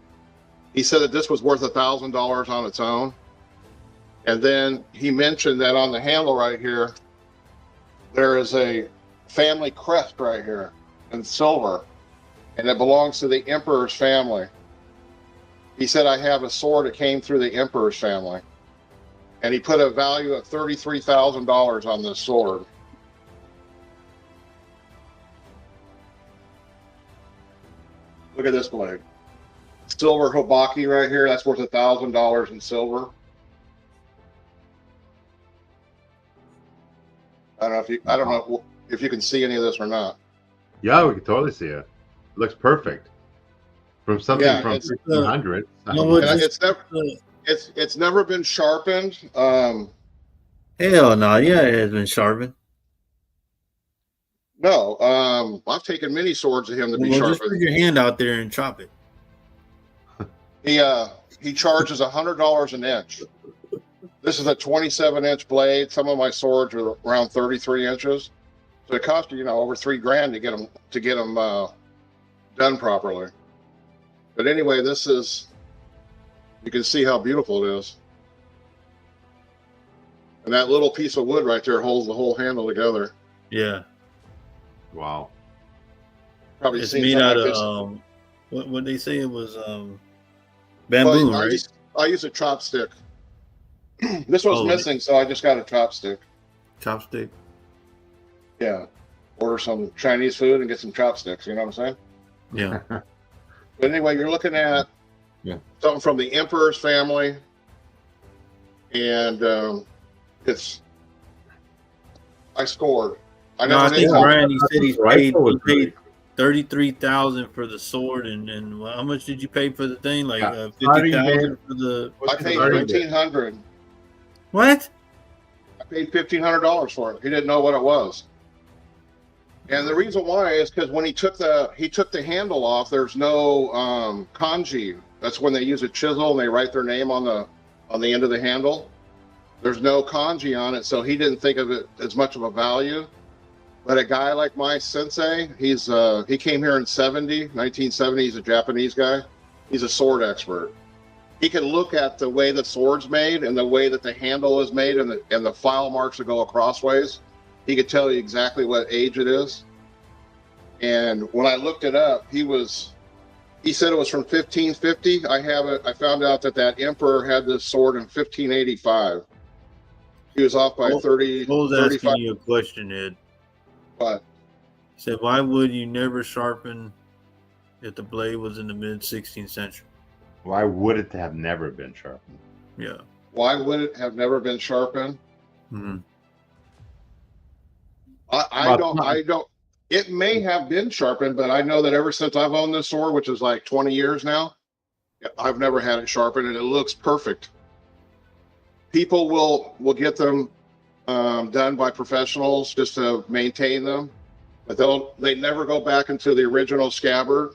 He said that this was worth $1,000 on its own. And then he mentioned that on the handle right here, there is a family crest right here in silver, and it belongs to the emperor's family. He said, "I have a sword that came through the emperor's family." And he put a value of $33,000 on this sword. Look at this blade. Silver Hobaki right here. That's worth $1,000 in silver. I don't know if you can see any of this or not. Yeah, we can totally see it. It looks perfect. From something from 1500. It's never been sharpened. Hell no, yeah, it has been sharpened. No, I've taken many swords of him to be sharpened. Just put your hand out there and chop it. He charges $100 an inch. This is a 27-inch blade. Some of my swords are around 33 inches, so it cost you, over $3,000 to get them done properly. But anyway, this is. You can see how beautiful it is, and that little piece of wood right there holds the whole handle together. Yeah. Wow. Probably it's seen made out like of what they say it was bamboo, well, right? I use a chopstick. This was missing, so I just got a chopstick. Chopstick. Yeah. Order some Chinese food and get some chopsticks. You know what I'm saying? Yeah. But anyway, you're looking at something from the emperor's family, and I scored. I think Brian, he said he paid $33,000 for the sword, and how much did you pay for the thing? Like $50,000 for the. I paid $1,500. What? I paid $1,500 for it. He didn't know what it was. And the reason why is because when he took the handle off, there's no kanji. That's when they use a chisel and they write their name on the end of the handle. There's no kanji on it, so he didn't think of it as much of a value. But a guy like my sensei, he came here in 1970. He's a Japanese guy. He's a sword expert. He can look at the way the sword's made and the way that the handle is made and the file marks that go acrossways. He could tell you exactly what age it is. And when I looked it up, he said it was from 1550. I found out that emperor had this sword in 1585. He was off by 30. I was asking you a question, Ed. What? He said, "Why would you never sharpen if the blade was in the mid-16th century?" Why would it have never been sharpened? Yeah. Why would it have never been sharpened? Mm-hmm. I don't. It may have been sharpened, but I know that ever since I've owned this sword, which is like 20 years now, I've never had it sharpened, and it looks perfect. People will get them done by professionals just to maintain them, but they never go back into the original scabbard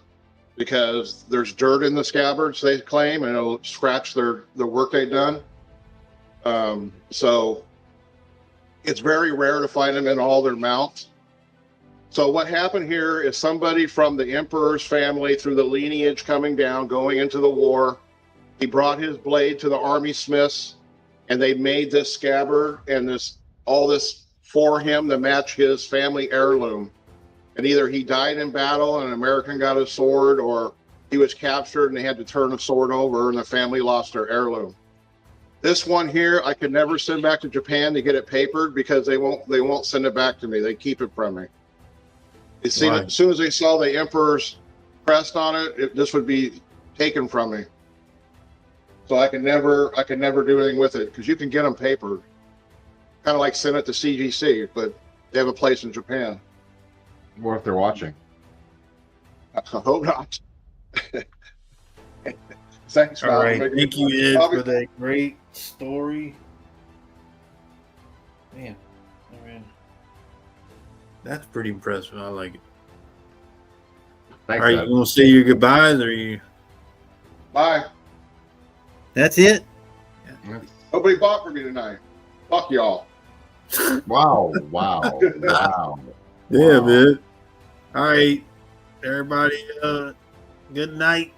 because there's dirt in the scabbards, they claim, and it'll scratch the work they've done. So it's very rare to find them in all their mounts. So what happened here is somebody from the emperor's family, through the lineage coming down, going into the war, he brought his blade to the army smiths, and they made this scabbard and all this for him to match his family heirloom. And either he died in battle and an American got his sword, or he was captured and they had to turn the sword over and the family lost their heirloom. This one here, I could never send back to Japan to get it papered because they won't send it back to me. They keep it from me. You see, as soon as they saw the emperor's crest on it, this would be taken from me. So I can never do anything with it because you can get them papered. Kind of like send it to CGC, but they have a place in Japan. What if they're watching? I hope not. Thanks, All right. Thank you, Ed, for that great story. Man, that's pretty impressive. I like it. Thanks, All right, Ed. you want to say your goodbyes, or you? Bye. That's it. Nobody bought for me tonight. Fuck y'all. Wow! Wow! Wow! Yeah, Wow. man. All right, everybody. Good night.